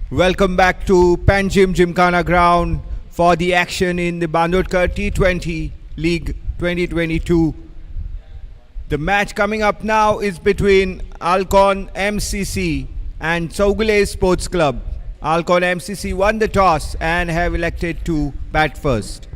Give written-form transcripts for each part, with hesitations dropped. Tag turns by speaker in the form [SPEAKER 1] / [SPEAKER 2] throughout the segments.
[SPEAKER 1] Welcome back to PANJIM Gymkhana ground for the action in the BANDODKAR T-20 League 2022. The match coming up now is between Alcorn MCC and Glaze Sports Club. Alcorn MCC won the toss and have elected to bat first.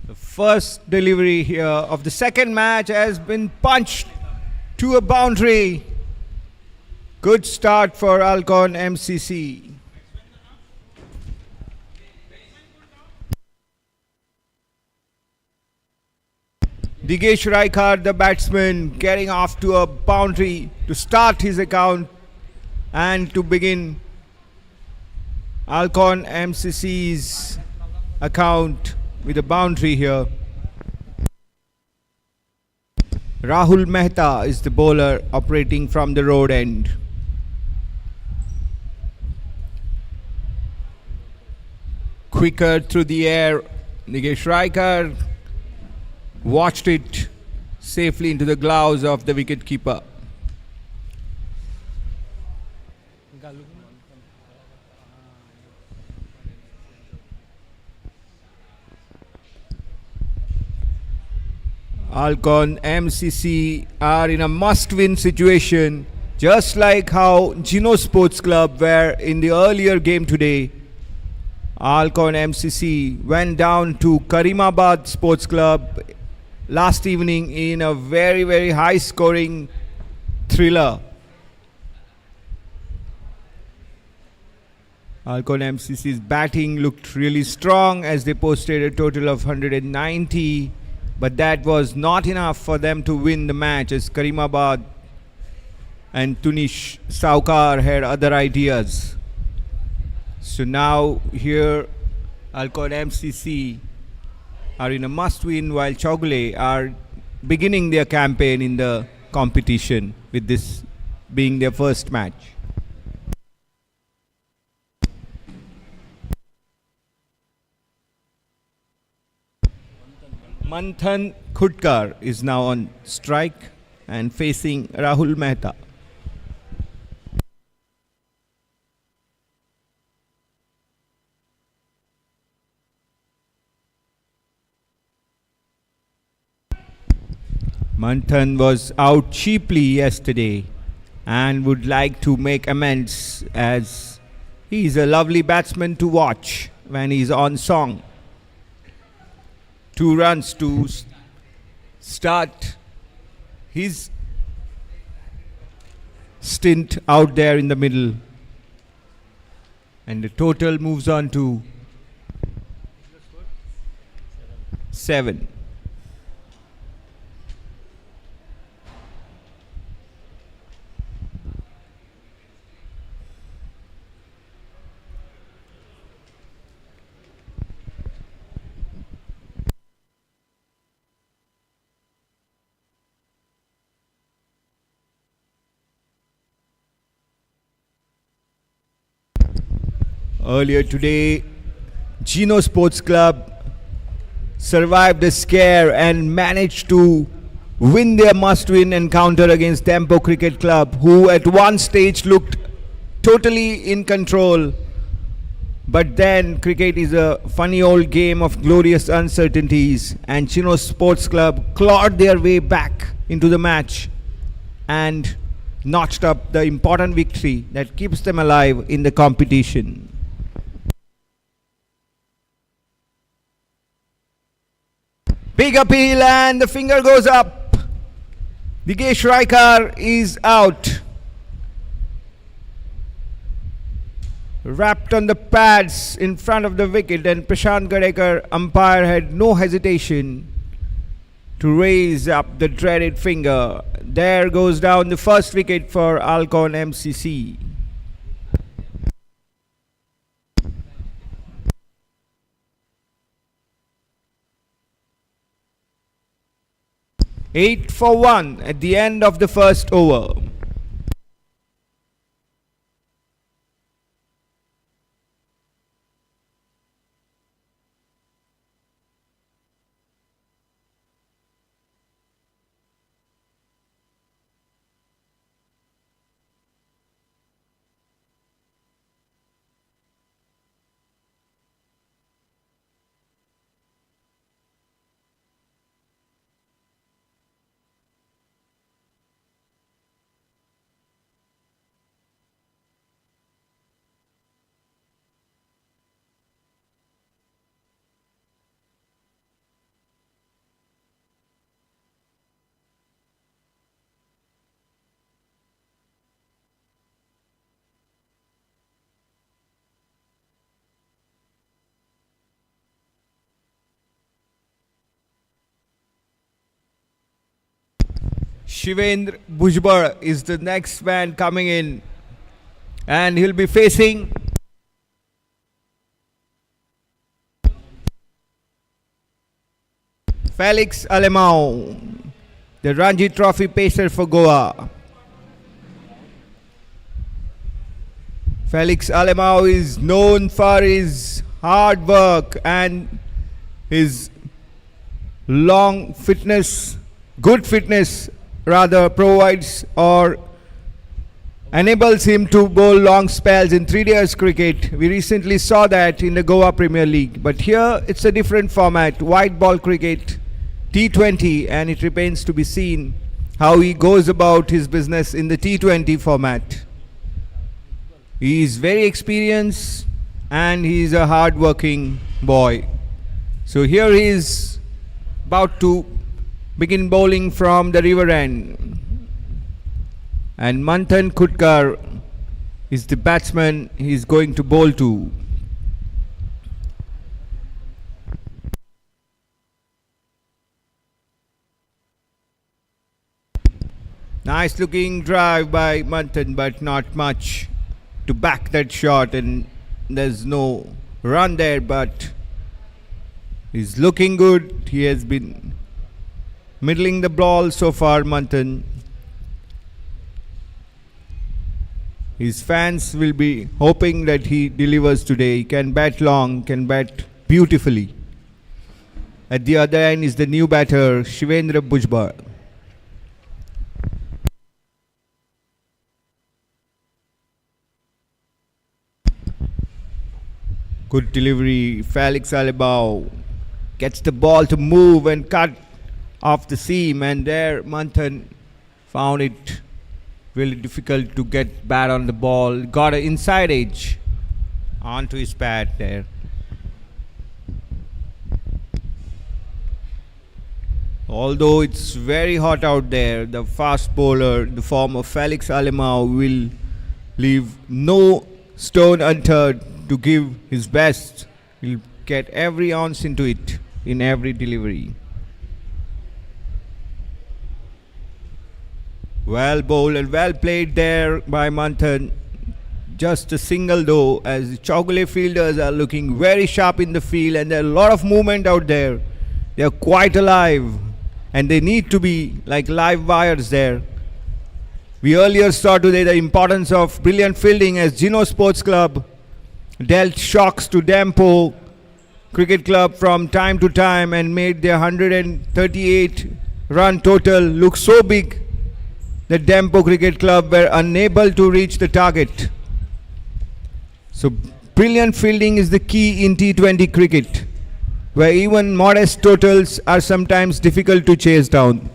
[SPEAKER 1] The first delivery here of the second match has been punched to a boundary. Good start for Alcorn MCC. Nitish Kumar, the batsman, getting off to a boundary to start his account and to begin Alcorn MCC's account with a boundary here. Rahul Mehta is the bowler operating from the road end. Quicker through the air, Nitish Kumar watched it safely into the gloves of the wicket-keeper. Alcorn MCC are in a must-win situation, just like how Gino Sports Club were in the earlier game today. Alcorn MCC went down to Karimabad Sports Club last evening in a very high-scoring thriller. Alcorn MCC's batting looked really strong as they posted a total of 190. But that was not enough for them to win the match, as Karimabad and Tunish Saukar had other ideas. So now here Alcorn MCC are in a must-win, while CHOWGULE are beginning their campaign in the competition, with this being their first match. Manthan Khudkar is now on strike and facing Rahul Mehta. Manthan was out cheaply yesterday and would like to make amends, as he's a lovely batsman to watch when he's on song. 2 runs to start his stint out there in the middle, and the total moves on to 7. Earlier today, Gino Sports Club survived a scare and managed to win their must-win encounter against Tempo Cricket Club, who at one stage looked totally in control. But then cricket is a funny old game of glorious uncertainties, and Gino Sports Club clawed their way back into the match and notched up the important victory that keeps them alive in the competition. Big appeal and the finger goes up. Digesh Raikar is out. Wrapped on the pads in front of the wicket, and Prashant Gadekar, umpire, had no hesitation to raise up the dreaded finger. There goes down the first wicket for Alcorn MCC. Eight for one at the end of the first over. Shivendra Bhujbal is the next man coming in, and he'll be facing Felix Alemão, the Ranji Trophy pacer for Goa. Felix Alemão is known for his hard work and his long fitness, good fitness rather, provides or enables him to bowl long spells in 3 days cricket. We recently saw that in the Goa Premier League, but here it's a different format, white ball cricket, T20, and it remains to be seen how he goes about his business in the T20 format. He is very experienced and he is a hard working boy. So here he is about to begin bowling from the river end, and Manthan Khutkar is the batsman he is going to bowl to. Nice looking drive by Manthan, but not much to back that shot, and there's no run there, but he's looking good. He has been middling the ball so far, Manthan. His fans will be hoping that he delivers today. He can bat long, can bat beautifully. At the other end is the new batter, Shivendra Bhujbal. Good delivery. Felix Alemão gets the ball to move and cut off the seam, and there Manthan found it really difficult to get bat on the ball. Got an inside edge onto his pad there. Although it's very hot out there, the fast bowler, the form of Felix Alemão, will leave no stone unturned to give his best. He'll get every ounce into it in every delivery. Well bowled and well played there by Manthan. Just a single though, as the CHOWGULE fielders are looking very sharp in the field, and there are a lot of movement out there. They are quite alive, and they need to be like live wires there. We earlier saw today the importance of brilliant fielding as Glaze Sports Club dealt shocks to Dempo Cricket Club from time to time and made their 138 run total look so big that Dempo Cricket Club were unable to reach the target. So brilliant fielding is the key in T20 cricket, where even modest totals are sometimes difficult to chase down.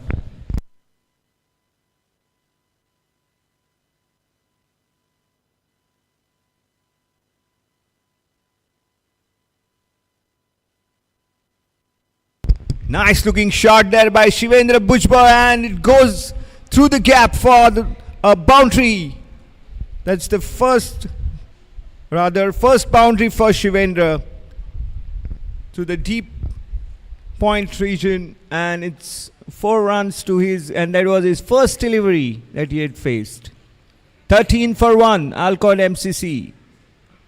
[SPEAKER 1] Nice looking shot there by Shivendra Bhujbal, and it goes through the gap for a boundary. That's the first boundary for Shivendra to the deep point region, and it's 4 runs to his, and that was his first delivery that he had faced. 13 for 1, Alcorn MCC.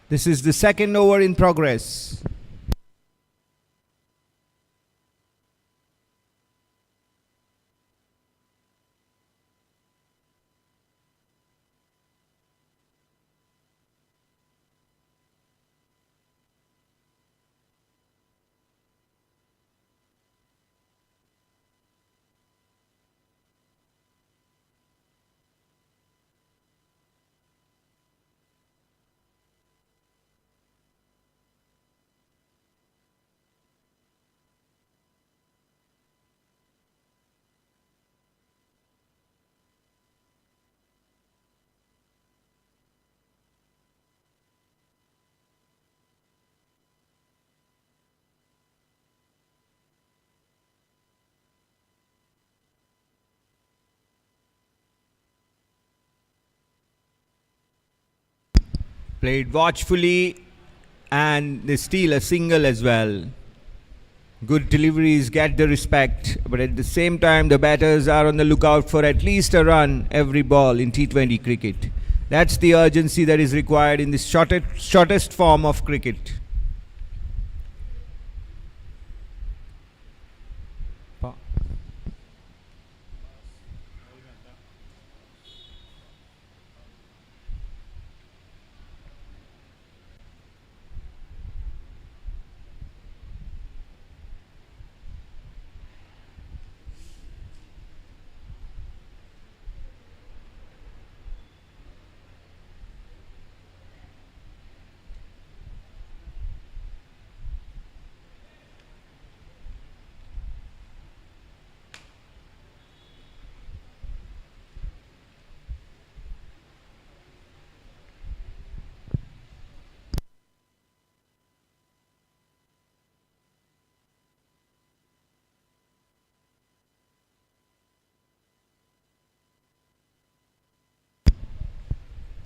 [SPEAKER 1] This is the second over in progress. Played watchfully, and they steal a single as well. Good deliveries get the respect, but at the same time the batters are on the lookout for at least a run every ball in T20 cricket. That's the urgency that is required in this shortest form of cricket.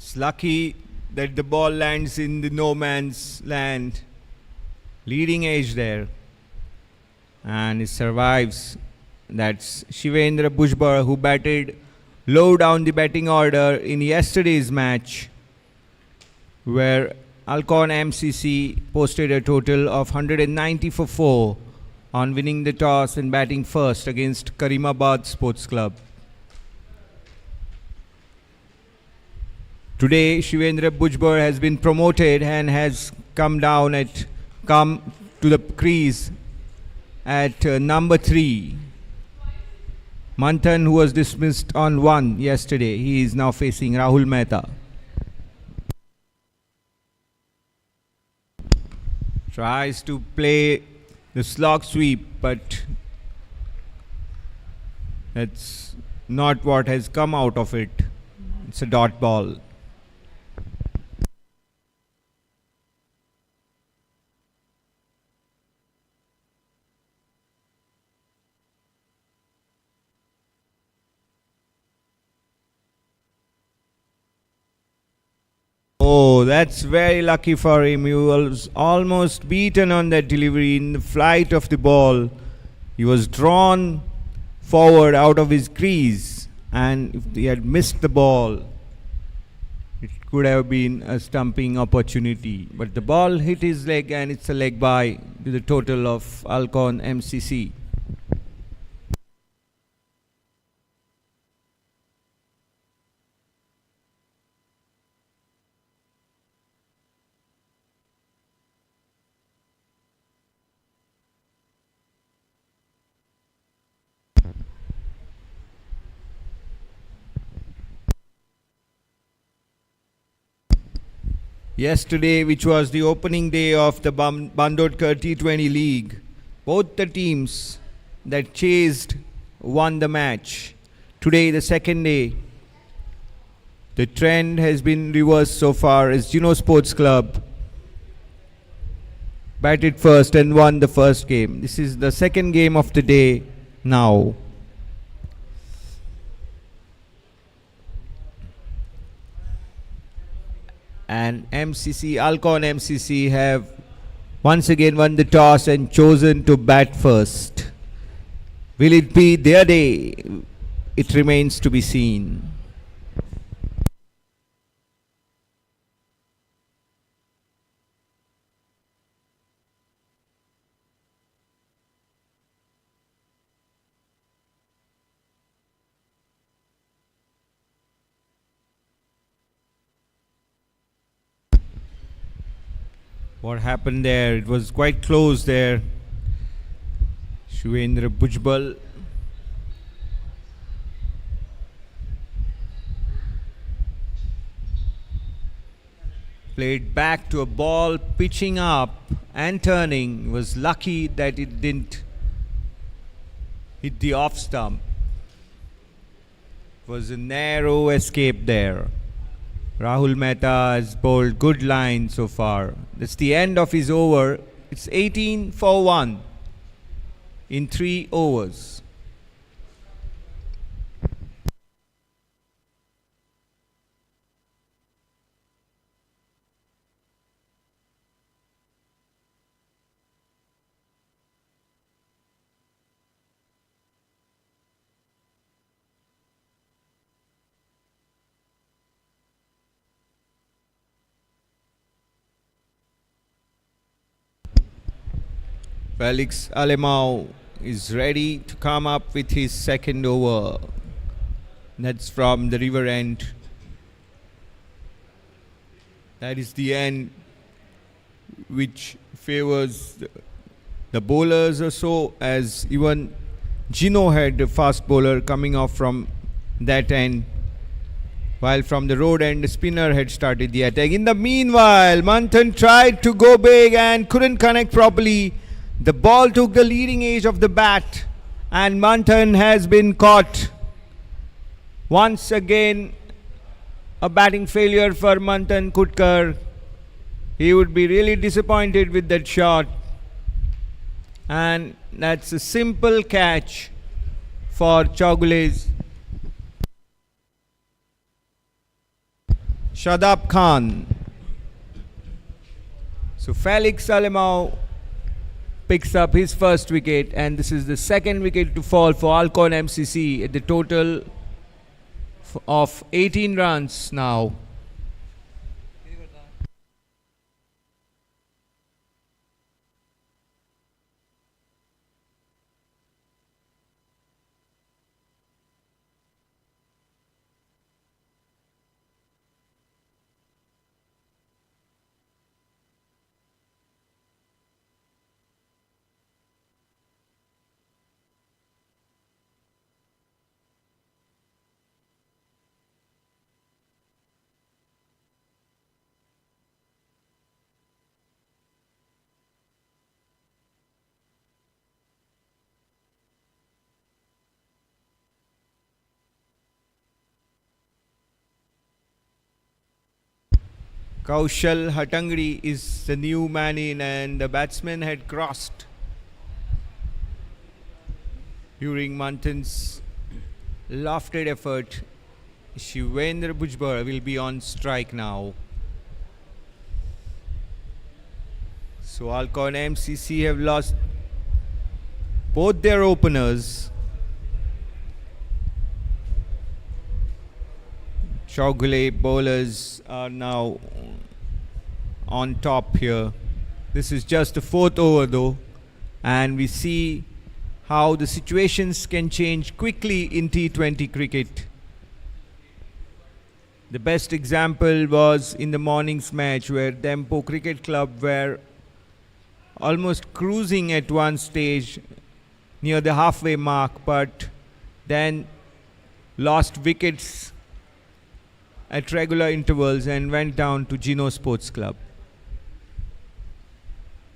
[SPEAKER 1] It's lucky that the ball lands in the no man's land, leading edge there, and it survives. That's Shivendra Bhujbal, who batted low down the batting order in yesterday's match, where Alcorn MCC posted a total of 190 for 4 on winning the toss and batting first against Karimabad Sports Club. Today, Shivendra Bhujbal has been promoted and has come to the crease at number 3. Manthan, who was dismissed on 1 yesterday, he is now facing Rahul Mehta. Tries to play the slog sweep, but that's not what has come out of it. It's a dot ball. Oh, that's very lucky for him. He was almost beaten on that delivery in the flight of the ball. He was drawn forward out of his crease, and if he had missed the ball, it could have been a stumping opportunity. But the ball hit his leg, and it's a leg bye to the total of Alcorn MCC. Yesterday, which was the opening day of the BANDODKAR T20 League, both the teams that chased won the match. Today, the second day, the trend has been reversed so far as Gymkhana Sports Club batted first and won the first game. This is the second game of the day now. And Alcorn MCC have once again won the toss and chosen to bat first. Will it be their day? It remains to be seen. What happened there? It was quite close there. Shivendra Bhujbal. Played back to a ball, pitching up and turning. Was lucky that it didn't hit the off stump. It was a narrow escape there. Rahul Mehta has bowled good line so far. That's the end of his over. It's 18 for 1 in 3 overs. Felix Alemão is ready to come up with his second over. That's from the river end. That is the end which favors the bowlers or so, as even Gino had a fast bowler coming off from that end, while from the road end the spinner had started the attack. In the meanwhile, Manthan tried to go big and couldn't connect properly. The ball took the leading edge of the bat and Manthan has been caught. Once again, a batting failure for Manthan Kutkar. He would be really disappointed with that shot. And that's a simple catch for CHOWGULE's Shadab Khan. So Felix Alemão picks up his first wicket, and this is the second wicket to fall for Alcorn MCC at the total of 18 runs now. Kaushal Hatangri is the new man in, and the batsman had crossed during Manthan's lofted effort. Shivendra Bhujbal will be on strike now. So Alcorn MCC have lost both their openers. CHOWGULE bowlers are now on top here. This is just the fourth over though, and we see how the situations can change quickly in T20 cricket. The best example was in the morning's match where Dempo Cricket Club were almost cruising at one stage near the halfway mark, but then lost wickets at regular intervals and went down to Gino Sports Club.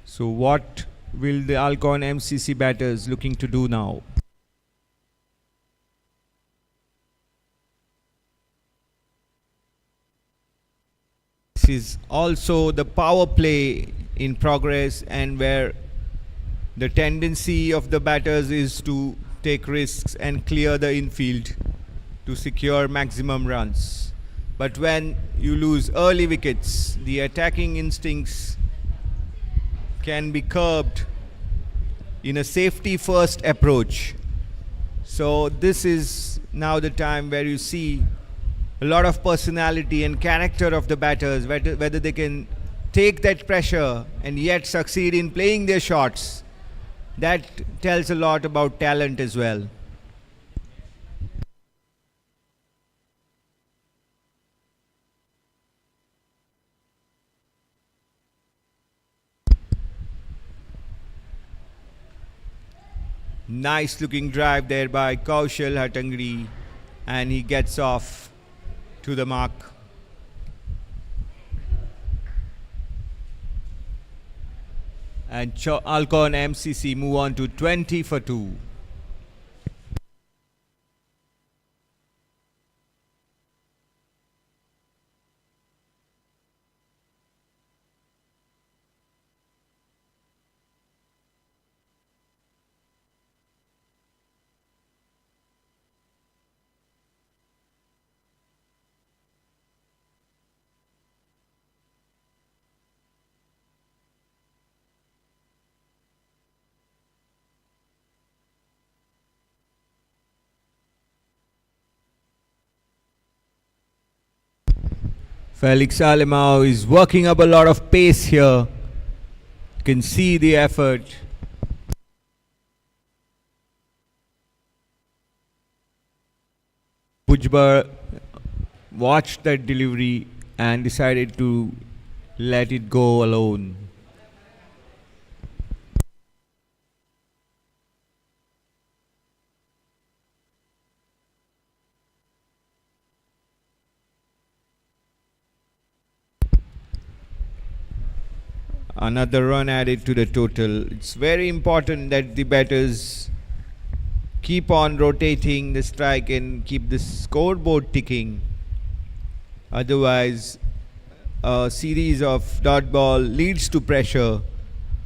[SPEAKER 1] So what will the Alcorn MCC batters looking to do now? This is also the power play in progress and where the tendency of the batters is to take risks and clear the infield to secure maximum runs. But when you lose early wickets, the attacking instincts can be curbed in a safety first approach. So this is now the time where you see a lot of personality and character of the batters, whether they can take that pressure and yet succeed in playing their shots. That tells a lot about talent as well. Nice looking drive there by Kaushal Hatangri, and he gets off to the mark. And Alcorn MCC move on to 20 for 2. Felix Alemão is working up a lot of pace here. You can see the effort. Bhujbar watched that delivery and decided to let it go alone. Another run added to the total. It's very important that the batters keep on rotating the strike and keep the scoreboard ticking. Otherwise, a series of dot ball leads to pressure,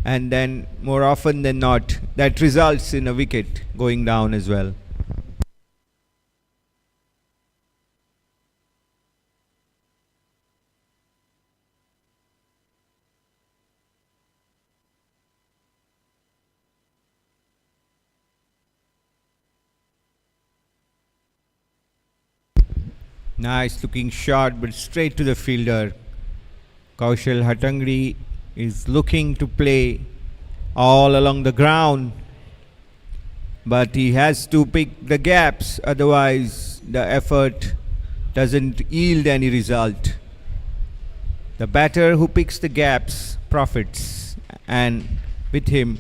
[SPEAKER 1] and then more often than not, that results in a wicket going down as well. Nice looking shot, but straight to the fielder. Kaushal Hatangri is looking to play all along the ground, but he has to pick the gaps, otherwise the effort doesn't yield any result. The batter who picks the gaps profits, and with him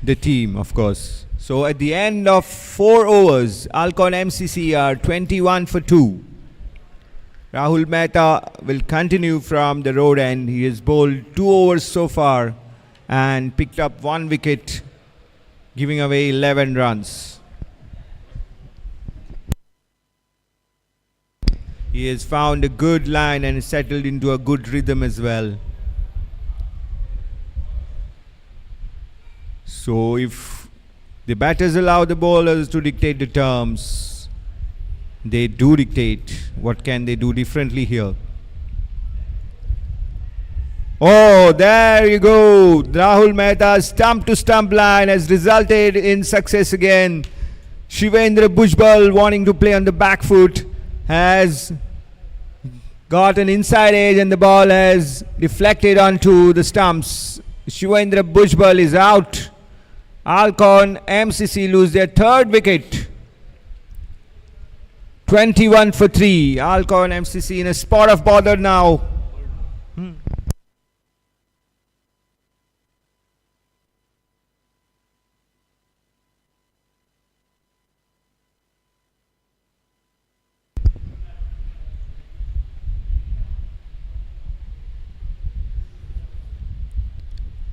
[SPEAKER 1] the team, of course. So at the end of 4 overs, Alcorn MCC are 21 for 2. Rahul Mehta will continue from the road end. He has bowled 2 overs so far and picked up 1 wicket, giving away 11 runs. He has found a good line and settled into a good rhythm as well. So if the batters allow the bowlers to dictate the terms, they do dictate. What can they do differently here? Oh, there you go. Rahul Mehta's stump to stump line has resulted in success again. Shivendra Bhujbal, wanting to play on the back foot, has got an inside edge and the ball has deflected onto the stumps. Shivendra Bhujbal is out. Alcorn MCC lose their 3rd wicket. 21 for 3. Alcorn MCC in a spot of bother now.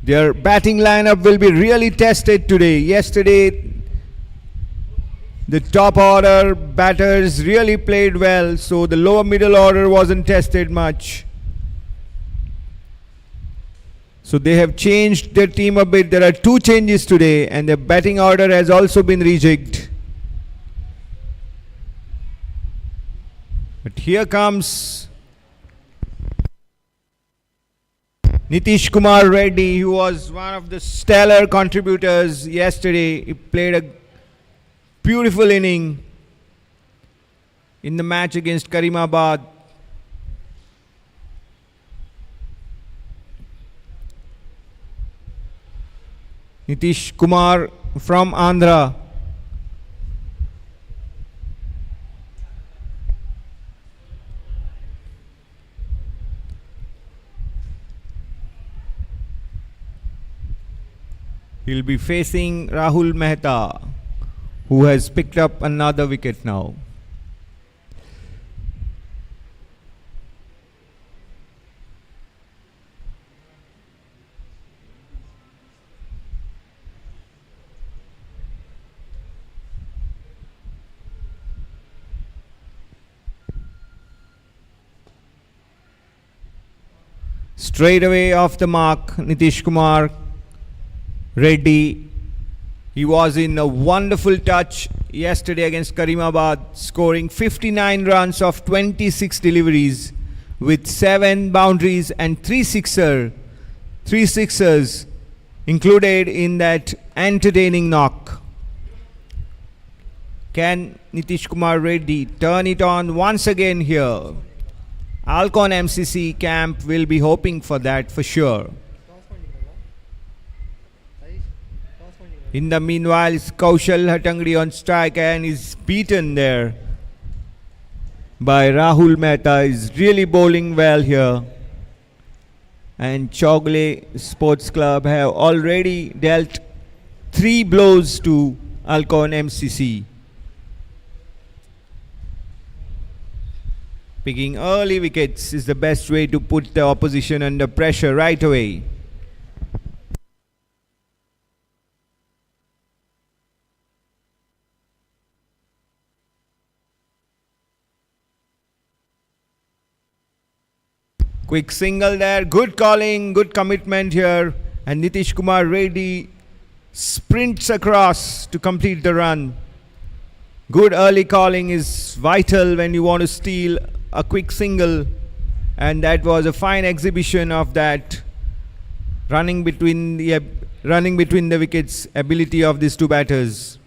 [SPEAKER 1] Their batting lineup will be really tested today. Yesterday, the top order batters really played well, so the lower middle order wasn't tested much. So they have changed their team a bit. There are 2 changes today, and the batting order has also been rejigged. But here comes Nitish Kumar Reddy, who was one of the stellar contributors yesterday. He played a beautiful inning in the match against Karimabad. Nitish Kumar from Andhra. He'll be facing Rahul Mehta, who has picked up another wicket now. Straight away off the mark, Nitish Kumar Reddy. He was in a wonderful touch yesterday against Karimabad, scoring 59 runs off 26 deliveries with 7 boundaries and 3 sixers included in that entertaining knock. Can Nitish Kumar Reddy turn it on once again here? Alcorn MCC camp will be hoping for that for sure. In the meanwhile, Kaushal Hatangdi on strike and is beaten there by Rahul Mehta. Is really bowling well here. And CHOWGULE Sports Club have already dealt 3 blows to Alcorn MCC. Picking early wickets is the best way to put the opposition under pressure right away. Quick single there, good calling, good commitment here, and Nitish Kumar Reddy sprints across to complete the run. Good early calling is vital when you want to steal a quick single, and that was a fine exhibition of that running between the wickets ability of these 2 batters.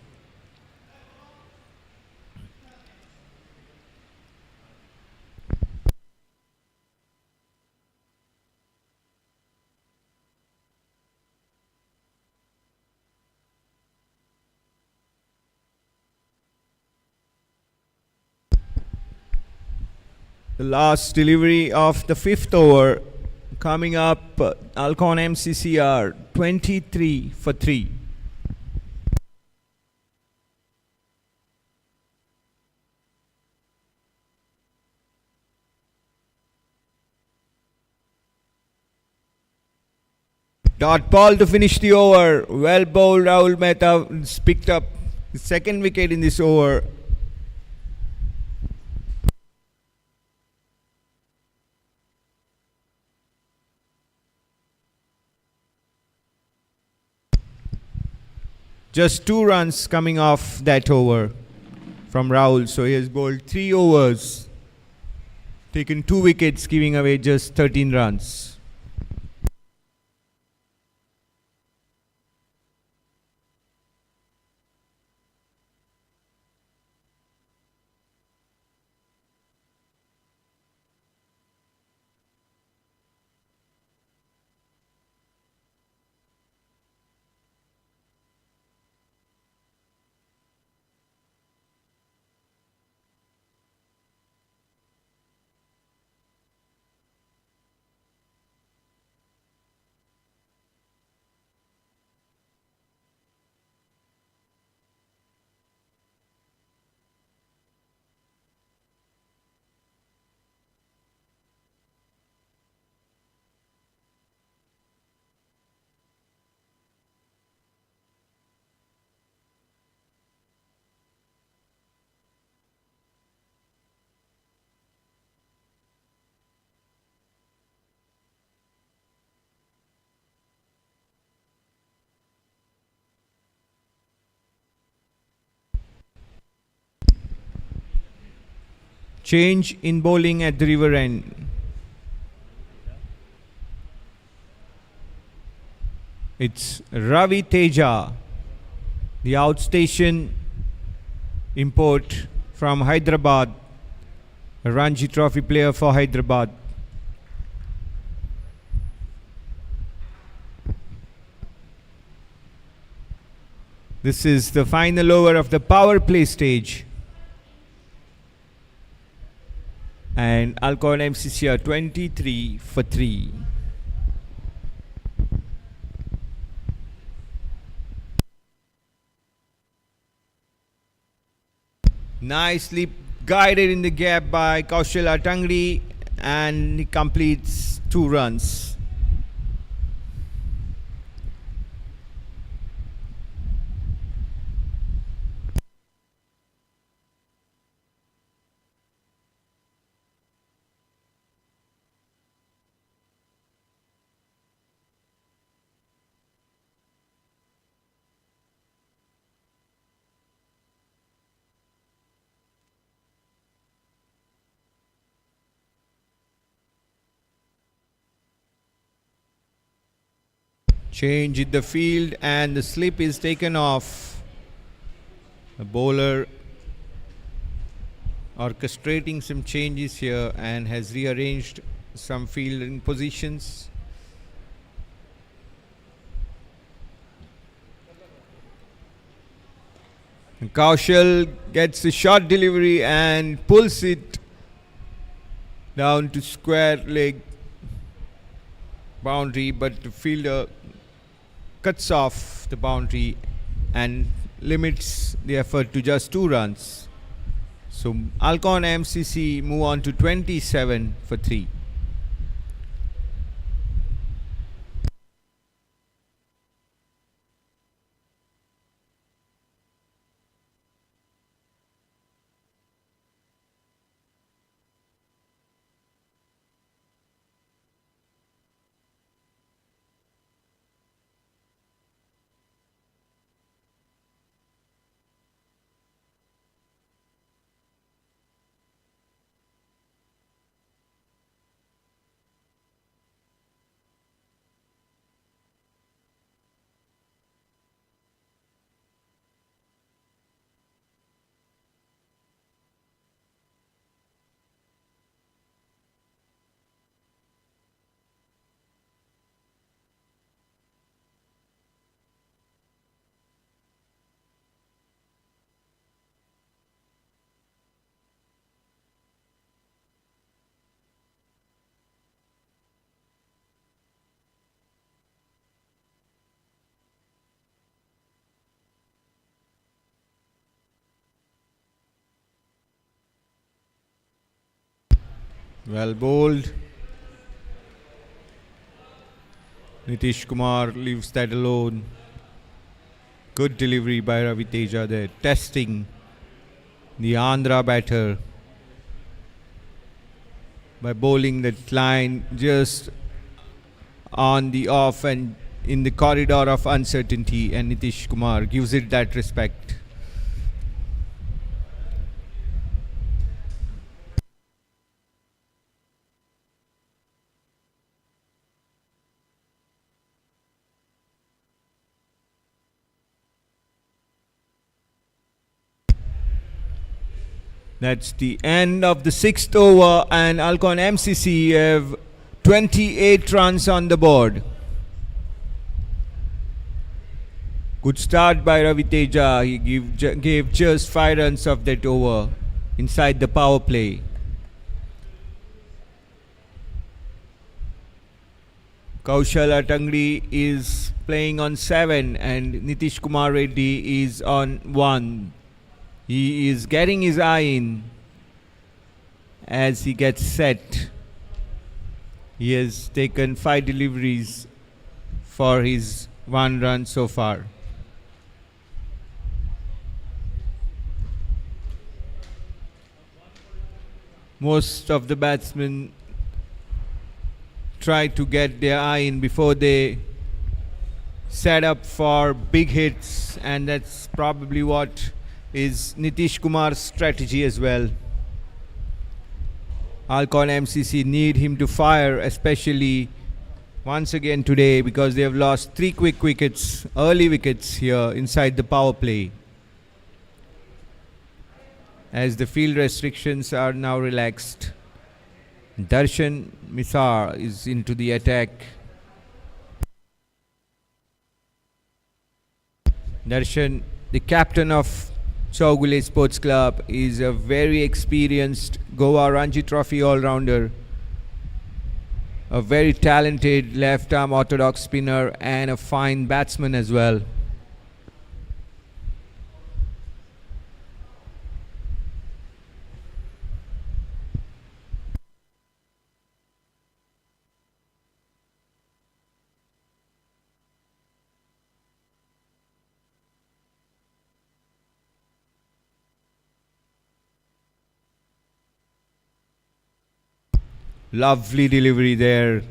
[SPEAKER 1] The last delivery of the 5th over coming up. Alcorn MCC are 23 for 3. Dot ball to finish the over. Well bowled. Rahul Mehta has picked up the 2nd wicket in this over. Just 2 runs coming off that over from Rahul. So he has bowled 3 overs, taken 2 wickets, giving away just 13 runs. Change in bowling at the river end. It's Ravi Teja, the outstation import from Hyderabad, a Ranji Trophy player for Hyderabad. This is the final over of the power play stage. And Alcorn MCC are 23 for 3. Nicely guided in the gap by Kaushal Tangri, and he completes 2 runs. Change in the field and the slip is taken off. The bowler orchestrating some changes here and has rearranged some fielding positions. And Kaushal gets a short delivery and pulls it down to square leg boundary, but the fielder cuts off the boundary and limits the effort to just 2 runs. So Alcorn MCC move on to 27 for 3. Well bowled. Nitish Kumar leaves that alone. Good delivery by Ravi Teja there, testing the Andhra batter by bowling that line just on the off and in the corridor of uncertainty, and Nitish Kumar gives it that respect. That's the end of the 6th over, and Alcorn MCC have 28 runs on the board. Good start by Ravi Teja. He gave just 5 runs of that over inside the power play. Kaushal Tangri is playing on 7 and Nitish Kumar Reddy is on 1. He is getting his eye in as he gets set. He has taken 5 deliveries for his 1 run so far. Most of the batsmen try to get their eye in before they set up for big hits, and that's probably what is Nitish Kumar's strategy as well. Alcorn MCC need him to fire, especially once again today, because they have lost 3 quick wickets, early wickets here inside the power play. As the field restrictions are now relaxed, Darshan Misar is into the attack. Darshan, the captain of CHOWGULE Sports Club, is a very experienced Goa Ranji Trophy all-rounder, a very talented left-arm orthodox spinner and a fine batsman as well. Lovely delivery there.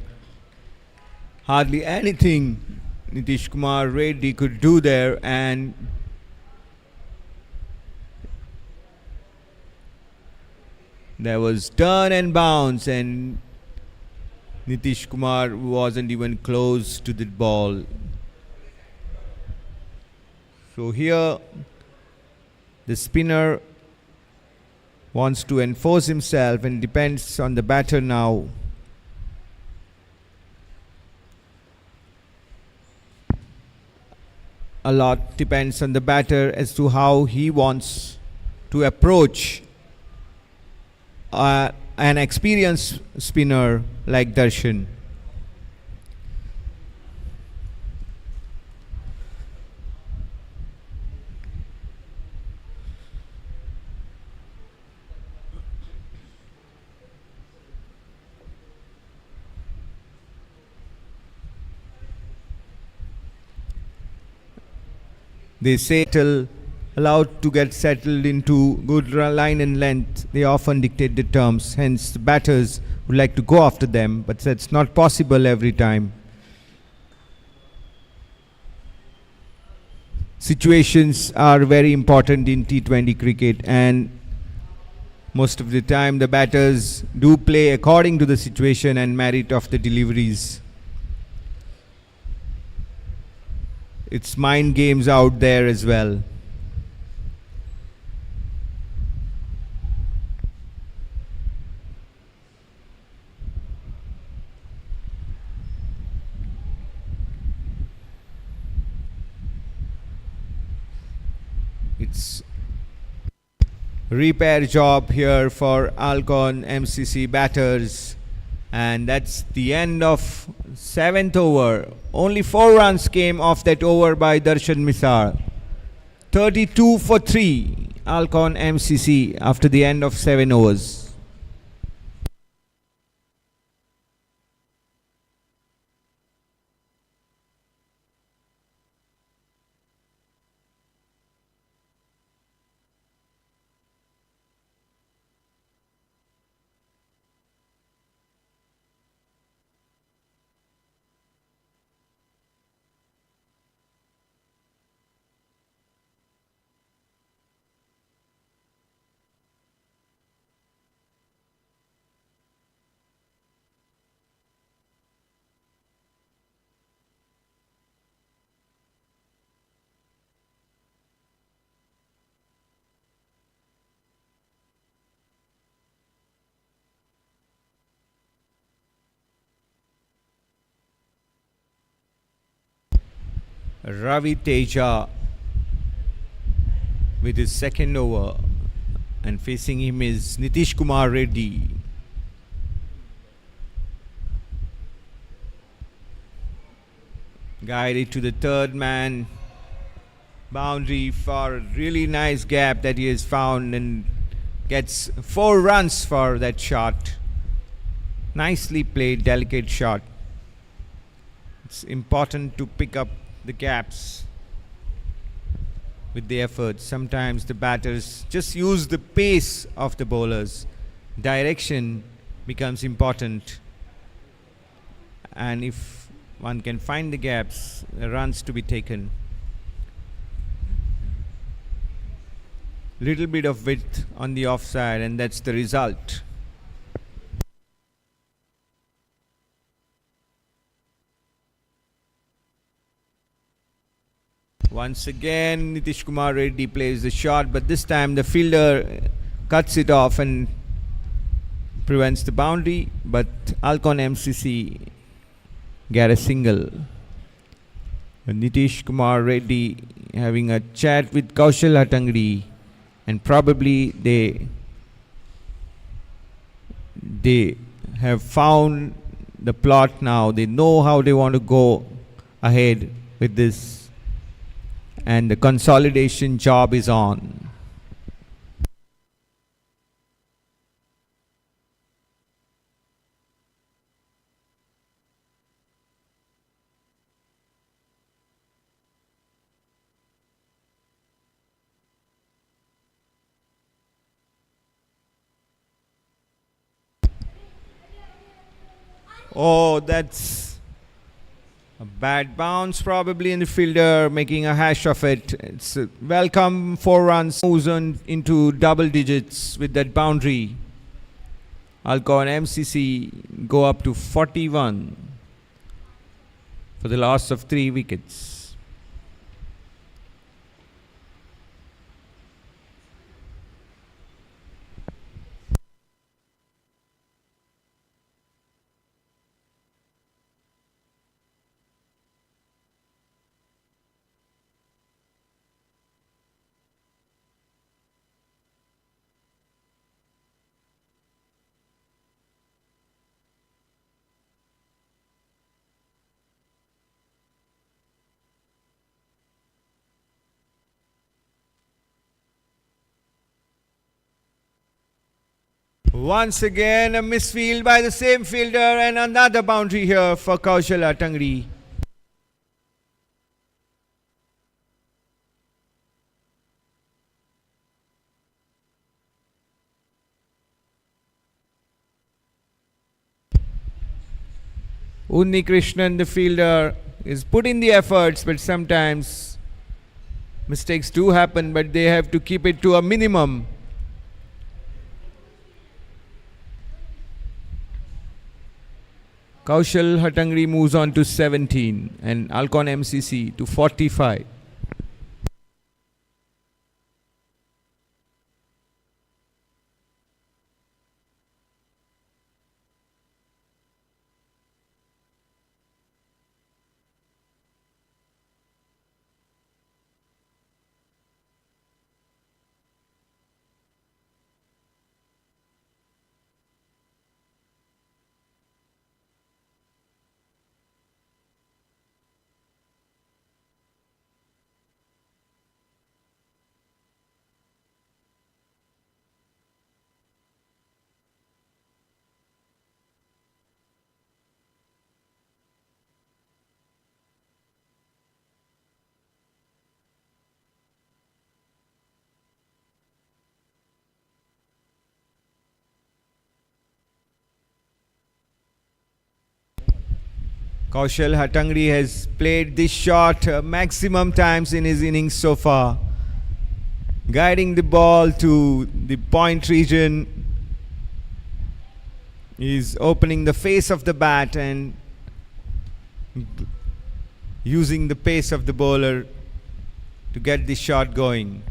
[SPEAKER 1] Hardly anything Nitish Kumar Reddy could do there, and there was turn and bounce, and Nitish Kumar wasn't even close to the ball. So here the spinner wants to enforce himself and depends on the batter now. A lot depends on the batter as to how he wants to approach an experienced spinner like Darshan. They say till allowed to get settled into good line and length, they often dictate the terms. Hence, the batters would like to go after them, but that's not possible every time. Situations are very important in T20 cricket, and most of the time the batters do play according to the situation and merit of the deliveries. It's mind games out there as well. It's repair job here for Alcorn MCC batters. And that's the end of 7th over. Only 4 runs came off that over by Darshan Misar. 32 for 3, Alcorn MCC after the end of 7 overs. Ravi Teja with his 2nd over, and facing him is Nitish Kumar Reddy. Guided to the 3rd man boundary for a really nice gap that he has found, and gets 4 runs for that shot. Nicely played, delicate shot. It's important to pick up the gaps with the effort. Sometimes the batters just use the pace of the bowlers. Direction becomes important, and if one can find the gaps, runs to be taken. Little bit of width on the offside, and that's the result. Once again, Nitish Kumar Reddy plays the shot, but this time the fielder cuts it off and prevents the boundary. But Alcorn MCC get a single. Nitish Kumar Reddy having a chat with Kaushal Hatangri, and probably they have found the plot now. They know how they want to go ahead with this, and the consolidation job is on. Oh, that's a bad bounce probably, in the fielder making a hash of it. It's a welcome 4 runs, moves on into double digits with that boundary. Alcorn MCC go up to 41 for the loss of 3 wickets. Once again, a misfield by the same fielder, and another boundary here for Kaushal Hatangri. Unni Krishnan, the fielder, is putting the efforts, but sometimes mistakes do happen, but they have to keep it to a minimum. Kaushal Hatangri moves on to 17 and Alcorn MCC to 45. Kaushal Hatangri has played this shot maximum times in his innings so far, guiding the ball to the point region. He's opening the face of the bat and using the pace of the bowler to get the shot going.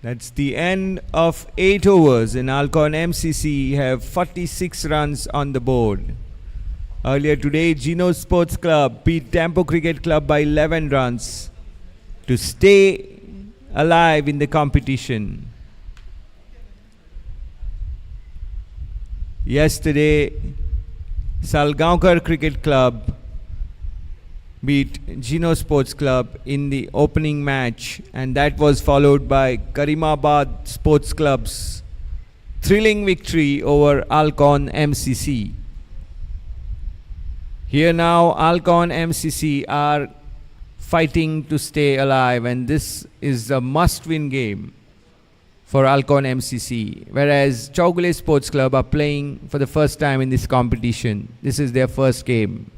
[SPEAKER 1] That's the end of 8 overs, and Alcorn MCC have 46 runs on the board. Earlier today, Gino Sports Club beat Tempo Cricket Club by 11 runs to stay alive in the competition. Yesterday, Salgaonkar Cricket Club beat Gino Sports Club in the opening match, and that was followed by Karimabad Sports Club's thrilling victory over Alcorn MCC. Here now, Alcorn MCC are fighting to stay alive, and this is a must-win game for Alcorn MCC, whereas CHOWGULE Sports Club are playing for the first time in this competition. This is their first game.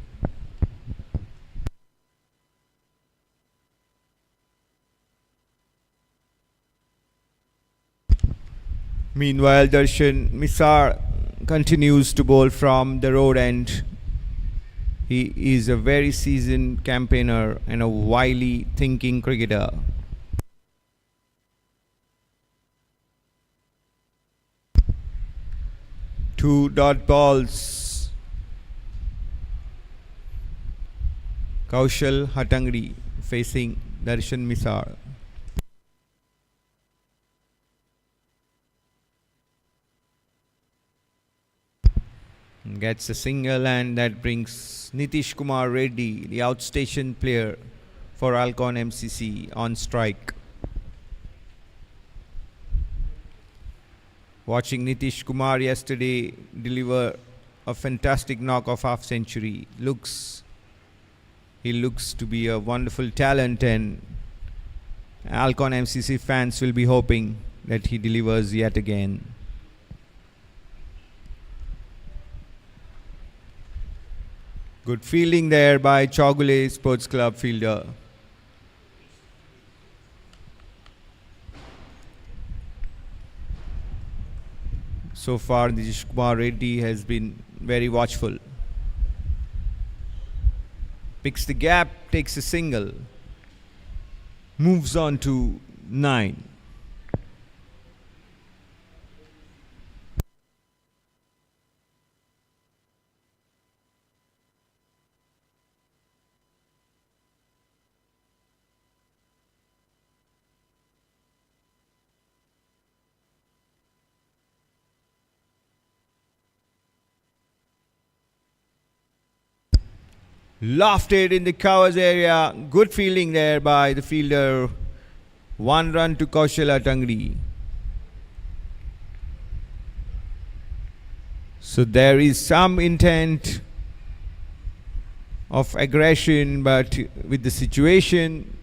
[SPEAKER 1] Meanwhile, Darshan Misar continues to bowl from the road end. He is a very seasoned campaigner and a wily thinking cricketer. Two dot balls. Kaushal Hatangri facing Darshan Misal. Gets a single, and that brings Nitish Kumar Reddy, the outstation player for Alcorn MCC, on strike. Watching Nitish Kumar yesterday deliver a fantastic knock of half century. He looks to be a wonderful talent, and Alcorn MCC fans will be hoping that he delivers yet again. Good fielding there by CHOWGULE Sports Club fielder. So far, Nitish Kumar Reddy has been very watchful. Picks the gap, takes a single. Moves on to 9. Lofted in the covers area. Good fielding there by the fielder. 1 run to Kaushal Hatangri. So there is some intent of aggression, but with the situation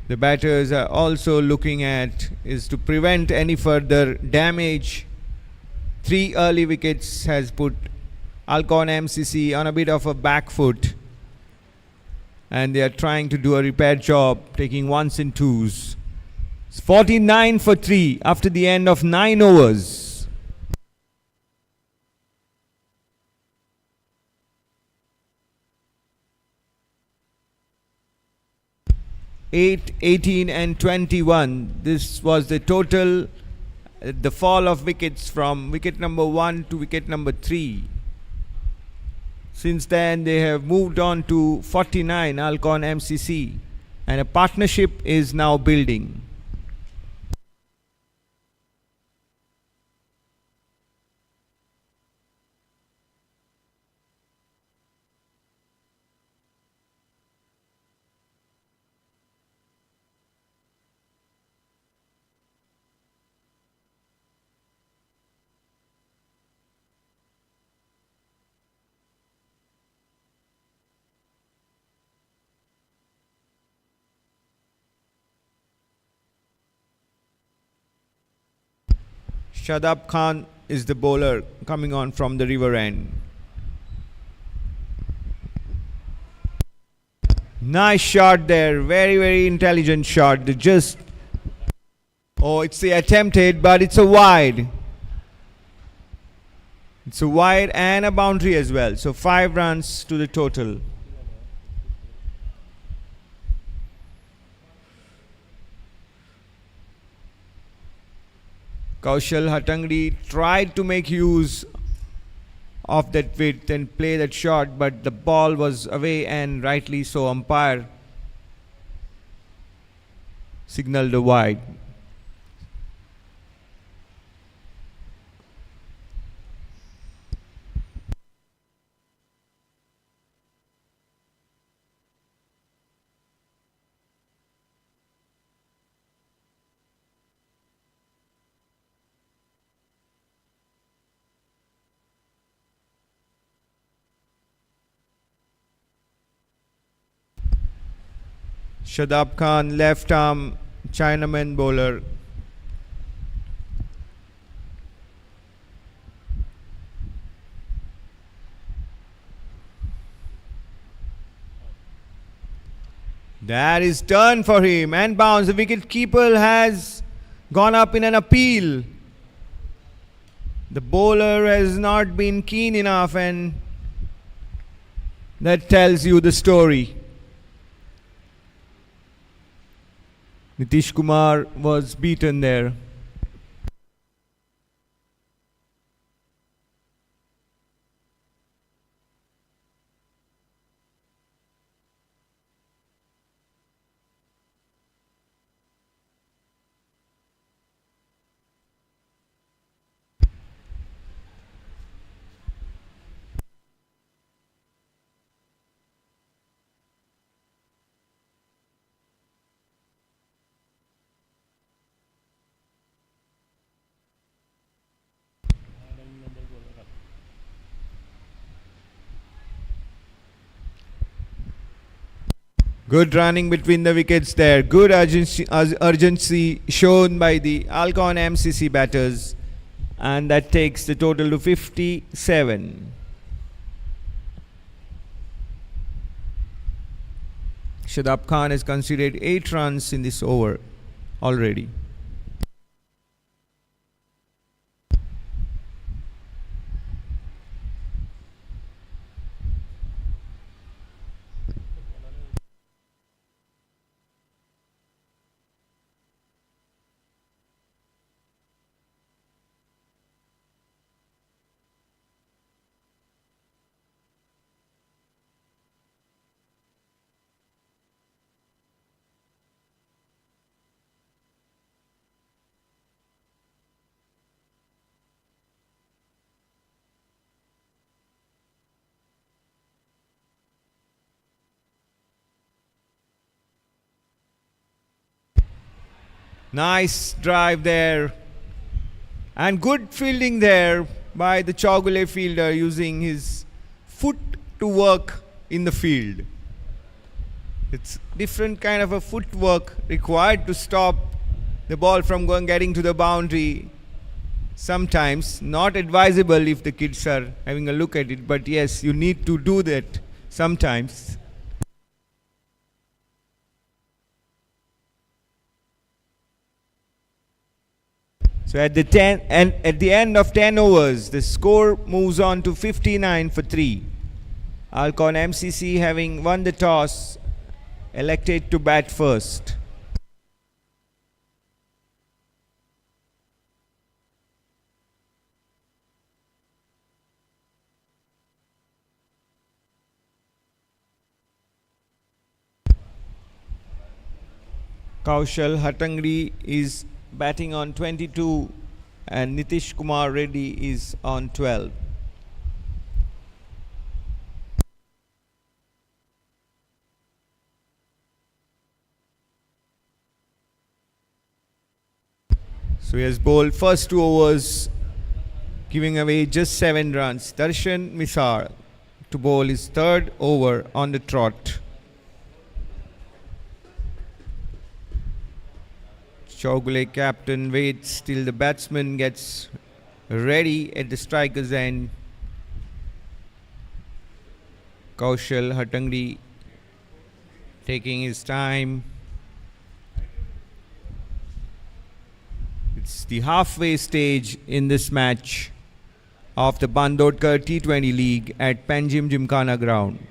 [SPEAKER 1] the batters are also looking at is to prevent any further damage. 3 early wickets has put Alcorn MCC on a bit of a back foot, and they are trying to do a repair job, taking 1s and 2s. It's 49 for 3 after the end of 9 overs. Eight, 18 and 21. This was the total, the fall of wickets from wicket number 1 to wicket number 3. Since then, they have moved on to 49, Alcorn MCC, and a partnership is now building. Shadab Khan is the bowler coming on from the river end. Nice shot there. Very, very intelligent shot. It's the attempted, but it's a wide. It's a wide and a boundary as well. So 5 runs to the total. Kaushal Hatangri tried to make use of that width and play that shot, but the ball was away, and rightly so, umpire signaled a wide. Shadab Khan, left arm Chinaman bowler. That is done for him and bounce. The wicket keeper has gone up in an appeal. The bowler has not been keen enough, and That tells you the story. Nitish Kumar was beaten there. Good running between the wickets there. Good urgency shown by the Alcorn MCC batters. And that takes the total to 57. Shadab Khan has conceded 8 runs in this over already. Nice drive there. And good fielding there by the CHOWGULE fielder, using his foot to work in the field. It's different kind of a footwork required to stop the ball from getting to the boundary. Sometimes not advisable if the kids are having a look at it, but yes, you need to do that sometimes. So at the end of 10 overs, the score moves on to 59 for 3. Alcorn MCC, having won the toss, elected to bat first. Kaushal Hatangri is batting on 22 and Nitish Kumar Reddy is on 12. So he has bowled first 2 overs, giving away just 7 runs. Darshan Misar to bowl his 3rd over on the trot. CHOWGULE captain waits till the batsman gets ready at the striker's end. Kaushal Hatangri taking his time. It's the halfway stage in this match of the BANDODKAR T-20 League at PANJIM Gymkhana ground.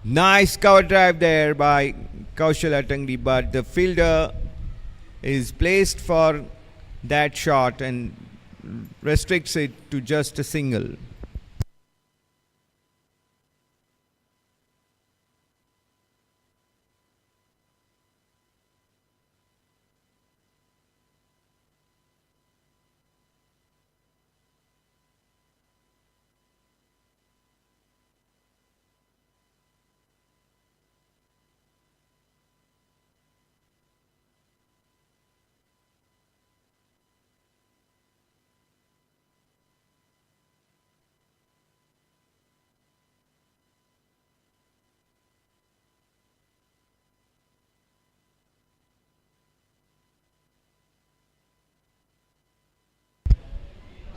[SPEAKER 1] Nice cover drive there by Kaushal Hatangri, but the fielder is placed for that shot and restricts it to just a single.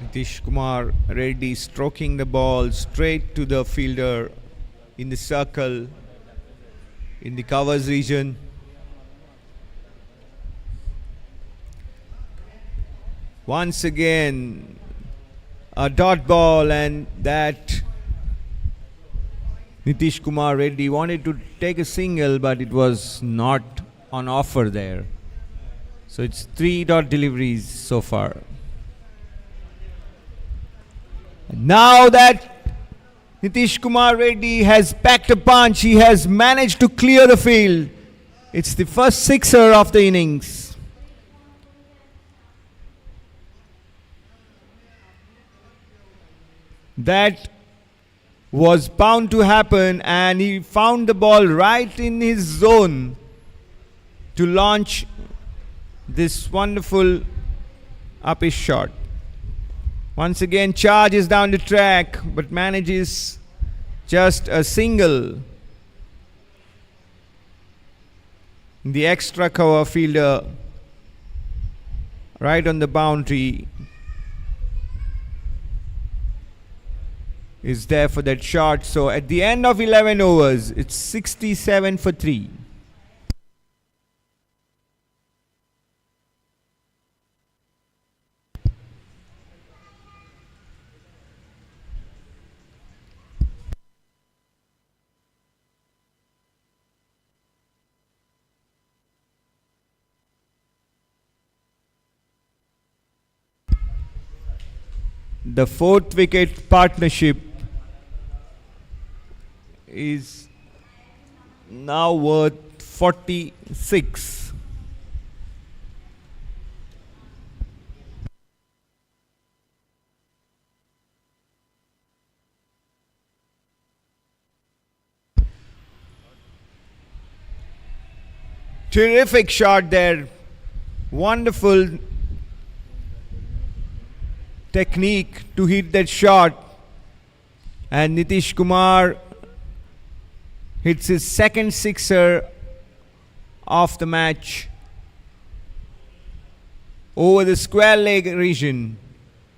[SPEAKER 1] Nitish Kumar Reddy stroking the ball straight to the fielder in the circle, in the covers region. Once again, a dot ball, and that Nitish Kumar Reddy wanted to take a single, but it was not on offer there. So it's 3 dot deliveries so far. Now that Nitish Kumar Reddy has packed a punch, he has managed to clear the field. It's the first sixer of the innings. That was bound to happen, and he found the ball right in his zone to launch this wonderful uppish shot. Once again, charges down the track, but manages just a single. The extra cover fielder right on the boundary is there for that shot. So at the end of 11 overs, it's 67 for 3. The 4th wicket partnership is now worth 46. Terrific shot there. Wonderful technique to hit that shot, and Nitish Kumar hits his second sixer of the match over the square leg region.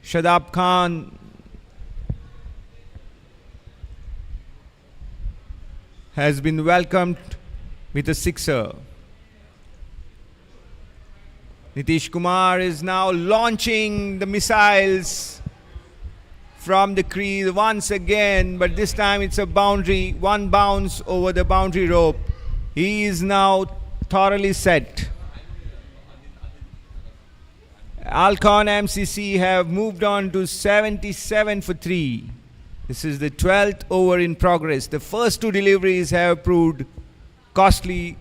[SPEAKER 1] Shadab Khan has been welcomed with a sixer. Nitish Kumar is now launching the missiles from the crease once again, but this time it's a boundary, one bounce over the boundary rope. He is now thoroughly set. Alcorn MCC have moved on to 77 for 3. This is the 12th over in progress. The first 2 deliveries have proved costly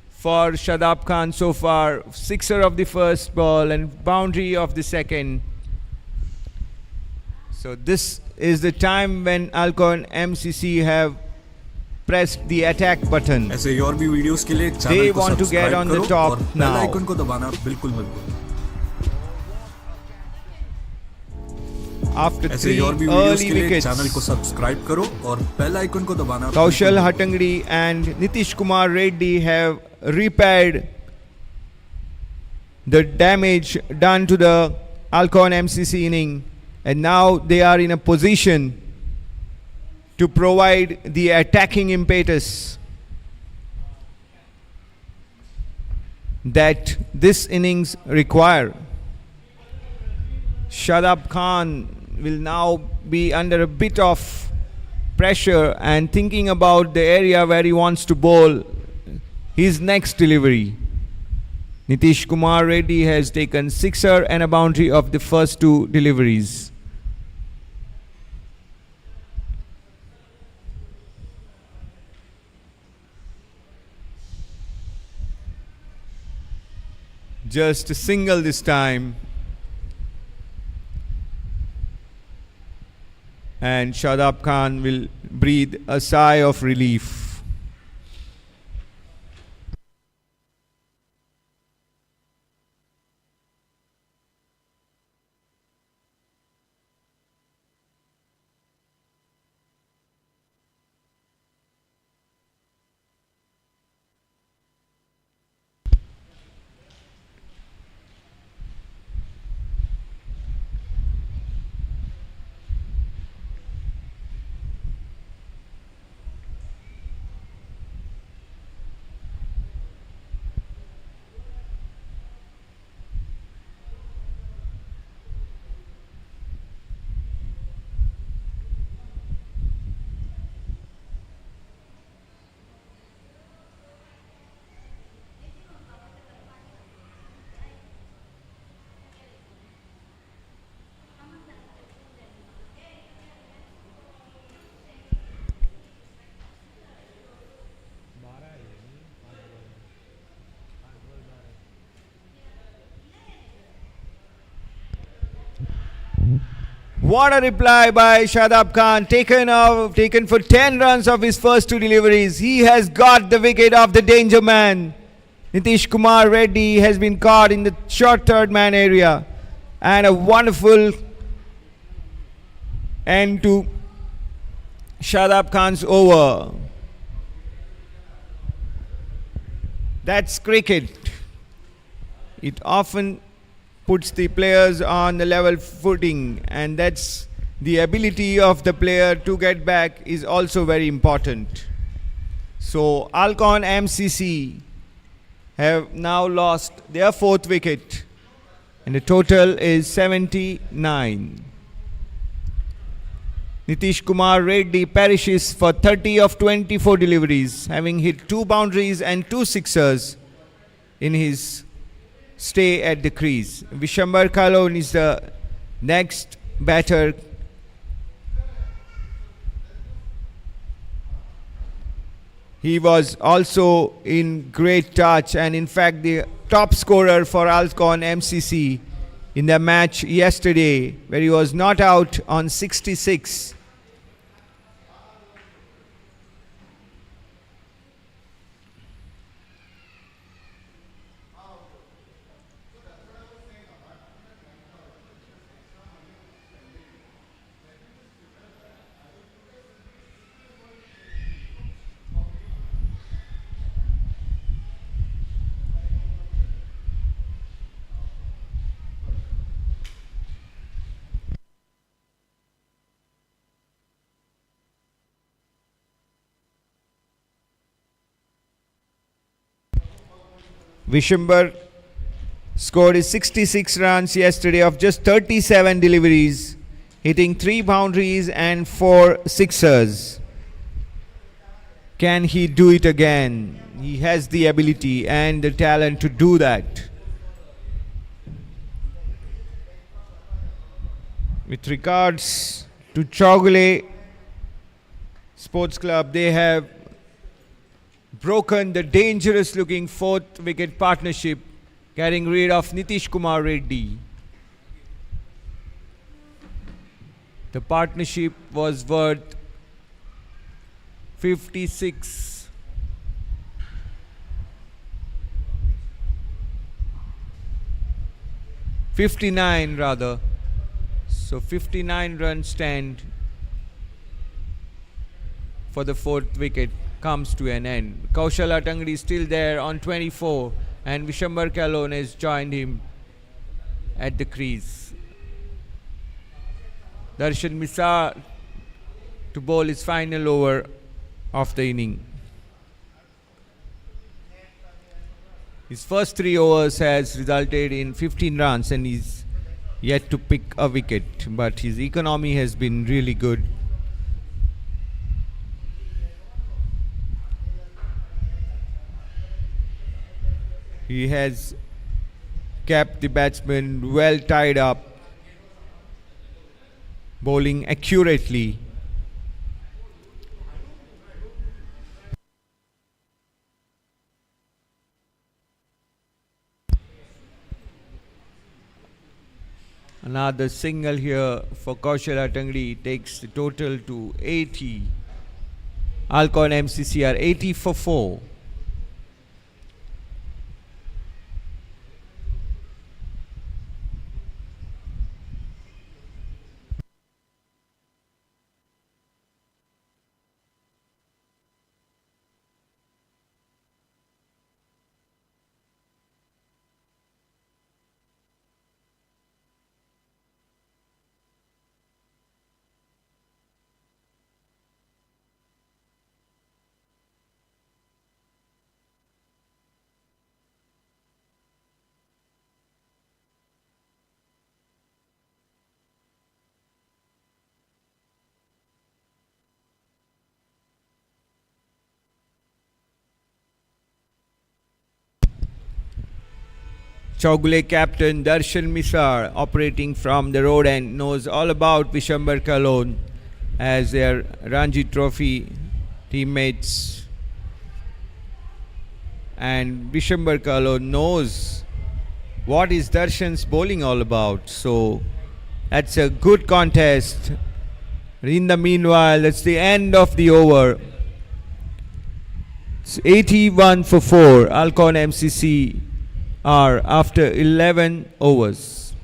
[SPEAKER 1] for Shadab Khan so far. Sixer of the first ball and boundary of the second. So this is the time when Alcorn MCC have pressed the attack button.
[SPEAKER 2] ऐसे और भी videos के लिए channel
[SPEAKER 1] They
[SPEAKER 2] को
[SPEAKER 1] want to get
[SPEAKER 2] subscribe
[SPEAKER 1] on the
[SPEAKER 2] करो
[SPEAKER 1] top
[SPEAKER 2] और bell
[SPEAKER 1] now.
[SPEAKER 2] Icon को दबाना बिल्कुल मत भूलो।
[SPEAKER 1] After
[SPEAKER 2] ऐसे
[SPEAKER 1] 3
[SPEAKER 2] और भी वीडियोस
[SPEAKER 1] early
[SPEAKER 2] के लिए
[SPEAKER 1] wickets,
[SPEAKER 2] चैनल को सब्सक्राइब करो और बेल आइकन को दबाना
[SPEAKER 1] Kaushal Hatangdi and Nitish Kumar Reddy have repaired the damage done to the Alcorn MCC inning, and now they are in a position to provide the attacking impetus that this innings require. Shadab Khan will now be under a bit of pressure and thinking about the area where he wants to bowl his next delivery. Nitish Kumar Reddy has taken sixer and a boundary of the first 2 deliveries. Just a single this time. And Shadab Khan will breathe a sigh of relief. What a reply by Shadab Khan, taken for 10 runs of his first 2 deliveries. He has got the wicket of the danger man. Nitish Kumar Reddy has been caught in the short third man area. And a wonderful end to Shadab Khan's over. That's cricket. It often puts the players on the level footing, and that's the ability of the player to get back is also very important. So Alcorn MCC have now lost their 4th wicket, and the total is 79. Nitish Kumar Reddy perishes for 30 of 24 deliveries, having hit 2 boundaries and 2 sixers in his stay at the crease. Vishambar Kalon is the next batter. He was also in great touch, and in fact the top scorer for Alcorn MCC in the match yesterday, where he was not out on 66. Vishambar scored his 66 runs yesterday of just 37 deliveries, hitting 3 boundaries and 4 sixers. Can he do it again? He has the ability and the talent to do that. With regards to CHOWGULE Sports Club, they have broken the dangerous looking 4th wicket partnership, getting rid of Nitish Kumar Reddy. The partnership was worth 56. $59 rather. So 59 run stand for the 4th wicket comes to an end. Kaushal Atangdi is still there on 24, and Vishambar Kalon has joined him at the crease. Darshan Misra to bowl his final over of the inning. His first 3 overs has resulted in 15 runs, and he's yet to pick a wicket, but his economy has been really good. He has kept the batsman well tied up, bowling accurately. Another single here for Kaushal Atangdi takes the total to 80. Alcorn MCC are 80 for 4. CHOWGULE captain Darshan Misra, operating from the road end, knows all about Vishambar Kalon as their Ranji Trophy teammates. And Vishambar Kalon knows what is Darshan's bowling all about. So That's a good contest. In the meanwhile, that's the end of the over. It's 81 for 4. Alcorn MCC are after 11 overs.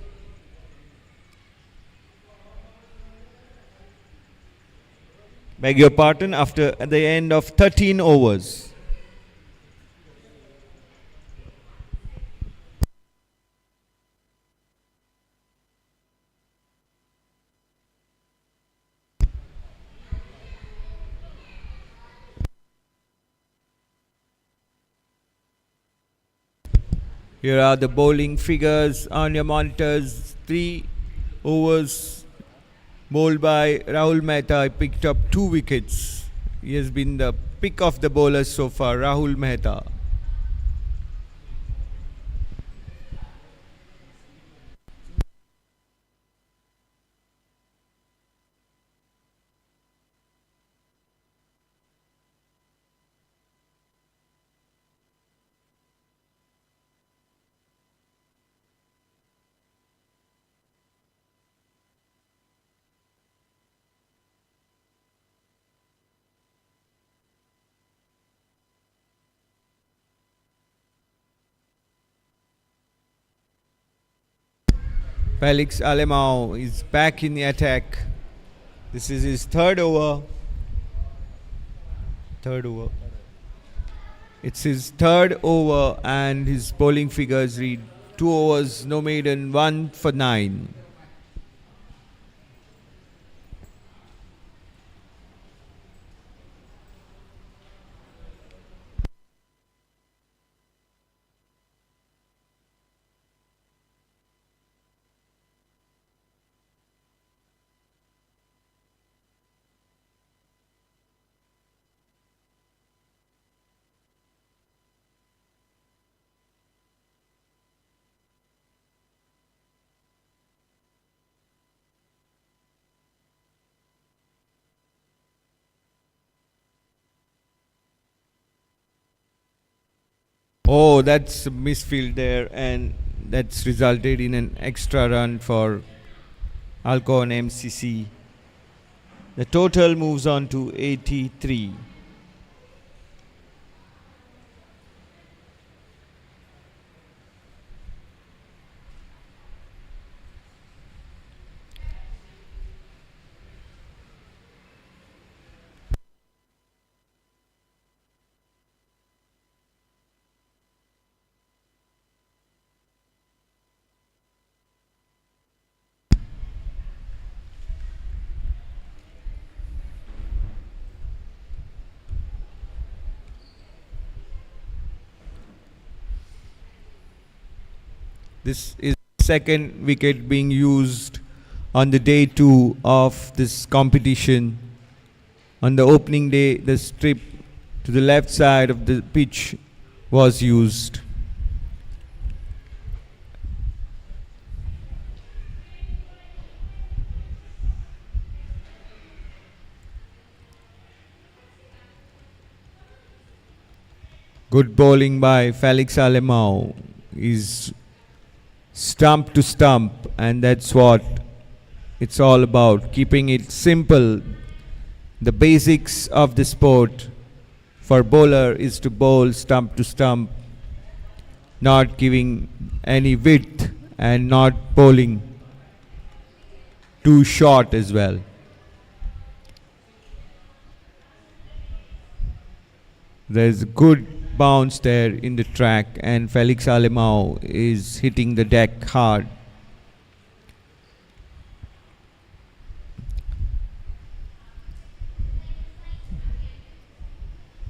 [SPEAKER 1] Beg your pardon, after the end of 13 overs. Here are the bowling figures on your monitors. 3 overs bowled by Rahul Mehta. He picked up 2 wickets. He has been the pick of the bowlers so far, Rahul Mehta. Felix Alemão is back in the attack. This is his third over. It's his third over and his bowling figures read 2 overs, no maiden, 1 for 9. Oh, that's a misfield there, and that's resulted in an extra run for Alcorn MCC. The total moves on to 83. This is the second wicket being used on the day 2 of this competition. On the opening day, the strip to the left side of the pitch was used. Good bowling by Felix Alemão. He's stump to stump, and that's what it's all about, keeping it simple. The basics of the sport for bowler is to bowl stump to stump, not giving any width and not bowling too short as well. There's a good bounce there in the track, and Felix Alemão is hitting the deck hard.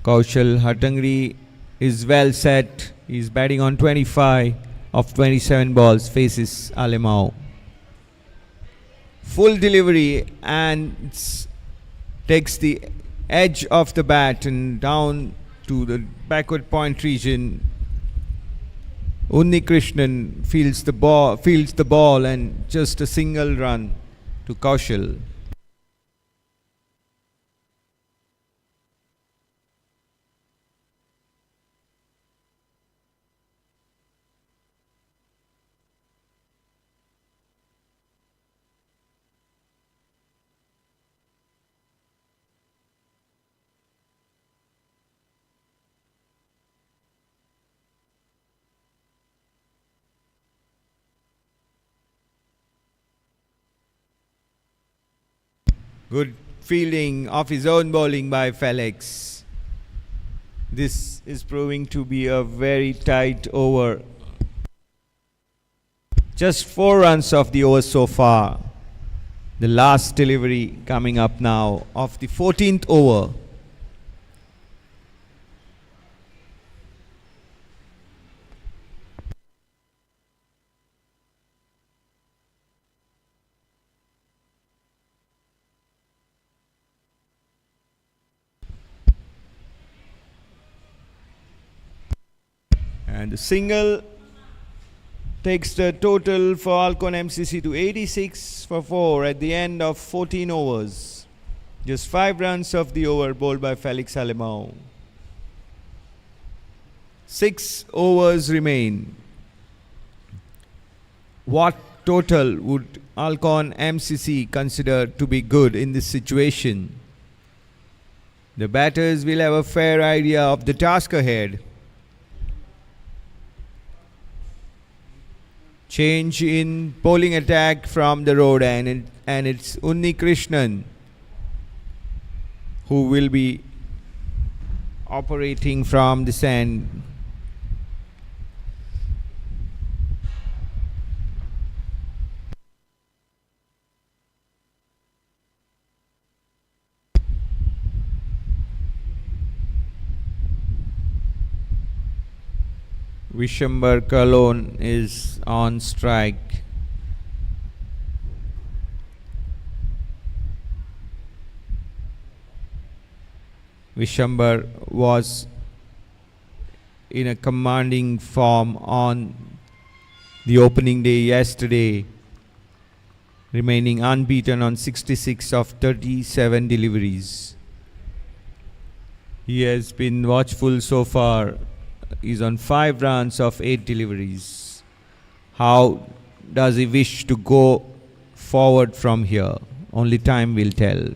[SPEAKER 1] Kaushal Hatangri is well set. He's batting on 25 of 27 balls, faces Alemão. Full delivery and takes the edge of the bat and down to the backward point region. Unni Krishnan fields the ball and just a single run to Kaushal. Good fielding of his own bowling by Felix. This is proving to be a very tight over. Just 4 runs of the over so far. The last delivery coming up now of the 14th over. And the single takes the total for Alcorn MCC to 86 for 4 at the end of 14 overs. Just 5 runs of the over bowled by Felix Alemão. 6 overs remain. What total would Alcorn MCC consider to be good in this situation? The batters will have a fair idea of the task ahead. Change in bowling attack from the road, and it's Unni Krishnan who will be operating from the sand. Vishambar Kalon is on strike. Vishambar was in a commanding form on the opening day yesterday, remaining unbeaten on 66 of 37 deliveries. He has been watchful so far. He's on 5 runs of 8 deliveries. How does he wish to go forward from here? Only time will tell.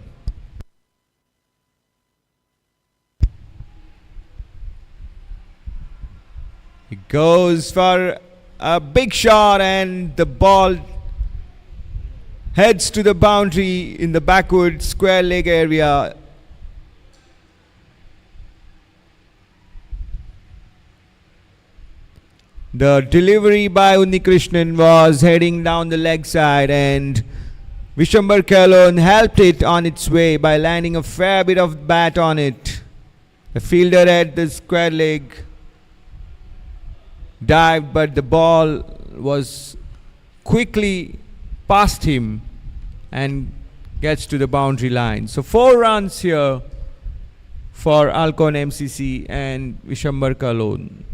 [SPEAKER 1] He goes for a big shot, and the ball heads to the boundary in the backward square leg area. The delivery by Unni Krishnan was heading down the leg side, and Vishambar Kalon helped it on its way by landing a fair bit of bat on it. The fielder at the square leg dived, but the ball was quickly past him and gets to the boundary line. So 4 runs here for Alcorn MCC and Vishambar Kalon.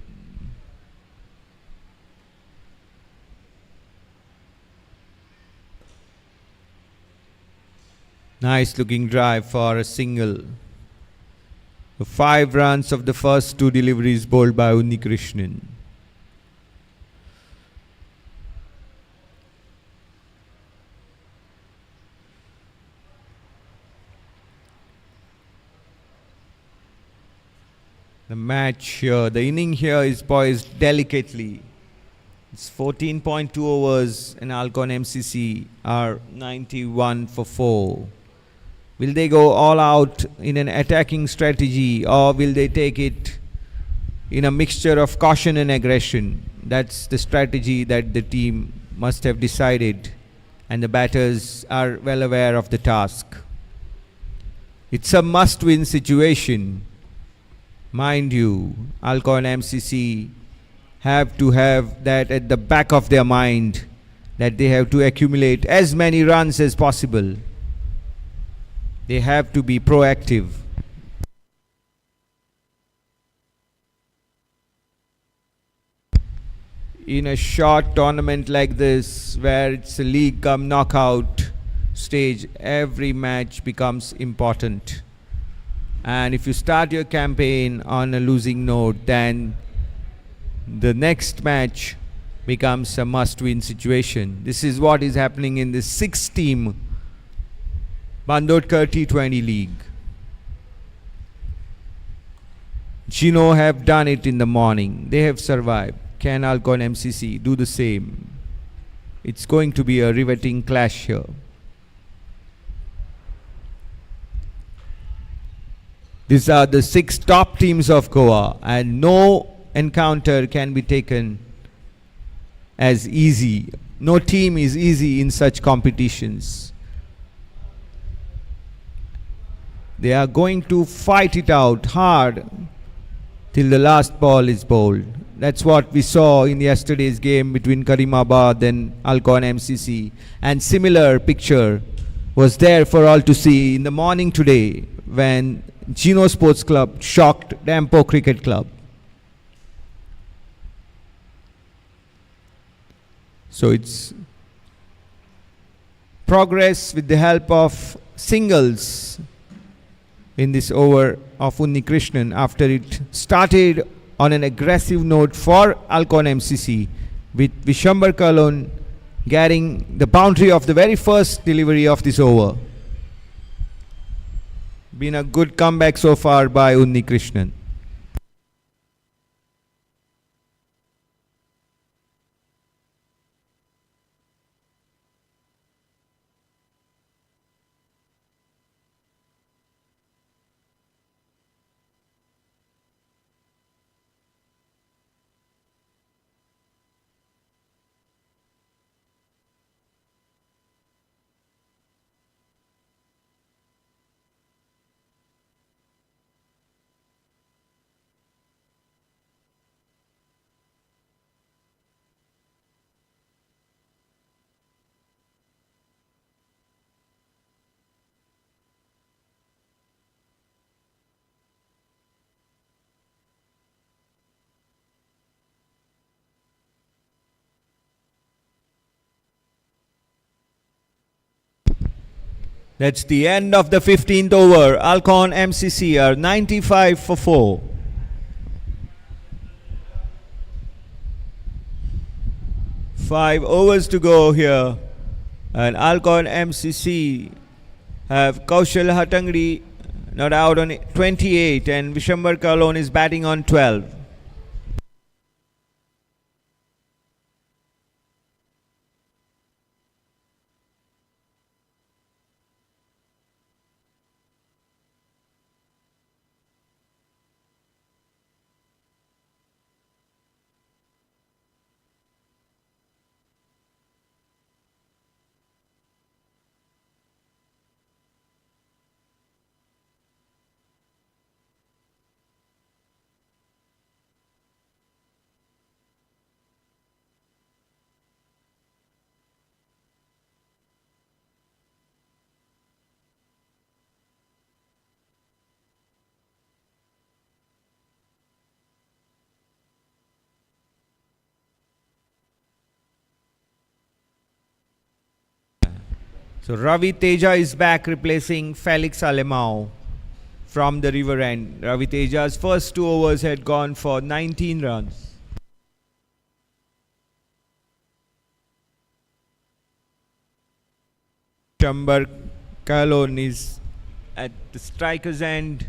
[SPEAKER 1] Nice looking drive for a single. The 5 runs of the first 2 deliveries bowled by Unni Krishnan. The match here, the inning here is poised delicately. It's 14.2 overs and Alcorn MCC are 91 for 4. Will they go all out in an attacking strategy, or will they take it in a mixture of caution and aggression? That's the strategy that the team must have decided, and the batters are well aware of the task. It's a must-win situation. Mind you, Alcorn MCC have to have that at the back of their mind, that they have to accumulate as many runs as possible. They have to be proactive. In a short tournament like this, where it's a league cum knockout stage, every match becomes important. And if you start your campaign on a losing note, then the next match becomes a must-win situation. This is what is happening in the 6-team BANDODKAR T-20 league. Gino have done it in the morning. They have survived. Can Alcorn MCC do the same? It's going to be a riveting clash here. These are the 6 top teams of Goa, and no encounter can be taken as easy. No team is easy in such competitions. They are going to fight it out hard till the last ball is bowled. That's what we saw in yesterday's game between Karimabad and Alcorn MCC. And similar picture was there for all to see in the morning today when Geno Sports Club shocked Dampo Cricket Club. So it's progress with the help of singles in this over of Unnikrishnan after it started on an aggressive note for Alcorn MCC, with Vishambar Kalon getting the boundary of the very first delivery of this over. Been a good comeback so far by Unnikrishnan. That's the end of the 15th over. Alcorn MCC are 95 for 4. Five overs to go here. And Alcorn MCC have Kaushal Hatangri not out on 28 and Vishambar Kalon is batting on 12. So Ravi Teja is back replacing Felix Alemão from the river end. Ravi Teja's first 2 overs had gone for 19 runs. Chambar Kalon is at the striker's end.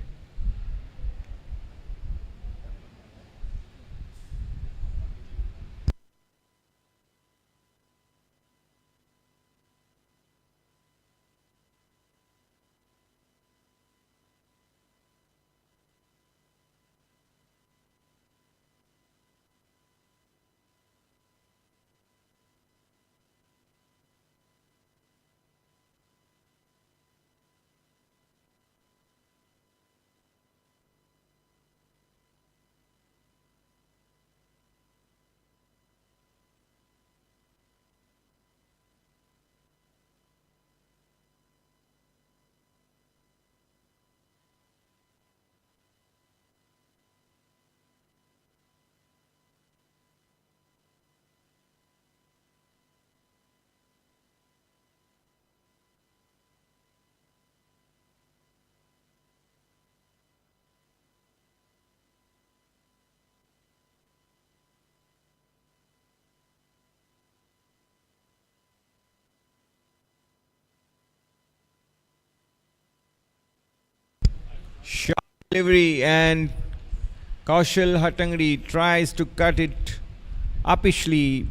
[SPEAKER 1] Shot delivery and Kaushal Hatangri tries to cut it uppishly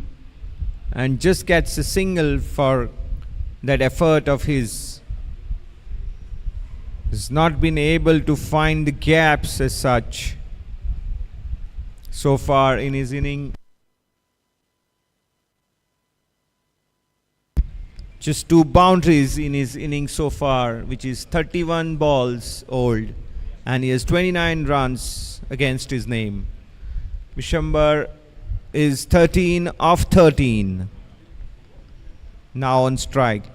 [SPEAKER 1] and just gets a single for that effort of his. has not been able to find the gaps as such so far in his inning. Just 2 boundaries in his inning so far, which is 31 balls old, and he has 29 runs against his name. Vishambar is 13 of 13 now on strike.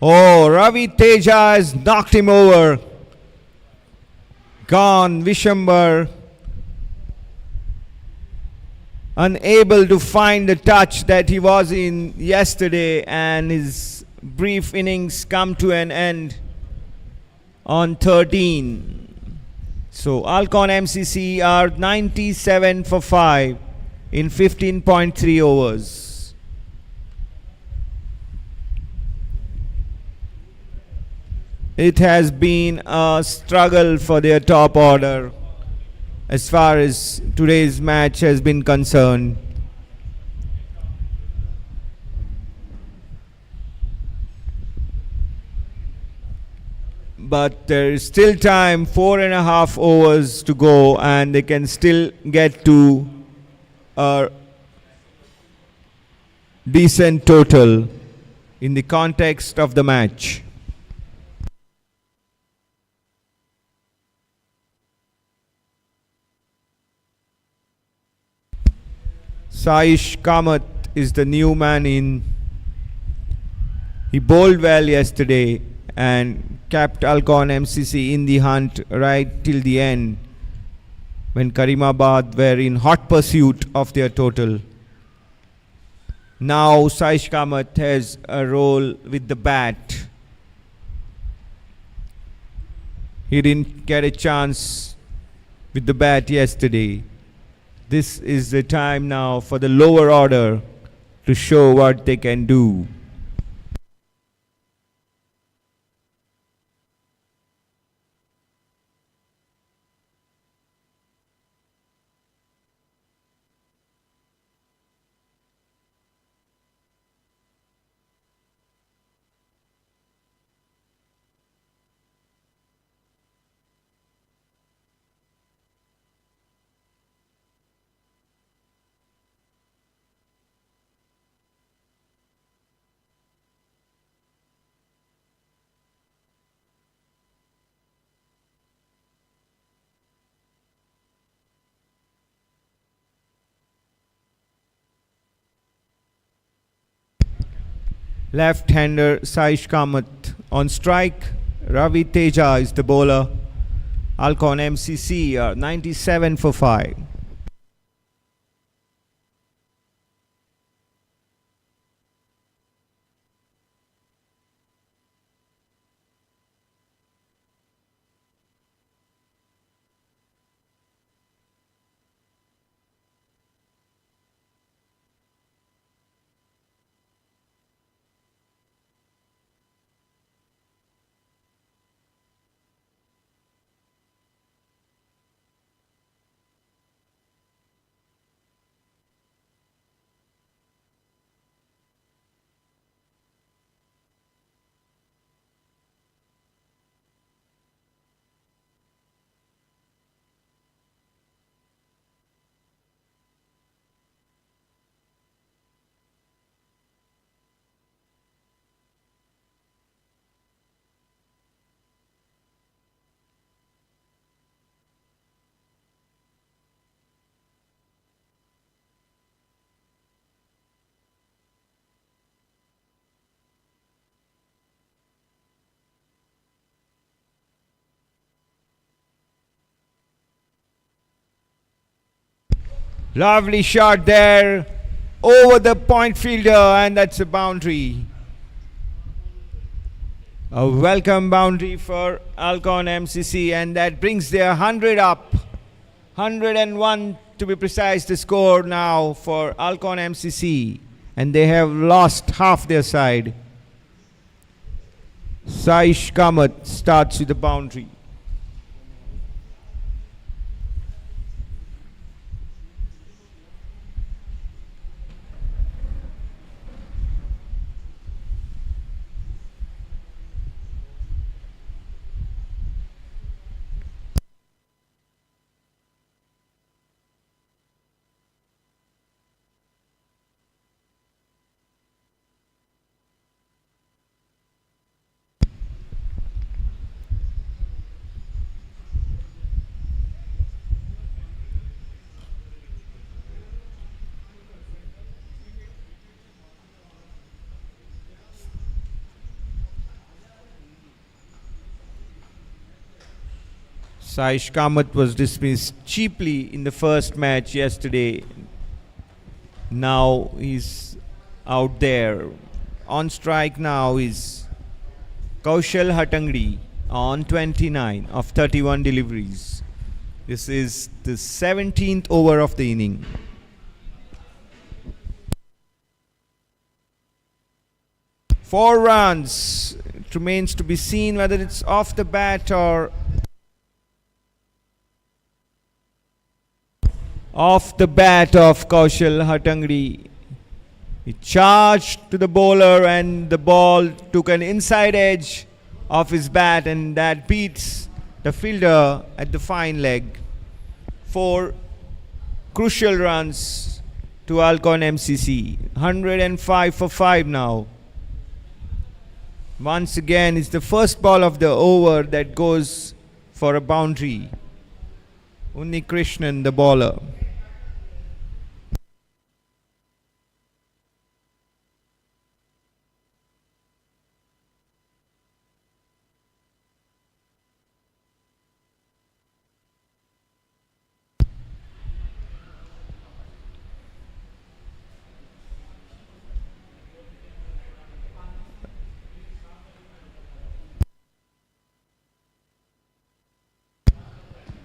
[SPEAKER 1] Oh, Ravi Teja has knocked him over. Gone. Vishambar unable to find the touch that he was in yesterday, and his brief innings come to an end on 13. So Alcorn MCC are 97 for 5 in 15.3 overs. It has been a struggle for their top order as far as today's match has been concerned. But there is still time, 4.5 overs to go, and they can still get to a decent total in the context of the match. Saish Kamath is the new man in. He bowled well yesterday and kept Alcorn MCC in the hunt right till the end, when Karimabad were in hot pursuit of their total. Now Saish Kamath has a role with the bat. He didn't get a chance with the bat yesterday. This is the time now for the lower order to show what they can do. Left-hander Saish Kamath on strike. Ravi Teja is the bowler. Alcorn MCC are 97 for 5. Lovely shot there over the point fielder, and that's a boundary. A welcome boundary for Alcorn MCC, and that brings their 100 up. 101 to be precise, the score now for Alcorn MCC, and they have lost half their side. Saish Kamath starts with the boundary. Saish Kamath was dismissed cheaply in the first match yesterday. Now he's out there. On strike now is Kaushal Hatangdi on 29 of 31 deliveries. This is the 17th over of the inning. Four runs. It remains to be seen whether it's off the bat or off the bat of Kaushal Hatangdi. He charged to the bowler and the ball took an inside edge of his bat, and that beats the fielder at the fine leg. 4 crucial runs to Alcorn MCC. 105 for 5 now. Once again, it's the first ball of the over that goes for a boundary. Unnikrishnan, the bowler.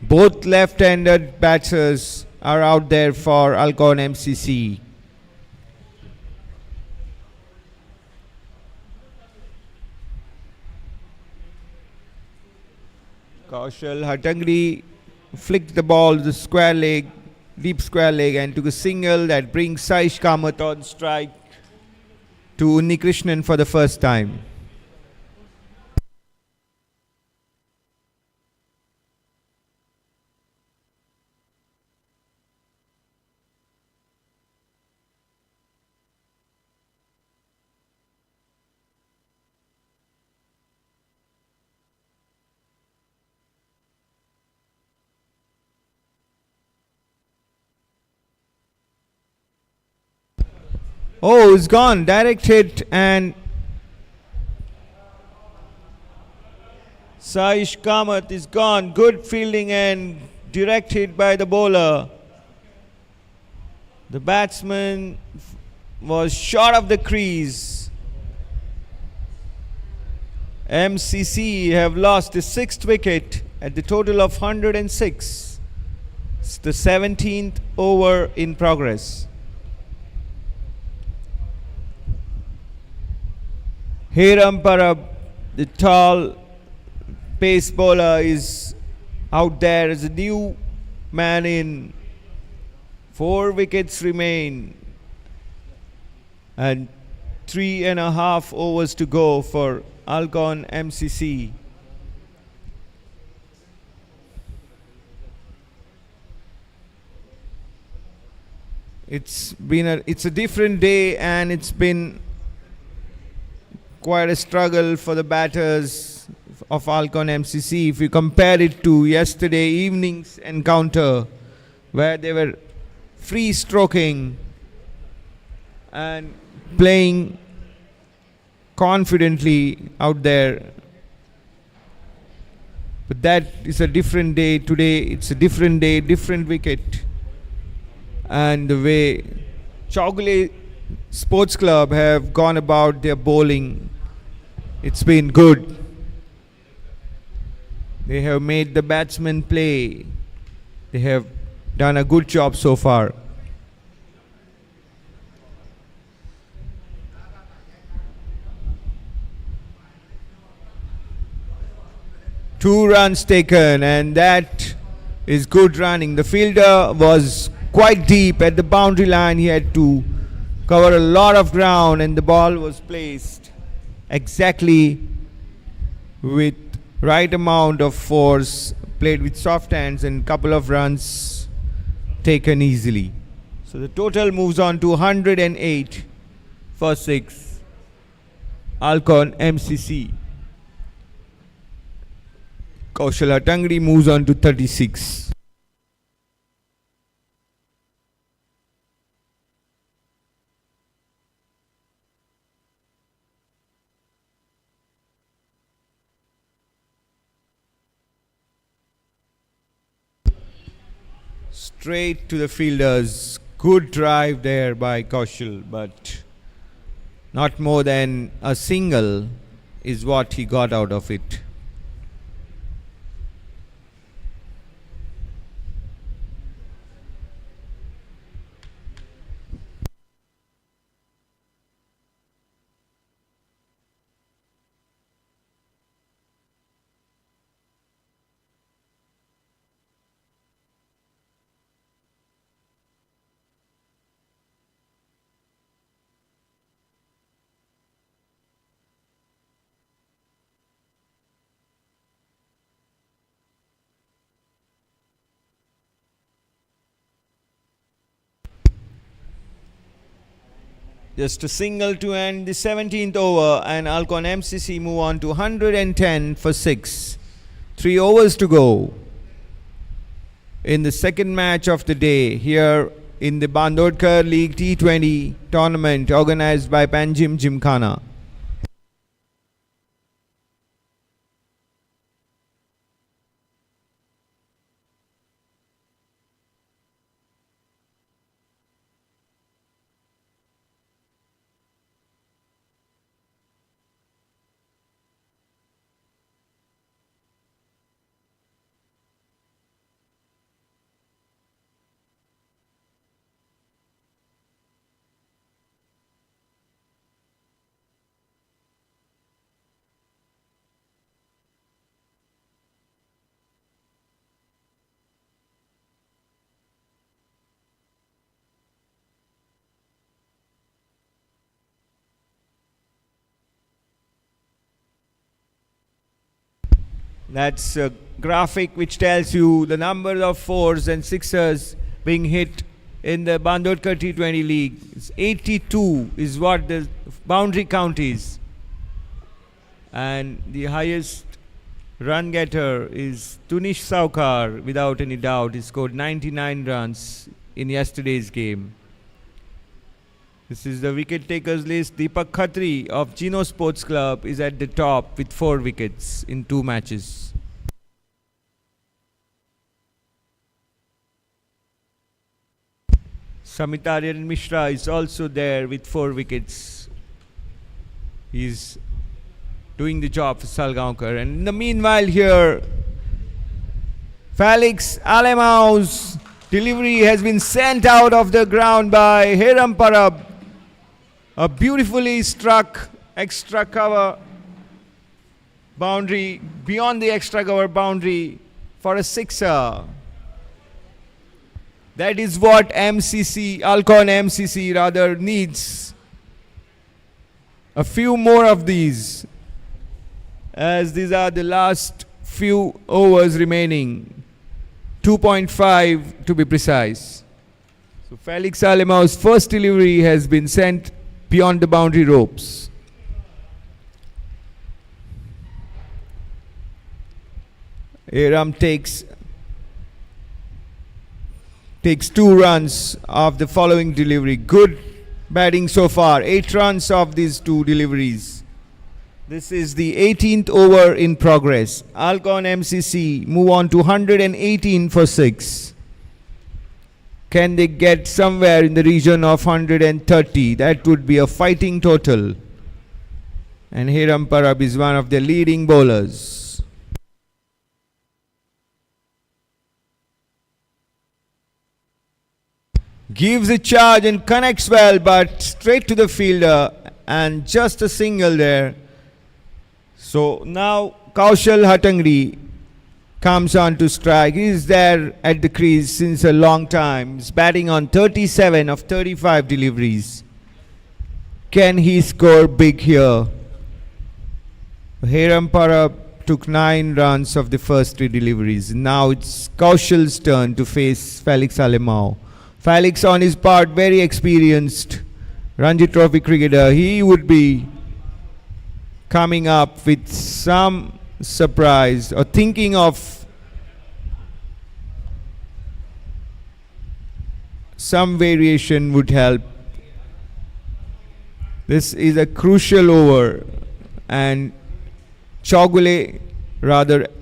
[SPEAKER 1] Both left-handed batters are out there for Alcorn MCC. Kaushal Hatangdi flicked the ball to the square leg, deep square leg, and took a single that brings Saish Kamath on strike to Unnikrishnan for the first time. Oh, it's gone. Direct hit, and Saish Kamath is gone. Good fielding and direct hit by the bowler. The batsman was short of the crease. MCC have lost the 6th wicket at the total of 106. It's the 17th over in progress. Hiram Parab, the tall pace bowler, is out there as a new man in. 4 wickets remain and 3.5 overs to go for Alcorn MCC. It's a different day, and it's been quite a struggle for the batters of Alcorn MCC. If you compare it to yesterday evening's encounter, where they were free stroking and playing confidently out there. But that is a different day. Today it's a different day, different wicket. And the way CHOWGULE Sports Club have gone about their bowling, it's been good. They have made the batsmen play. They have done a good job so far. Two runs taken, and that is good running. The fielder was quite deep at the boundary line. He had to cover a lot of ground, and the ball was placed exactly with right amount of force, played with soft hands, and couple of runs taken easily. So the total moves on to 108 for 6. Alcorn MCC. Kaushal Hatangdi moves on to 36. straight to the fielders. Good drive there by Kaushal, but not more than a single is what he got out of it. Just a single to end the 17th over, and Alcorn MCC move on to 110 for 6. 3 overs to go in the second match of the day here in the BANDODKAR League T20 tournament organized by PANJIM Gymkhana. That's a graphic which tells you the number of 4s and 6ers being hit in the BANDODKAR T20 League. It's 82 is what the boundary count is. And the highest run getter is Tunish Saukar, without any doubt. He scored 99 runs in yesterday's game. This is the wicket takers list. Deepak Khatri of Chino Sports Club is at the top with 4 wickets in 2 matches. Samitarian Mishra is also there with 4 wickets. He's doing the job for Salgaonkar. And in the meanwhile here, Felix Alemau's delivery has been sent out of the ground by Hiram Parab. A beautifully struck extra cover boundary, beyond the extra cover boundary for a 6er. That is what Alcorn MCC rather needs. A few more of these, as these are the last few overs remaining. 2.5 to be precise. So Felix Alemau's first delivery has been sent beyond the boundary ropes. Hiram takes 2 runs of the following delivery. Good batting so far. 8 runs of these 2 deliveries. This is the 18th over in progress. Alcorn MCC move on to 118 for 6. Can they get somewhere in the region of 130? That would be a fighting total. And Hiram Parab is one of the leading bowlers. Gives a charge and connects well, but straight to the fielder, and just a single there. So now Kaushal Hatangri comes on to strike. He is there at the crease since a long time. He's batting on 37 of 35 deliveries. Can he score big here? Hiram Parab took 9 runs of the first 3 deliveries. Now it's Kaushal's turn to face Felix Alemau. Felix on his part, very experienced Ranji Trophy cricketer. He would be coming up with some surprise or thinking of some variation would help. This is a crucial over, and Alcorn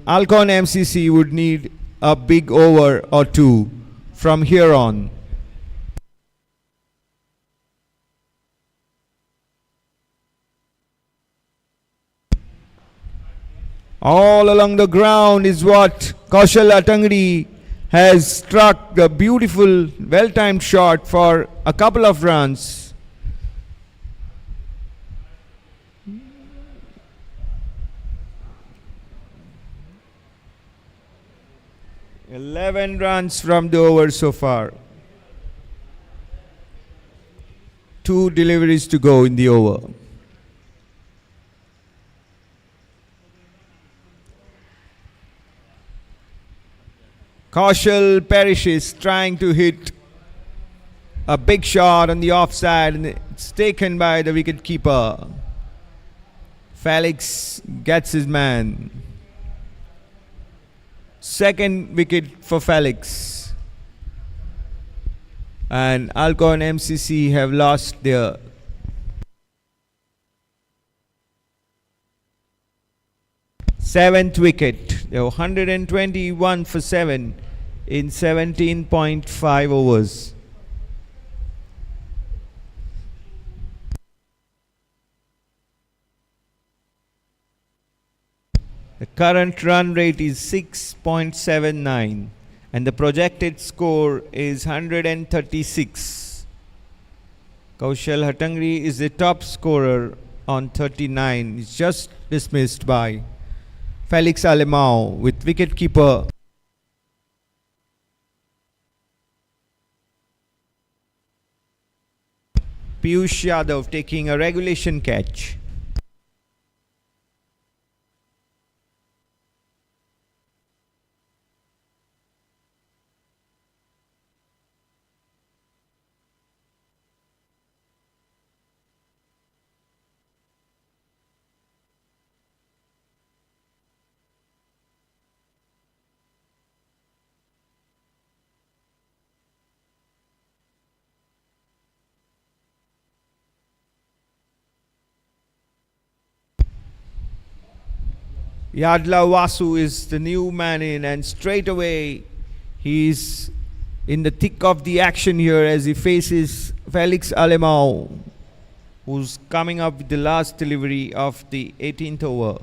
[SPEAKER 1] MCC would need a big over or 2 from here on. All along the ground is what Kaushal Atangdi has struck a beautiful, well-timed shot for a couple of runs. "11 runs from the over so far. 2 deliveries to go in the over. Kaushal perishes trying to hit a big shot on the offside, and it's taken by the wicket keeper. Felix gets his man. Second wicket for Felix. And Alcorn MCC have lost their seventh wicket. They were 121 for 7 in 17.5 overs. The current run rate is 6.79 and the projected score is 136. Kaushal Atangdi is the top scorer on 39. He's just dismissed by Felix Alemão with wicketkeeper Piyush Yadav taking a regulation catch. Yadla Vasu is the new man in, and straight away he's in the thick of the action here as he faces Felix Alemão, who's coming up with the last delivery of the 18th over.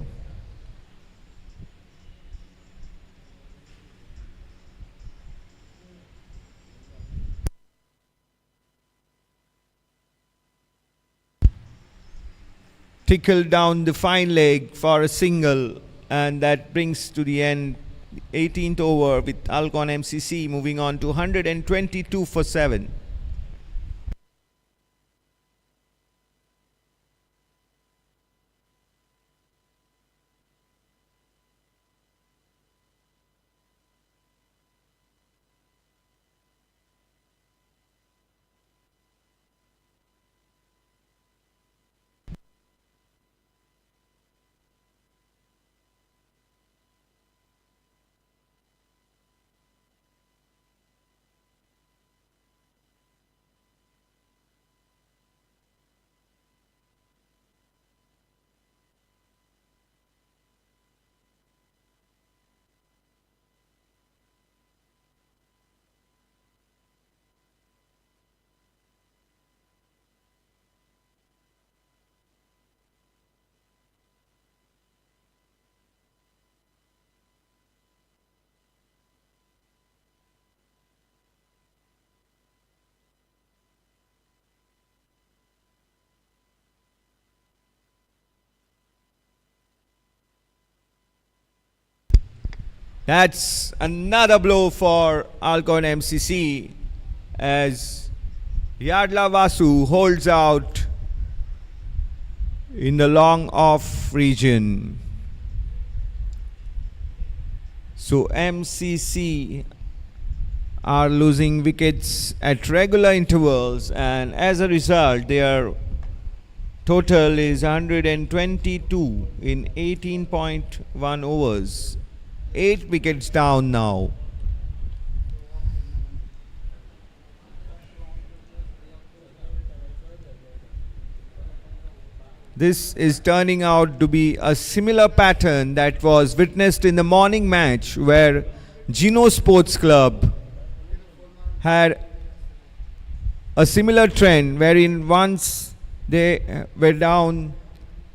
[SPEAKER 1] Tickled down the fine leg for a single, and that brings to the end 18th over with Alcorn MCC moving on to 122 for 7. That's another blow for Alcorn MCC as Yadla Vasu holds out in the long off region. So MCC are losing wickets at regular intervals, and as a result their total is 122 in 18.1 overs. 8 wickets down now. This is turning out to be a similar pattern that was witnessed in the morning match where Glaze Sports Club had a similar trend wherein once they were down,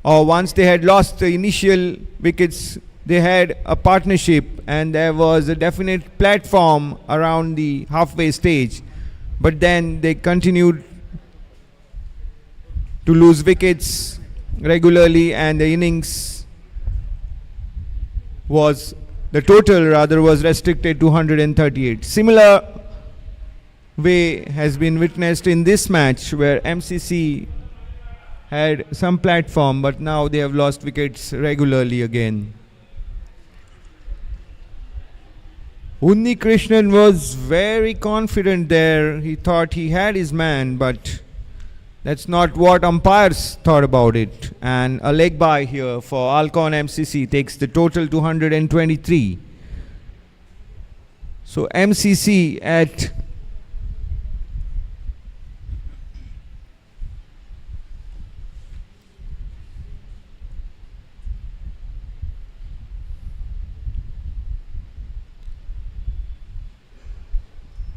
[SPEAKER 1] or once they had lost the initial wickets, they had a partnership and there was a definite platform around the halfway stage. But then they continued to lose wickets regularly, and the total rather was restricted to 138. Similar way has been witnessed in this match, where MCC had some platform, but now they have lost wickets regularly again. Unni Krishnan was very confident there. He thought he had his man, but that's not what umpires thought about it. And a leg bye here for Alcorn MCC takes the total to 123. So MCC at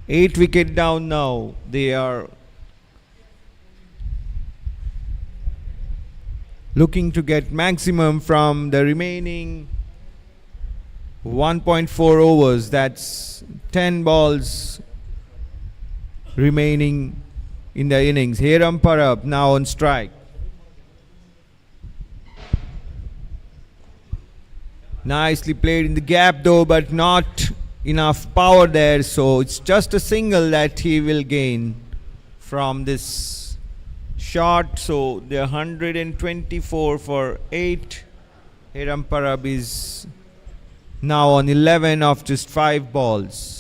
[SPEAKER 1] eight wicket down now. They are looking to get maximum from the remaining 1.4 overs. That's 10 balls remaining in the innings. Hiram Parab now on strike. Nicely played in the gap though, but not enough power there, so it's just a single that he will gain from this shot. So the 124 for 8. Hiram Parab is now on 11 of just 5 balls.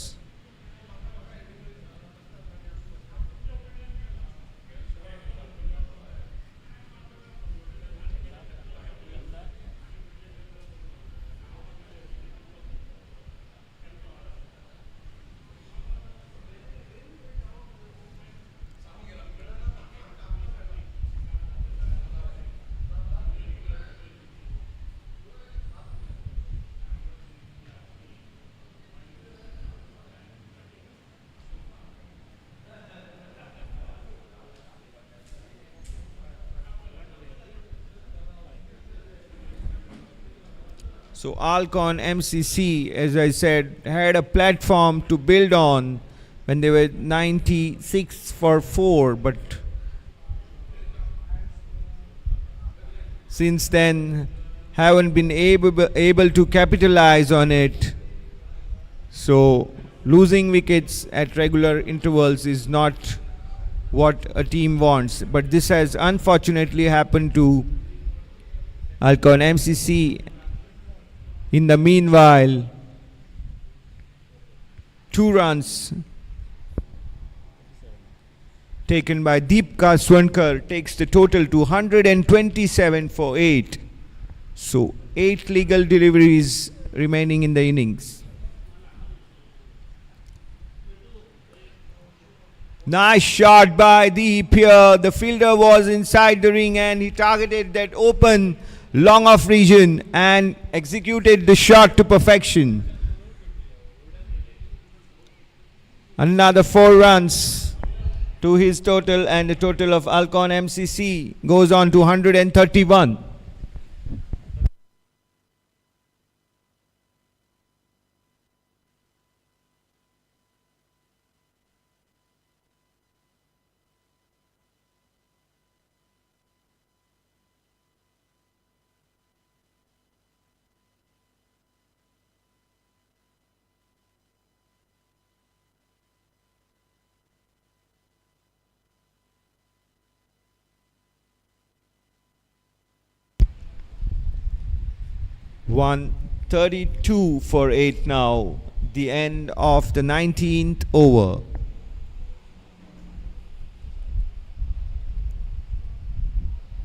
[SPEAKER 1] So Alcorn MCC, as I said, had a platform to build on when they were 96 for 4, but since then haven't been able to capitalize on it. So losing wickets at regular intervals is not what a team wants, but this has unfortunately happened to Alcorn MCC. In the meanwhile, 2 runs taken by Deepka Swankar takes the total to 127 for 8. So 8 legal deliveries remaining in the innings. Nice shot by Deep here. The fielder was inside the ring and he targeted that open long off region and executed the shot to perfection. Another 4 runs to his total, and the total of Alcorn MCC goes on to 131. One 32 for 8 now, the end of the 19th over.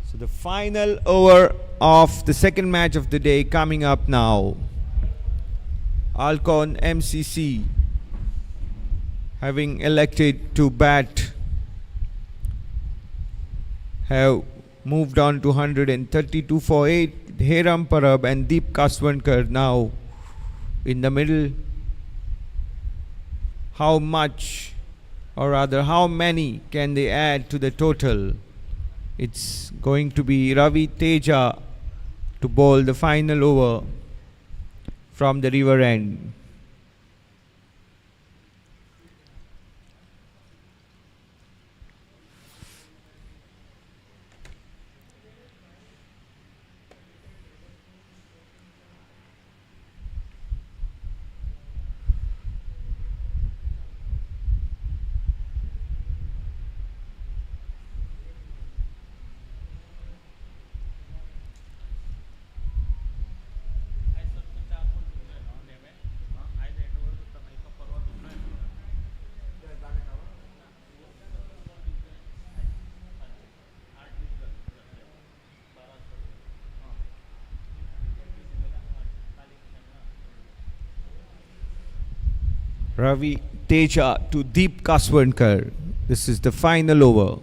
[SPEAKER 1] So the final over of the second match of the day coming up now. Alcorn MCC having elected to bat have moved on to 132 for 8. Hiram Parab and Deep Kaswankar now in the middle. How much or rather how many can they add to the total? It's going to be Ravi Teja to bowl the final over from the river end. Ravi Teja to Deep Kaswankar. This is the final over.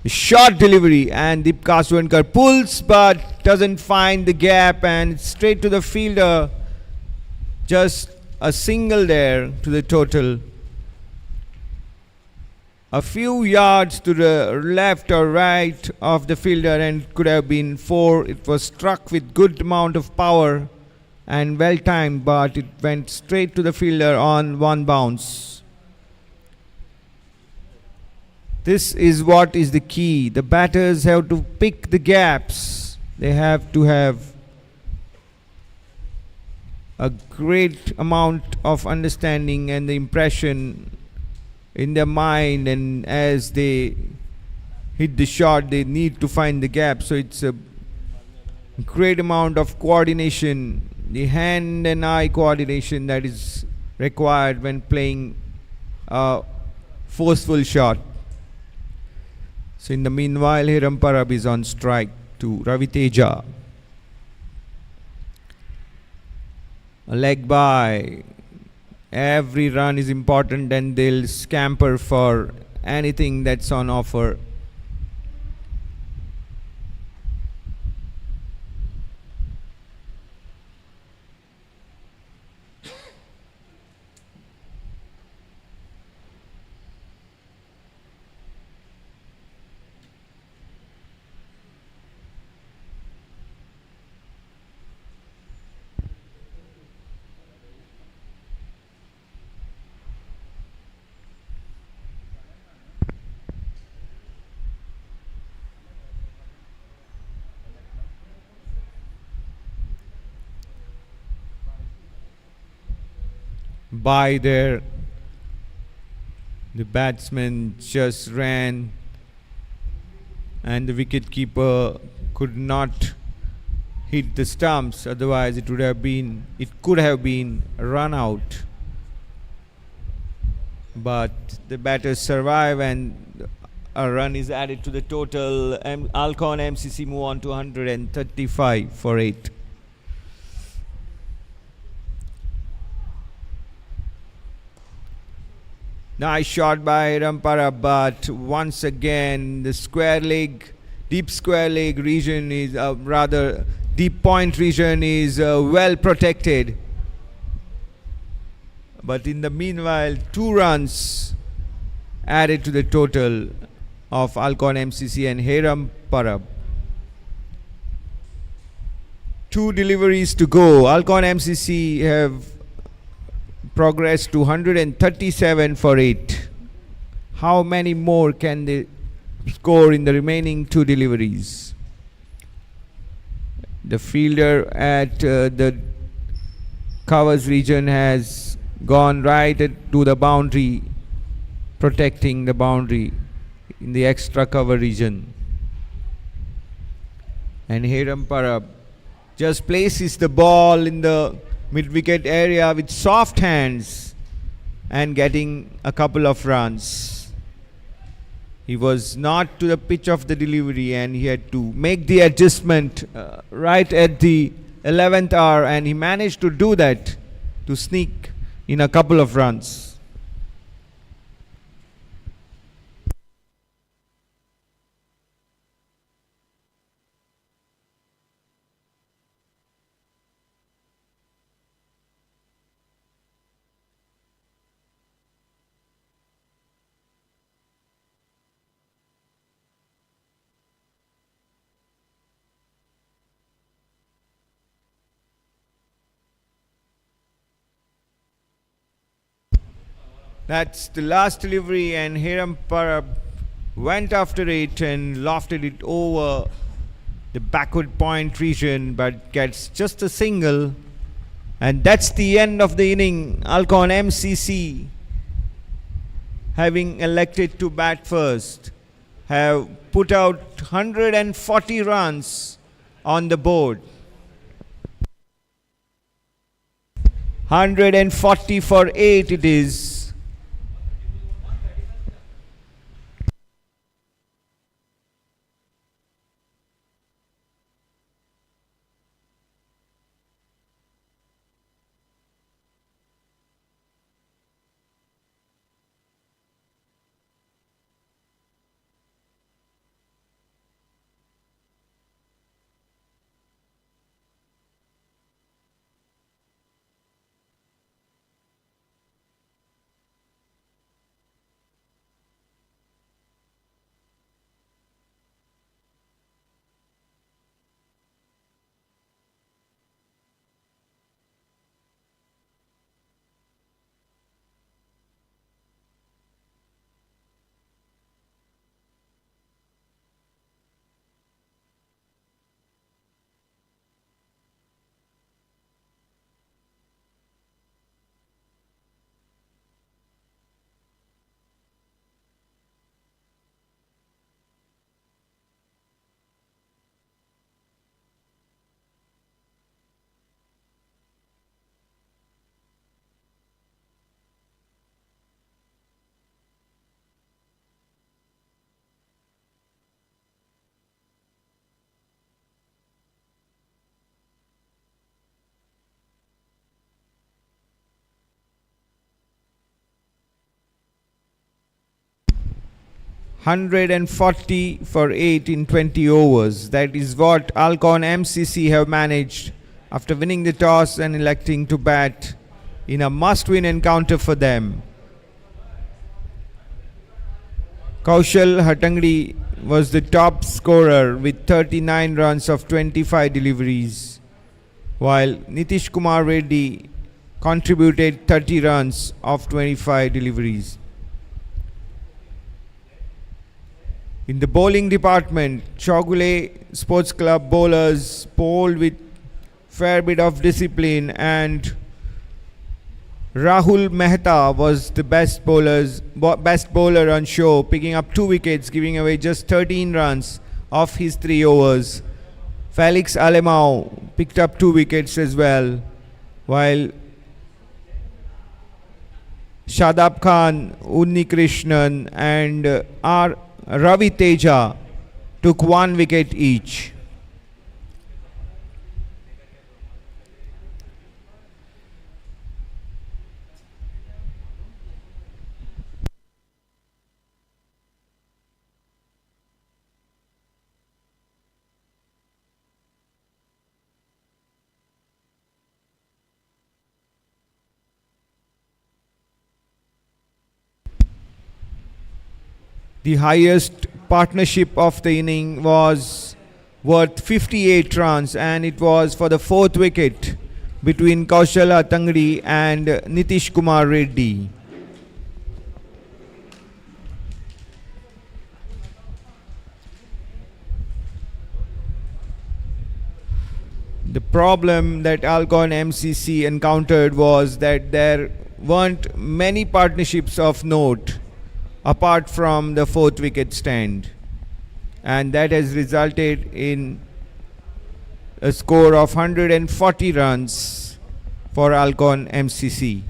[SPEAKER 1] A short delivery and Deep Kaswankar pulls but doesn't find the gap and straight to the fielder. Just a single there to the total. A few yards to the left or right of the fielder and could have been 4. It was struck with good amount of power and well timed, but it went straight to the fielder on one bounce. This is what is the key. The batters have to pick the gaps. They have to have a great amount of understanding and the impression in their mind, and as they hit the shot they need to find the gap. So it's a great amount of coordination, the hand and eye coordination that is required when playing a forceful shot. So in the meanwhile, Hiram Parab is on strike to Ravi Teja. A leg by. Every run is important and they'll scamper for anything that's on offer. By there, the batsman just ran and the wicketkeeper could not hit the stumps, otherwise it could have been a run out. But the batters survive and a run is added to the total. Alcorn MCC move on to 135 for 8. Nice shot by Rampara, but once again the square leg, deep square leg region is rather deep point region is well protected. But in the meanwhile, 2 runs added to the total of Alcorn MCC and Hiram Parab. 2 deliveries to go. Alcorn MCC have progressed to 137 for 8. How many more can they score in the remaining 2 deliveries? The fielder at the covers region has gone right to the boundary, protecting the boundary in the extra cover region. And Hiram Parab just places the ball in the mid-wicket area with soft hands and getting a couple of runs. He was not to the pitch of the delivery and he had to make the adjustment right at the 11th hour, and he managed to do that to sneak in a couple of runs. That's the last delivery, and Hiram Parab went after it and lofted it over the backward point region, but gets just a single. And that's the end of the inning. Alcorn MCC, having elected to bat first, have put out 140 runs on the board. 140 for 8 it is. $140 for 8 in 20 overs. That is what Alcorn MCC have managed after winning the toss and electing to bat in a must-win encounter for them. Kaushal Hatangdi was the top scorer with 39 runs of 25 deliveries, while Nitish Kumar Reddy contributed 30 runs of 25 deliveries. In the bowling department, CHOWGULE Sports Club bowlers bowled with fair bit of discipline, and Rahul Mehta was the best bowler on show, picking up 2 wickets, giving away just 13 runs off his 3 overs. Felix Alemão picked up 2 wickets as well, while Shadab Khan, Unni Krishnan and R. Ravi Teja took 1 wicket each. The highest partnership of the inning was worth 58 runs, and it was for the 4th wicket between Kaushal Hatangdi and Nitish Kumar Reddy. The problem that Alcorn MCC encountered was that there weren't many partnerships of note apart from the 4th wicket stand, and that has resulted in a score of 140 runs for Alcorn MCC.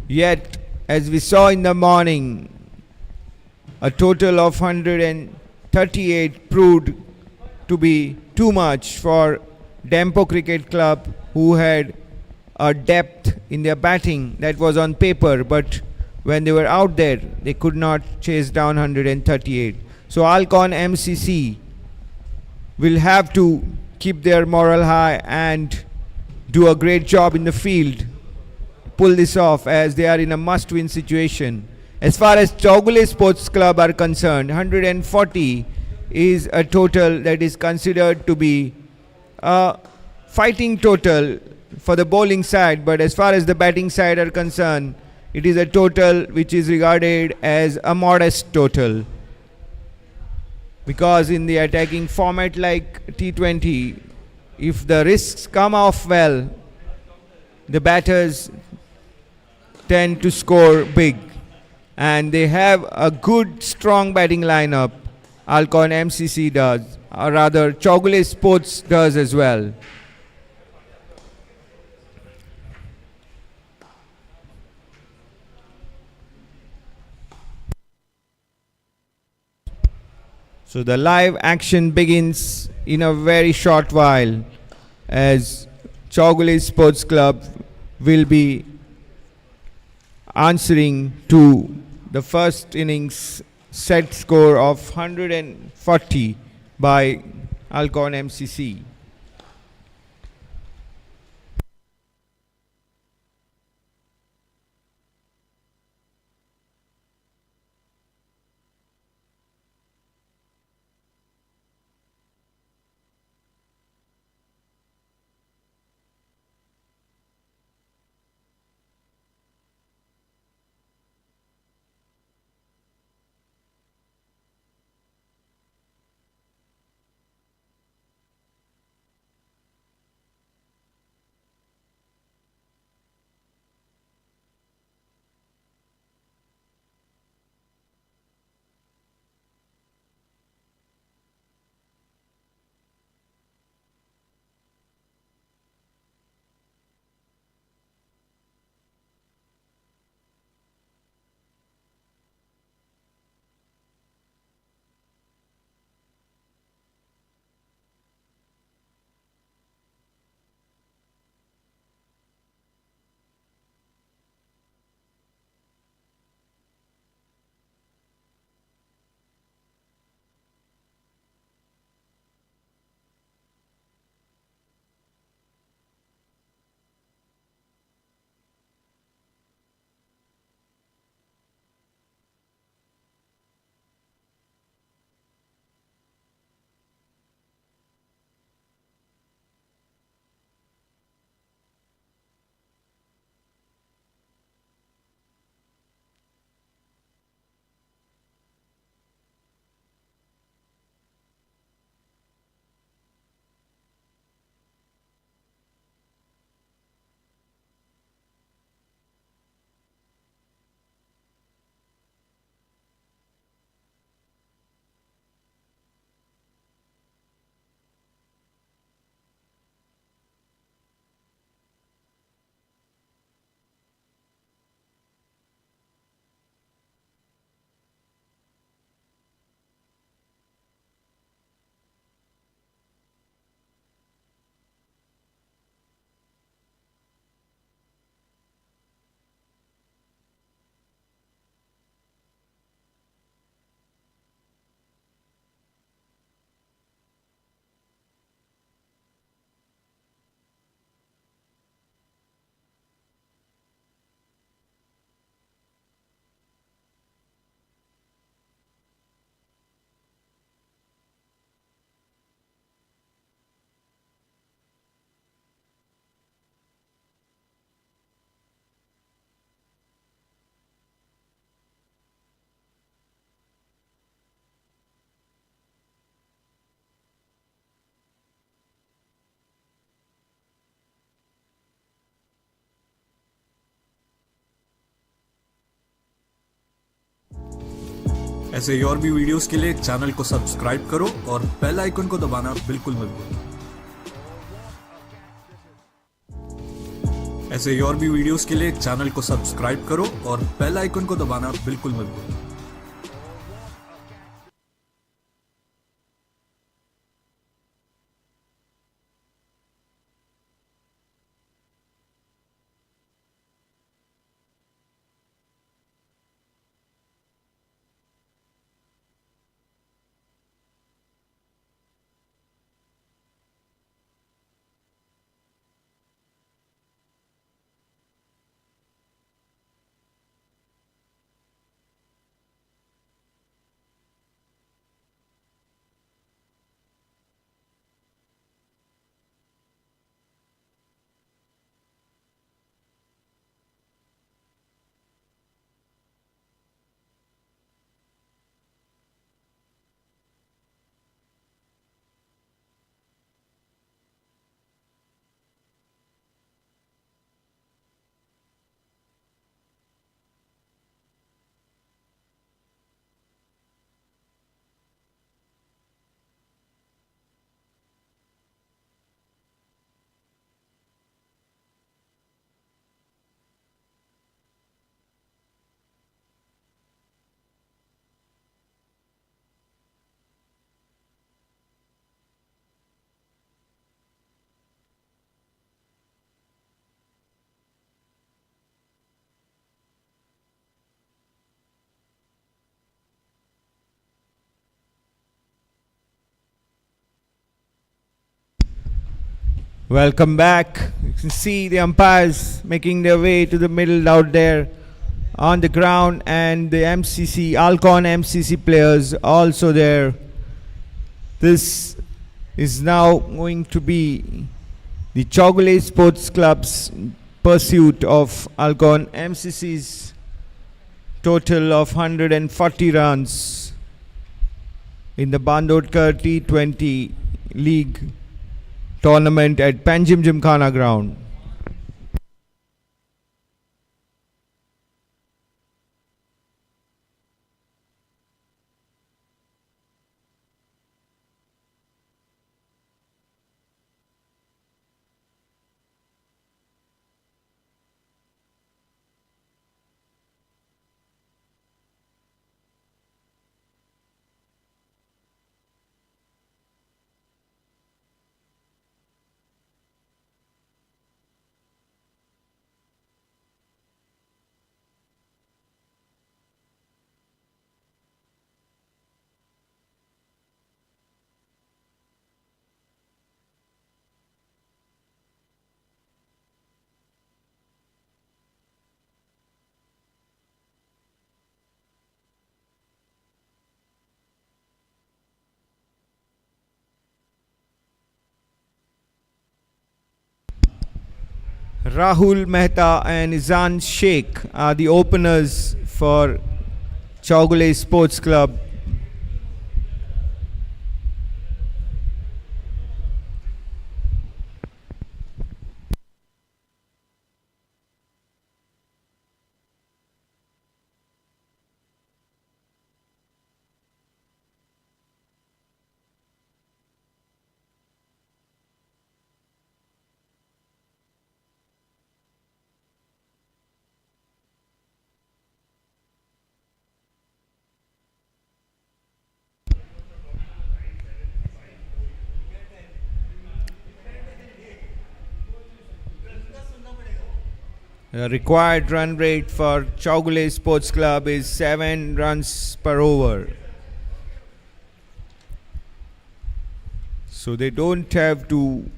[SPEAKER 1] Yet, as we saw in the morning, a total of 138 proved to be too much for Dempo Cricket Club, who had a depth in their batting that was on paper, but when they were out there, they could not chase down 138. So Alcorn MCC will have to keep their morale high and do a great job in the field, pull this off, as they are in a must-win situation. As far as CHOWGULE Sports Club are concerned, 140 is a total that is considered to be a fighting total for the bowling side, but as far as the batting side are concerned, it is a total which is regarded as a modest total. Because in the attacking format like T20, if the risks come off well, the batters tend to score big. And they have a good, strong batting lineup. Alcorn MCC does, or rather, CHOWGULE Sports does as well. So the live action begins in a very short while as CHOWGULE Sports Club will be answering to the first innings set score of 140 by Alcorn MCC.
[SPEAKER 2] ऐसे ही और भी videos के लिए channel को subscribe करो और bell icon को दबाना बिल्कुल मत भूलो। ऐसे ही और भी वीडियोस के लिए चैनल को सब्सक्राइब करो और बेल आइकन को दबाना बिल्कुल मत भूलो।
[SPEAKER 1] Welcome back. You can see the umpires making their way to the middle out there on the ground, and the MCC, Alcorn MCC players also there. This is now going to be the CHOWGULE Sports Club's pursuit of Alcorn MCC's total of 140 runs in the BANDODKAR T-20 League tournament at PANJIM Gymkhana ground. Rahul Mehta and Izan Sheikh are the openers for CHOWGULE Sports Club. The required run rate for CHOWGULE Sports Club is 7 runs per over. So they don't have to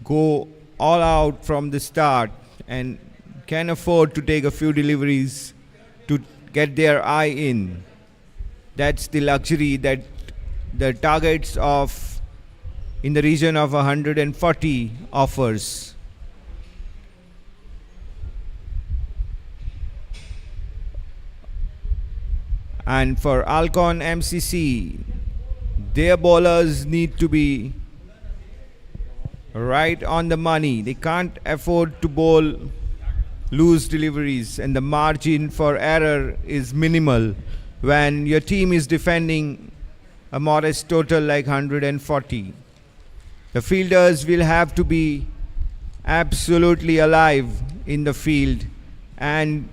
[SPEAKER 1] go all out from the start and can afford to take a few deliveries to get their eye in. That's the luxury that the targets of in the region of 140 offers. And for Alcorn MCC, their bowlers need to be right on the money. They can't afford to bowl loose deliveries, and the margin for error is minimal when your team is defending a modest total like 140. The fielders will have to be absolutely alive in the field and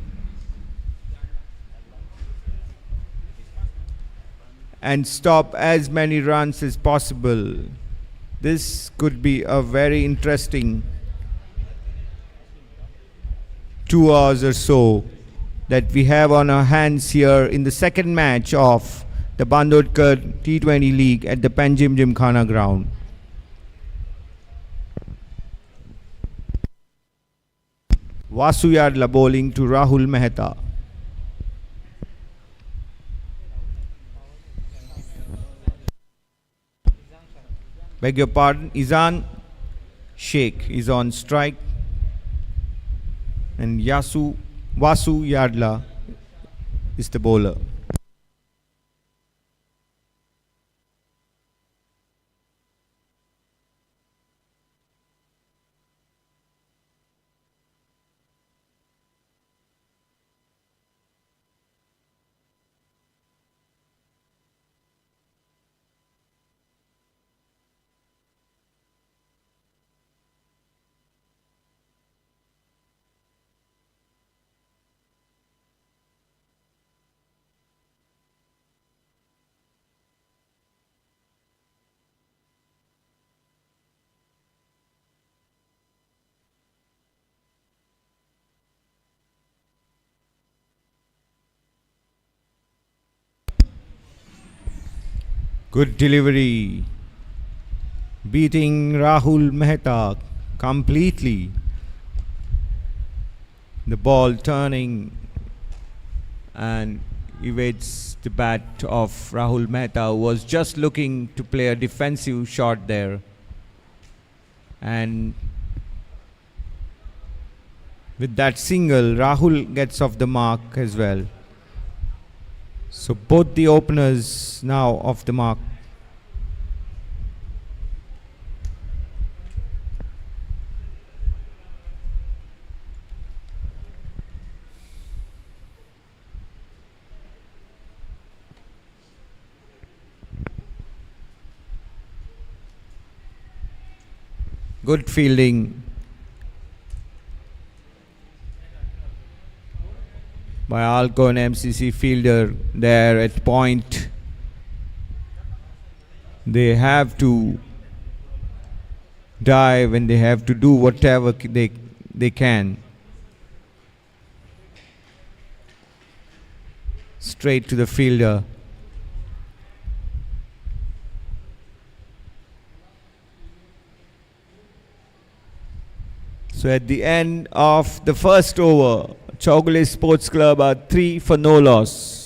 [SPEAKER 1] stop as many runs as possible. This could be a very interesting 2 hours or so that we have on our hands here in the second match of the Bandodkar T20 League at the PANJIM Gymkhana ground. Vasu Yadla bowling to Rahul Mehta. Beg your pardon, Izan Sheikh is on strike and Vasu Yadla is the bowler. Good delivery. beating Rahul Mehta completely. The ball turning and evades the bat of Rahul Mehta, who was just looking to play a defensive shot there. And with that single, Rahul gets off the mark as well. So both the openers now off the mark. Good fielding by Alcorn MCC fielder there at point. They have to dive and they have to do whatever they can. Straight to the fielder. So at the end of the first over, CHOWGULE Sports Club are 3 for no loss.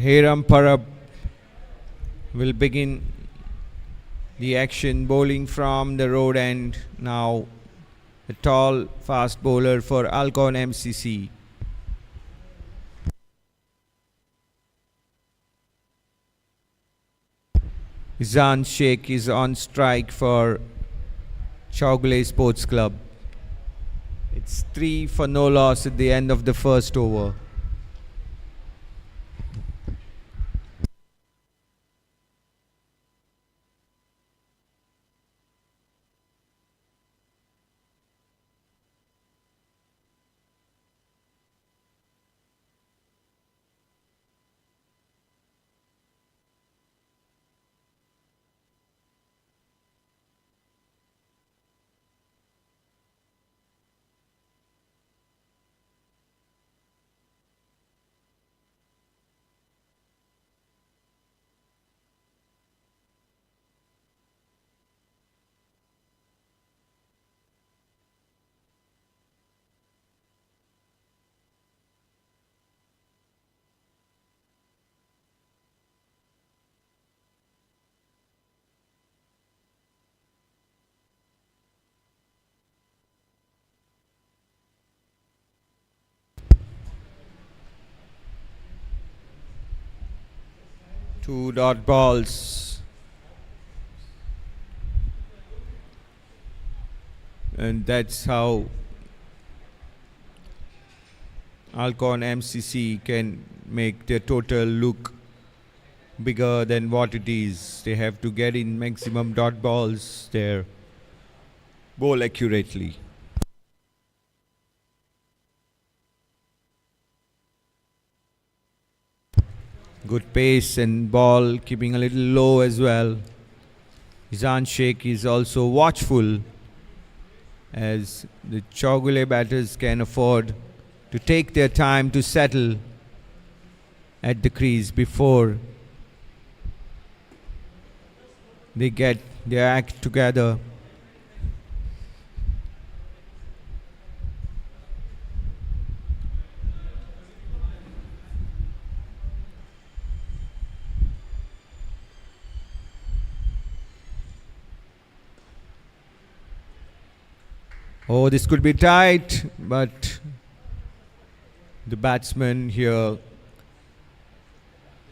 [SPEAKER 1] Hiram Parab will begin the action, bowling from the road end. Now a tall fast bowler for Alcorn MCC. Izan Sheikh is on strike for CHOWGULE Sports Club. It's 3 for no loss at the end of the first over. Two dot balls. And that's how Alcorn MCC can make their total look bigger than what it is. They have to get in maximum dot balls there. Bowl accurately. Good pace and ball keeping a little low as well. Izan Sheikh is also watchful, as the CHOWGULE batters can afford to take their time to settle at the crease before they get their act together. Oh, this could be tight, but the batsman here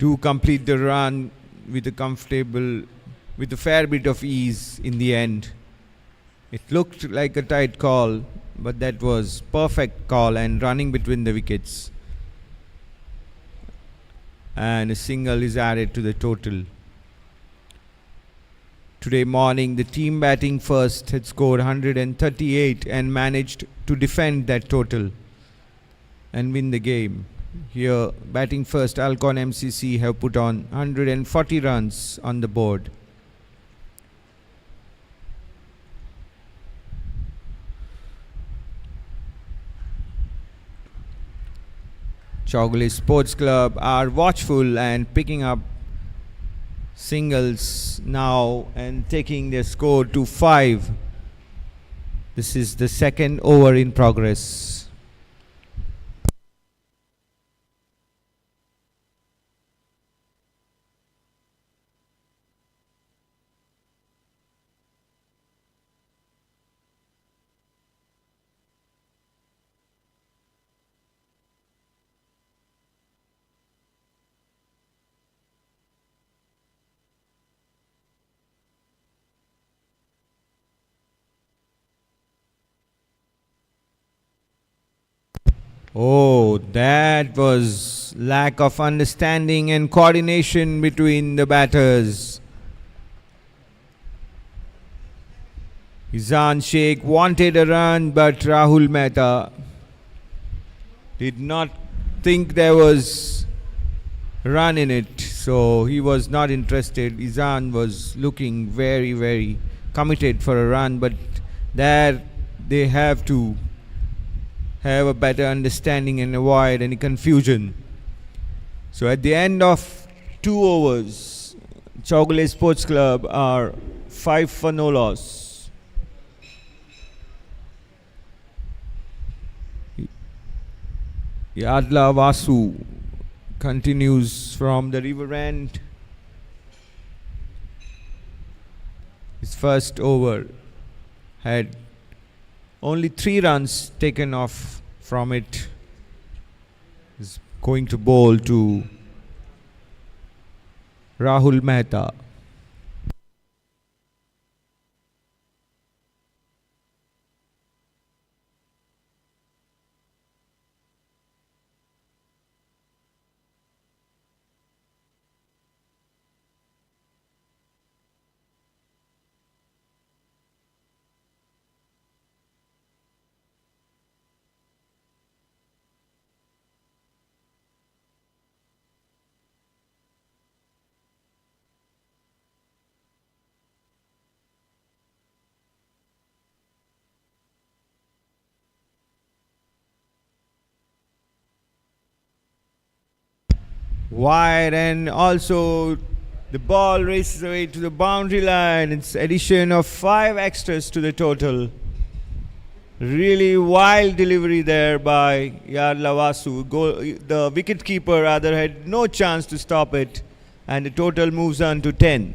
[SPEAKER 1] to complete the run with a fair bit of ease in the end. It looked like a tight call, but that was perfect call and running between the wickets. And a single is added to the total. Today morning, the team batting first had scored 138 and managed to defend that total and win the game. Here, batting first, Alcorn MCC have put on 140 runs on the board. CHOWGULE Sports Club are watchful and picking up singles now and taking their score to 5. This is the second over in progress. Oh, that was lack of understanding and coordination between the batters. Izan Sheikh wanted a run, but Rahul Mehta did not think there was run in it, so he was not interested. Izan was looking very, very committed for a run, but there they have to have a better understanding and avoid any confusion. So at the end of 2 overs, CHOWGULE Sports Club are 5 for no loss. Yadla Vasu continues from the river end. His first over had only 3 runs taken off from it. Is going to bowl to Rahul Mehta. Wide, and also the ball races away to the boundary line. It's addition of 5 extras to the total. Really wild delivery there by Yadla Vasu. The wicket keeper rather had no chance to stop it, and the total moves on to 10.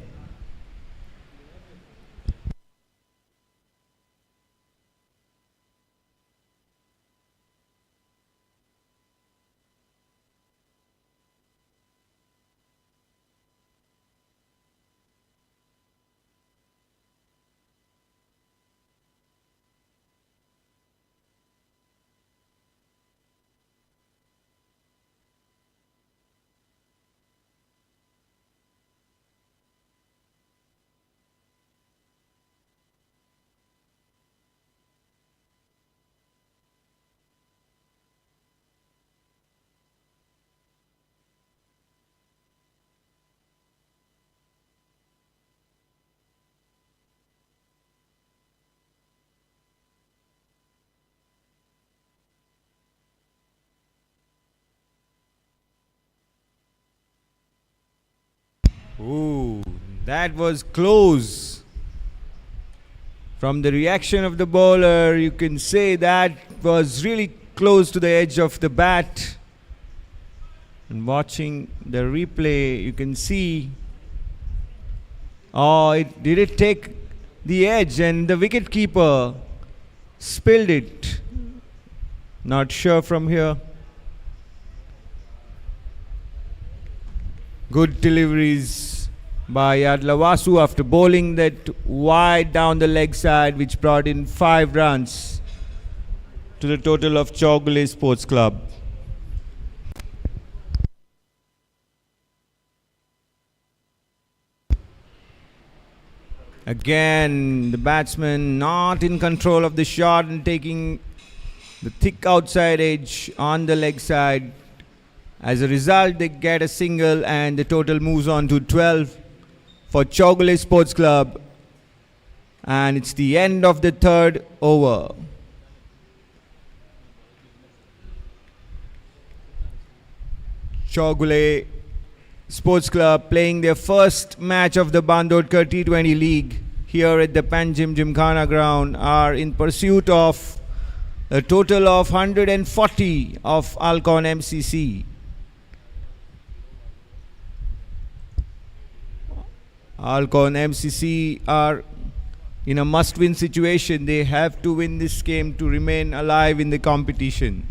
[SPEAKER 1] Ooh, that was close. From the reaction of the bowler, you can say that was really close to the edge of the bat. And watching the replay, you can see, did it take the edge, and the wicket keeper spilled it. Not sure from here. Good deliveries by Yadlavasu after bowling that wide down the leg side, which brought in 5 runs to the total of CHOWGULE Sports Club. Again, the batsman not in control of the shot and taking the thick outside edge on the leg side. As a result, they get a single and the total moves on to 12 for CHOWGULE Sports Club. And it's the end of the 3rd over. CHOWGULE Sports Club playing their first match of the BANDODKAR T-20 League here at the PANJIM Gymkhana ground are in pursuit of a total of 140 of ALCON MCC. ALCON MCC are in a must-win situation. They have to win this game to remain alive in the competition.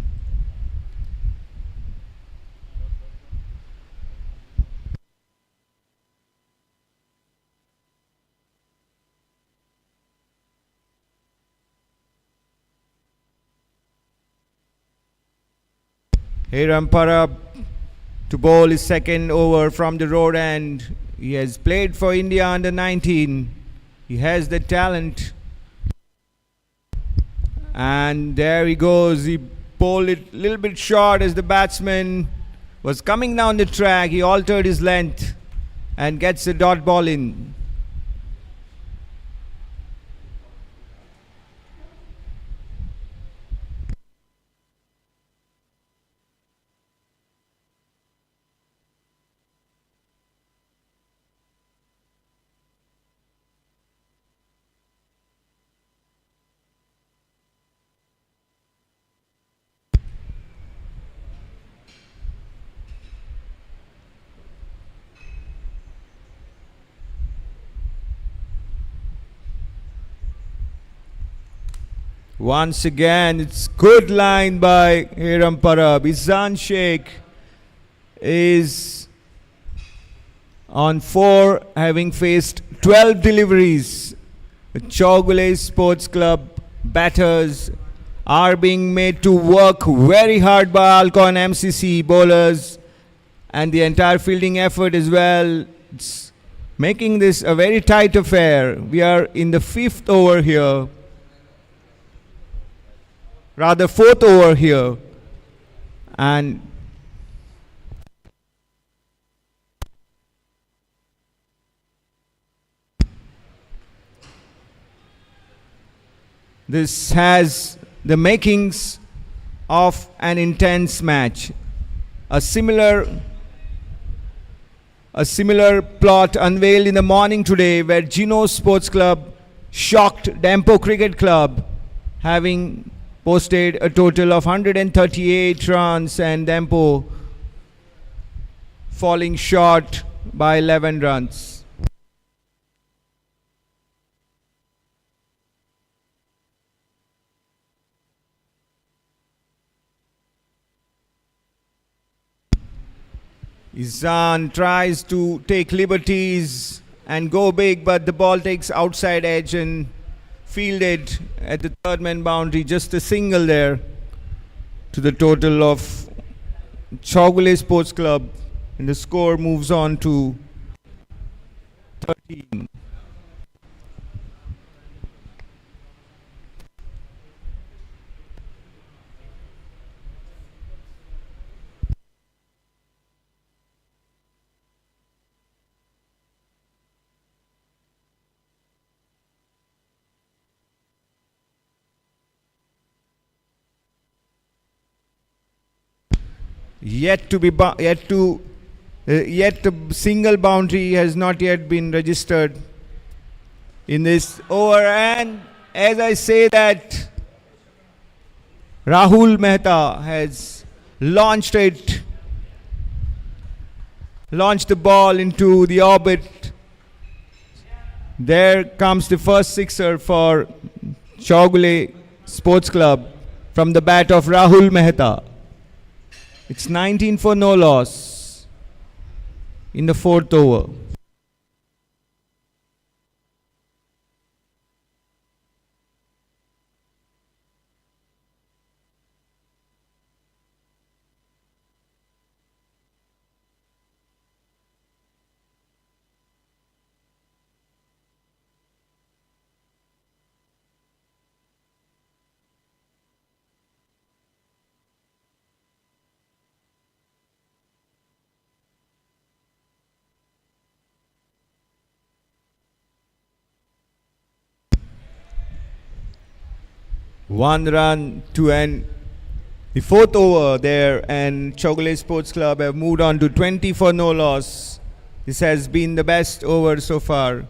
[SPEAKER 1] Hiram Parab to bowl his 2nd over from the road end. He has played for India under 19. He has the talent. And there he goes. He bowled it a little bit short as the batsman was coming down the track. He altered his length and gets the dot ball in. Once again, it's good line by Hiram Parab. Izan Sheikh is on 4, having faced 12 deliveries. The CHOWGULE Sports Club batters are being made to work very hard by Alcorn MCC bowlers, and the entire fielding effort as well. It's making this a very tight affair. We are in the 5th over here. Rather 4th over here, and this has the makings of an intense match. A similar plot unveiled in the morning today, where Gino Sports Club shocked Dempo Cricket Club, having posted a total of 138 runs, and Dempo falling short by 11 runs. Izan tries to take liberties and go big, but the ball takes outside edge and fielded at the 3rd man boundary. Just a single there to the total of CHOWGULE Sports Club, and the score moves on to 13. Yet a single boundary has not yet been registered in this over. And as I say that, Rahul Mehta has launched the ball into the orbit. There comes the first sixer for CHOWGULE Sports Club from the bat of Rahul Mehta. It's 19 for no loss. in the fourth over. One run to end the fourth over there, and CHOWGULE Sports Club have moved on to 20 for no loss. This has been the best over so far,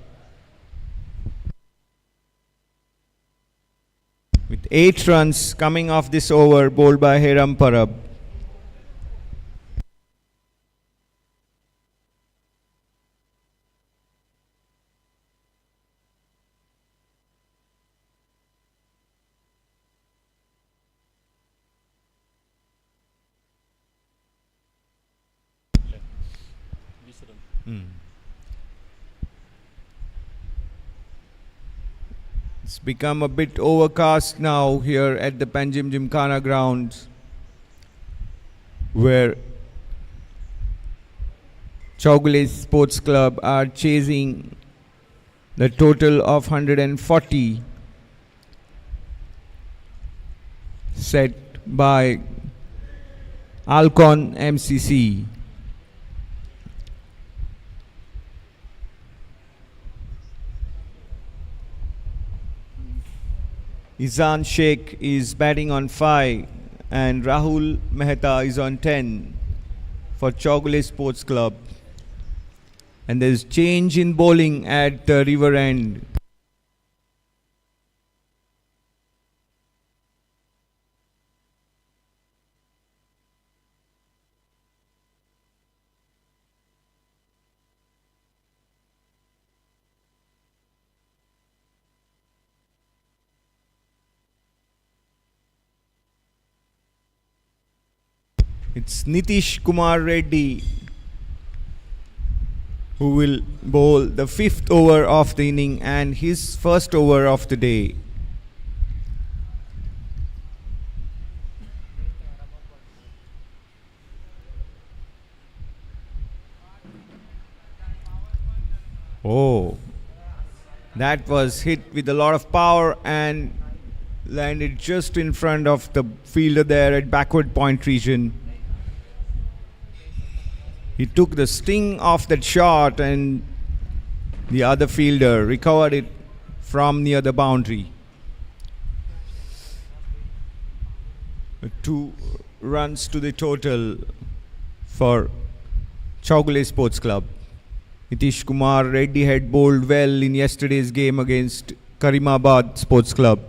[SPEAKER 1] with 8 runs coming off this over bowled by Hiram Parab. It's become a bit overcast now here at the PANJIM Gymkhana grounds, where CHOWGULE Sports Club are chasing the total of 140 set by ALCON MCC. Izan Sheikh is batting on 5 and Rahul Mehta is on 10 for CHOWGULE Sports Club. And there's change in bowling at the river end. It's Nitish Kumar Reddy who will bowl the 5th over of the inning and his first over of the day. Oh, that was hit with a lot of power and landed just in front of the fielder there at backward point region. He took the sting of that shot and the other fielder recovered it from near the boundary. 2 runs to the total for CHOWGULE Sports Club. Nitish Kumar Reddy had bowled well in yesterday's game against Karimabad Sports Club.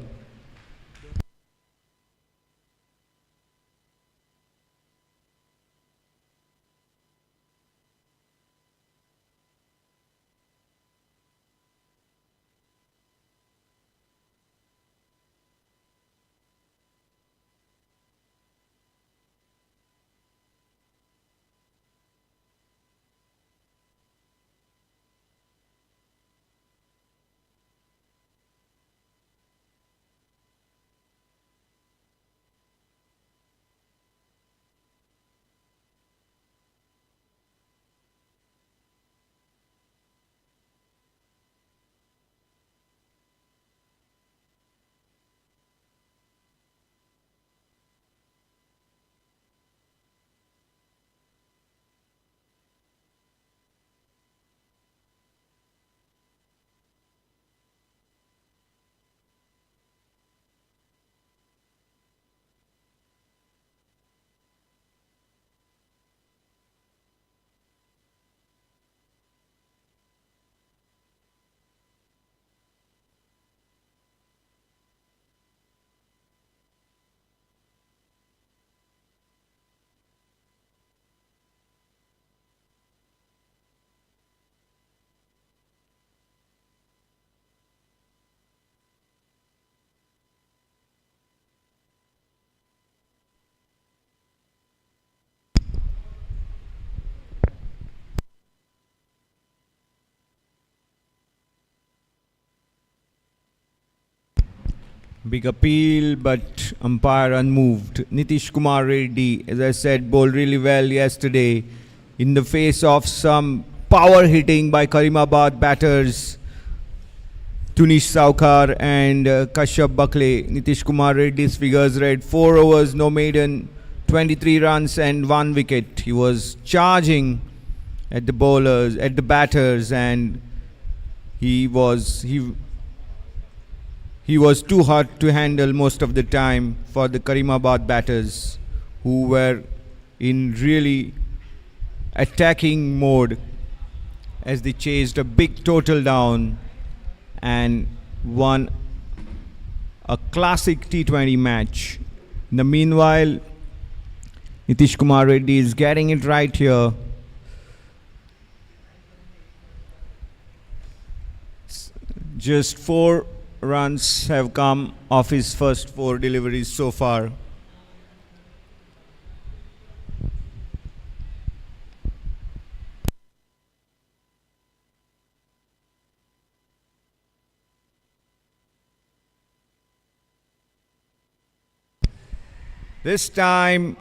[SPEAKER 1] Big appeal, but umpire unmoved. Nitish Kumar Reddy, as I said, bowled really well yesterday in the face of some power hitting by Karimabad batters Tunish Saukar and Kashyap Bakle. Nitish Kumar Reddy's figures read 4 overs, no maiden, 23 runs and 1 wicket. He was charging at the bowlers, at the batters, and he was too hard to handle most of the time for the Karimabad batters, who were in really attacking mode as they chased a big total down and won a classic T20 match. In the meanwhile, Nitish Kumar Reddy is getting it right here. Just 4 runs have come off his first 4 deliveries so far. This time,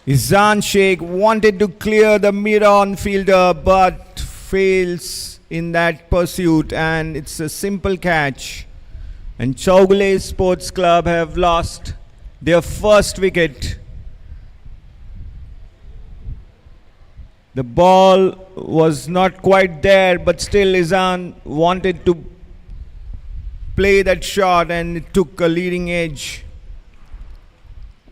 [SPEAKER 1] Izan Sheikh wanted to clear the mid-on fielder but fails in that pursuit, and it's a simple catch. And CHOWGULE Sports Club have lost their first wicket. The ball was not quite there, but still Izan wanted to play that shot, and it took a leading edge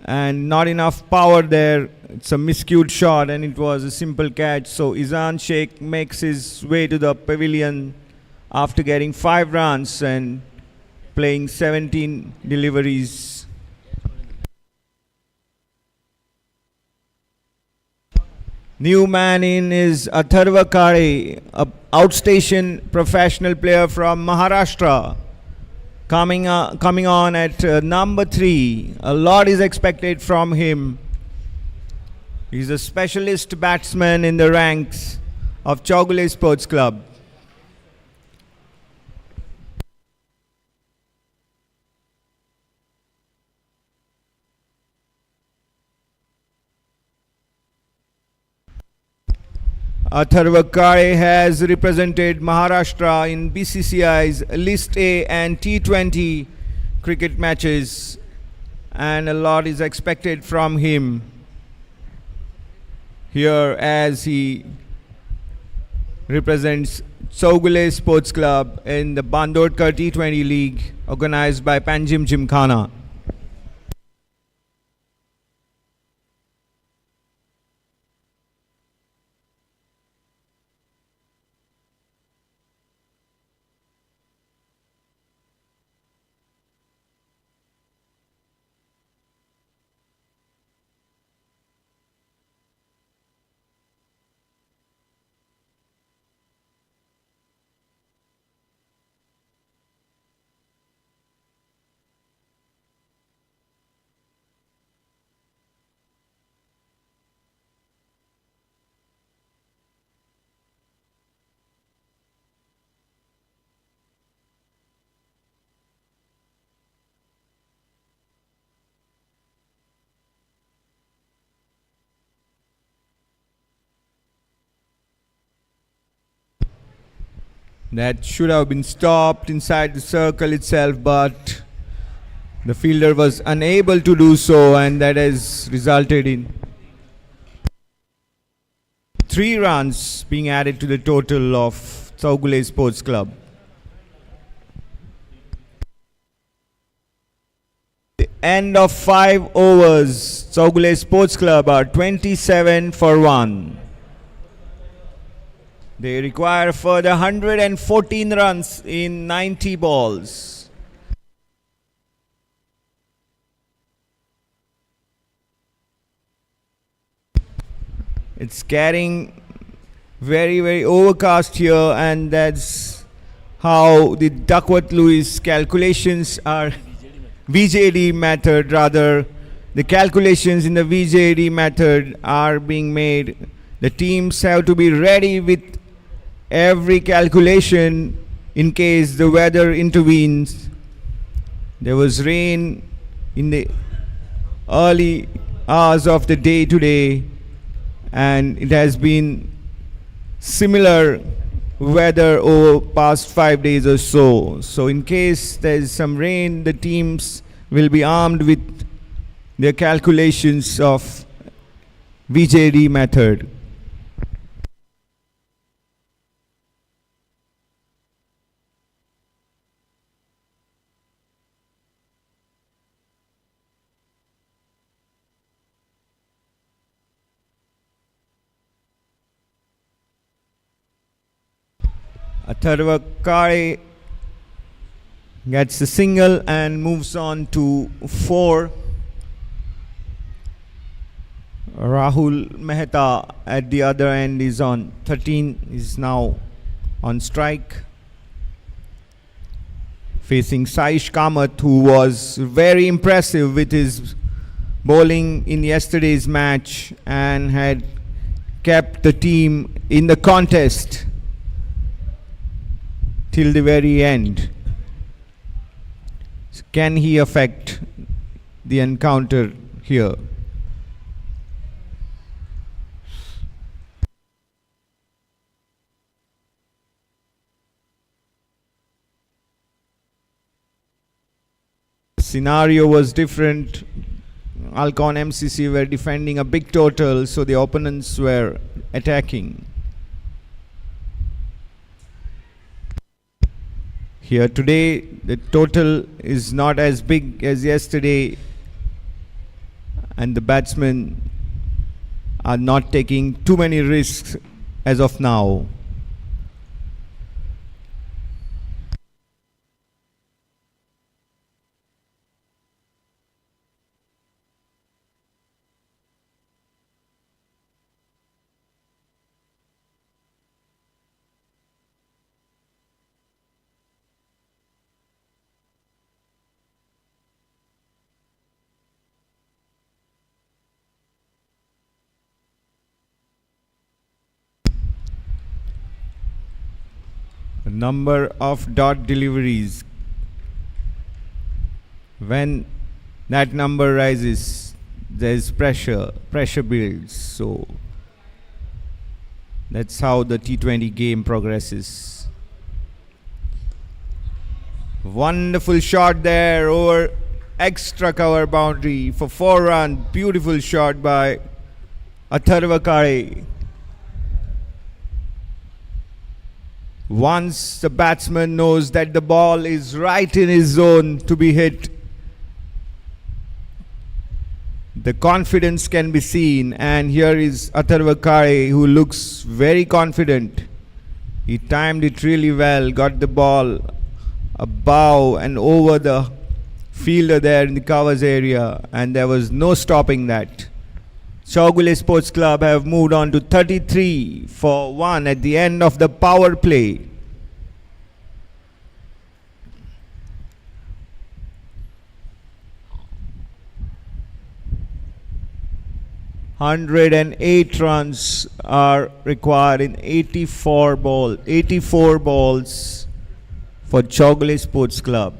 [SPEAKER 1] and not enough power there. It's a miscued shot and it was a simple catch. So Izan Sheikh makes his way to the pavilion after getting 5 runs and playing 17 deliveries. New man in is Atharva Kare, a outstation professional player from Maharashtra, coming on at number 3. A lot is expected from him. He's a specialist batsman in the ranks of CHOWGULE Sports Club. Atharva Kare has represented Maharashtra in BCCI's List A and T20 cricket matches, and a lot is expected from him here as he represents CHOWGULE Sports Club in the BANDODKAR T20 League organized by PANJIM Gymkhana. That should have been stopped inside the circle itself, but the fielder was unable to do so, and that has resulted in 3 runs being added to the total of CHOWGULE Sports Club. The end of 5 overs, CHOWGULE Sports Club are 27 for 1. They require further 114 runs in 90 balls. It's getting very, very overcast here, and that's how the Duckworth-Lewis calculations are, VJD method rather. The calculations in the VJD method are being made. The teams have to be ready with every calculation in case the weather intervenes. There was rain in the early hours of the day today, and it has been similar weather over past 5 days or so. So in case there is some rain, the teams will be armed with their calculations of VJD method. Atharva Kare gets the single and moves on to 4. Rahul Mehta at the other end is on 13, is now on strike. Facing Saish Kamath, who was very impressive with his bowling in yesterday's match and had kept the team in the contest till the very end. So can he affect the encounter here? The scenario was different. Alcorn MCC were defending a big total, so the opponents were attacking. Here today, the total is not as big as yesterday, and the batsmen are not taking too many risks as of now. The number of dot deliveries, when that number rises, there is pressure builds. So that's how the T20 game progresses. Wonderful shot there over extra cover boundary for 4 runs. Beautiful shot by Atharva Kare. Once the batsman knows that the ball is right in his zone to be hit, the confidence can be seen, and here is Atharva Kare, who looks very confident. He timed it really well, got the ball above and over the fielder there in the covers area, and there was no stopping that. CHOWGULE Sports Club have moved on to 33 for 1 at the end of the power play. "108 runs are required in 84 balls for CHOWGULE Sports Club.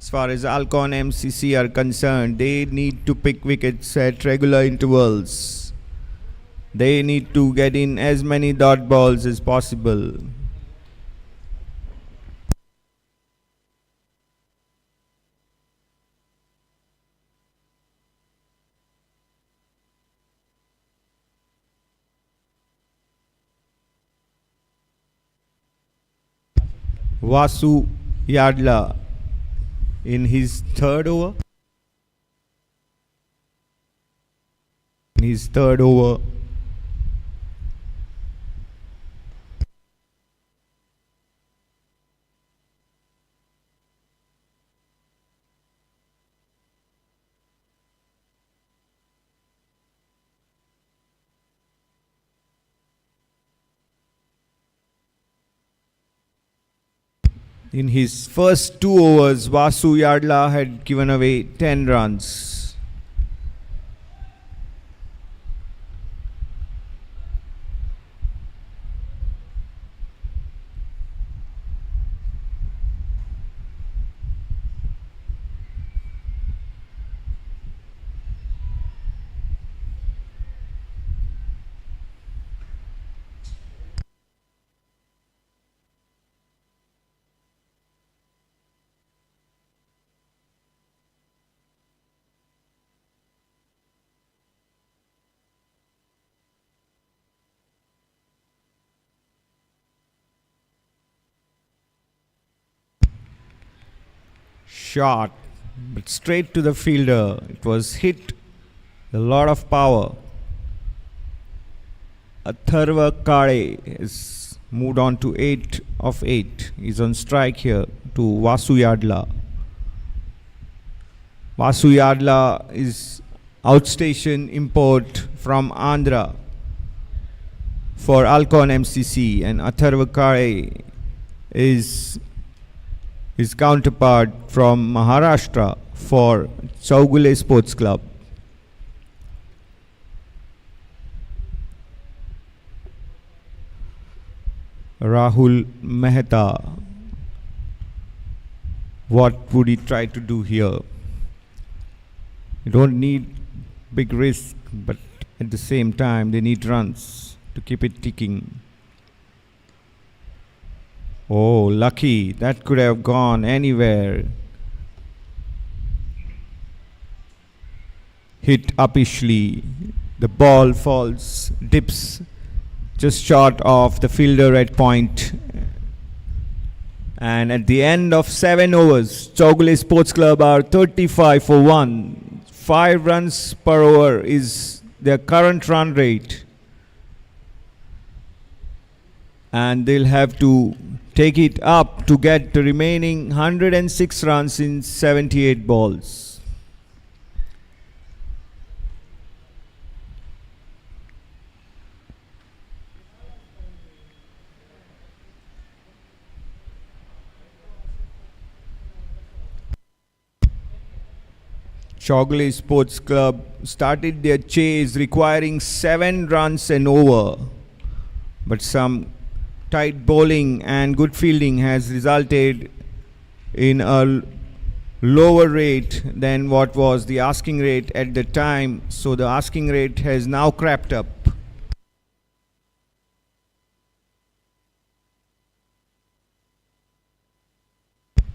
[SPEAKER 1] As far as Alcorn MCC are concerned, they need to pick wickets at regular intervals. They need to get in as many dot balls as possible. Vasu Yadla in his third over. In his first 2 overs, Vasu Yadla had given away 10 runs. shot, but straight to the fielder. It was hit, a lot of power. Atharva Kale is moved on to 8 of 8. He's on strike here to Vasu Yadla. Vasu Yadla is outstation import from Andhra for Alcorn MCC, and Atharva Kale is his counterpart from Maharashtra for CHOWGULE Sports Club. Rahul Mehta. What would he try to do here? You don't need big risk, but at the same time they need runs to keep it ticking. Oh, lucky. That could have gone anywhere. Hit uppishly. The ball falls, dips just short of the fielder at point. And at the end of 7 overs, CHOWGULE Sports Club are 35 for 1. 5 runs per over is their current run rate. And they'll have to take it up to get the remaining 106 runs in 78 balls. CHOWGULE Sports Club started their chase requiring 7 runs and over, but some tight bowling and good fielding has resulted in a lower rate than what was the asking rate at the time, so the asking rate has now crept up.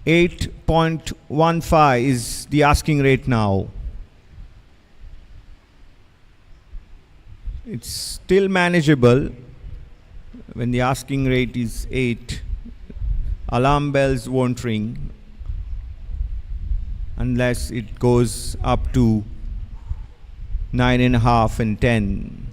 [SPEAKER 1] $8.15 is the asking rate now. It's still manageable when the asking rate is 8. Alarm bells won't ring unless it goes up to 9.5 and 10.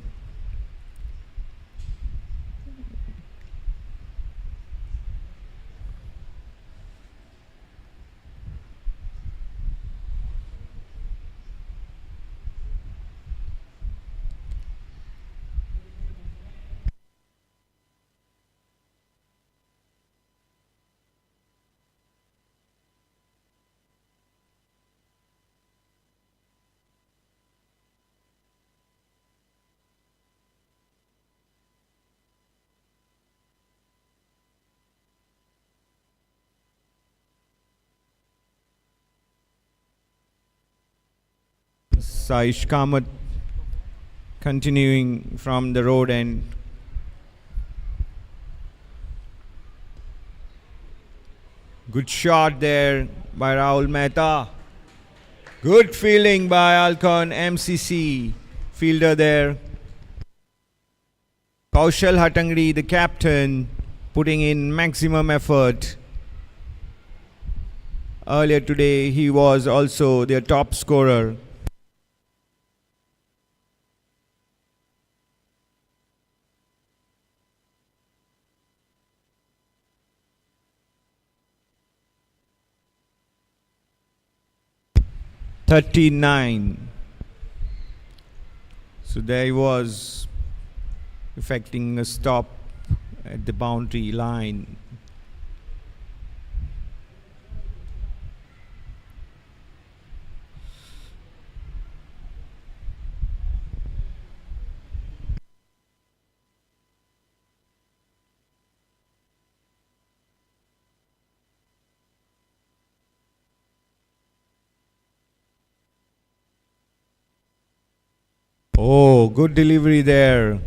[SPEAKER 1] Saish Kamath continuing from the road end. Good shot there by Rahul Mehta. Good fielding by Alcorn MCC. Fielder there. Kaushal Hatangri, the captain, putting in maximum effort. Earlier today, he was also their top scorer. .39. So there he was, effecting a stop at the boundary line. Oh, good delivery there.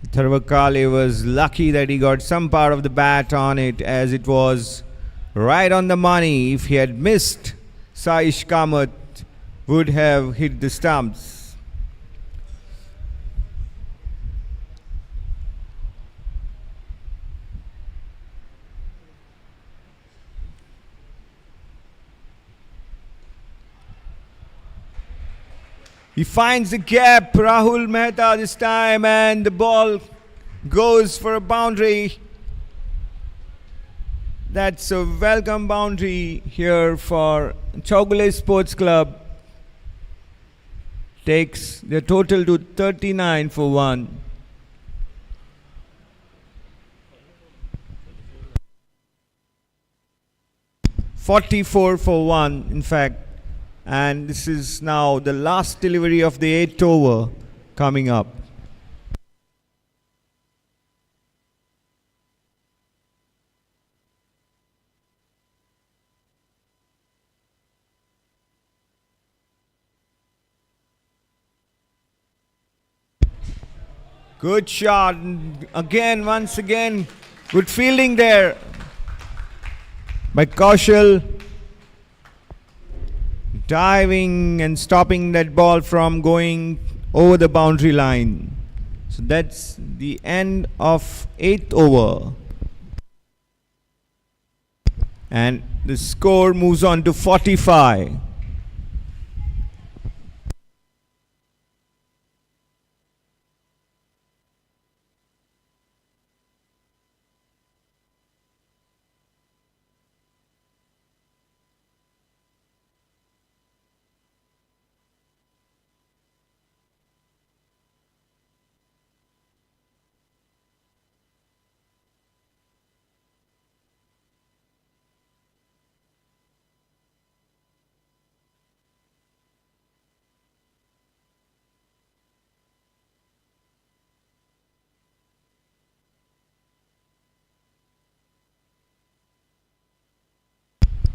[SPEAKER 1] Atharva Kale was lucky that he got some part of the bat on it, as it was right on the money. If he had missed, Saish Kamath would have hit the stumps. He finds the gap, Rahul Mehta this time, and the ball goes for a boundary. That's a welcome boundary here for CHOWGULE Sports Club. Takes the total to 39 for 1. "44 for 1, in fact. And this is now the last delivery of the 8th over coming up. Good shot. Again, once again, good fielding there by Kaushal. Diving and stopping that ball from going over the boundary line. So that's the end of 8th over. And the score moves on to 45.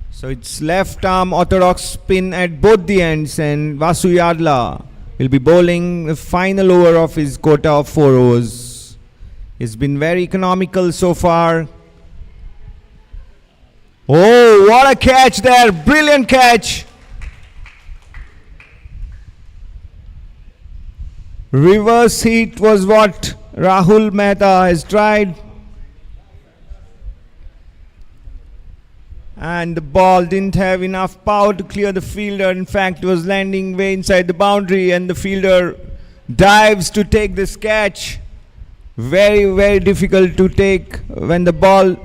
[SPEAKER 1] So it's left arm orthodox spin at both the ends, and Vasu Yadla will be bowling the final over of his quota of 4 overs. He's been very economical so far. Oh, what a catch there! Brilliant catch! Reverse hit was what Rahul Mehta has tried. And the ball didn't have enough power to clear the fielder. In fact, it was landing way inside the boundary, and the fielder dives to take this catch. Very, very difficult to take when the ball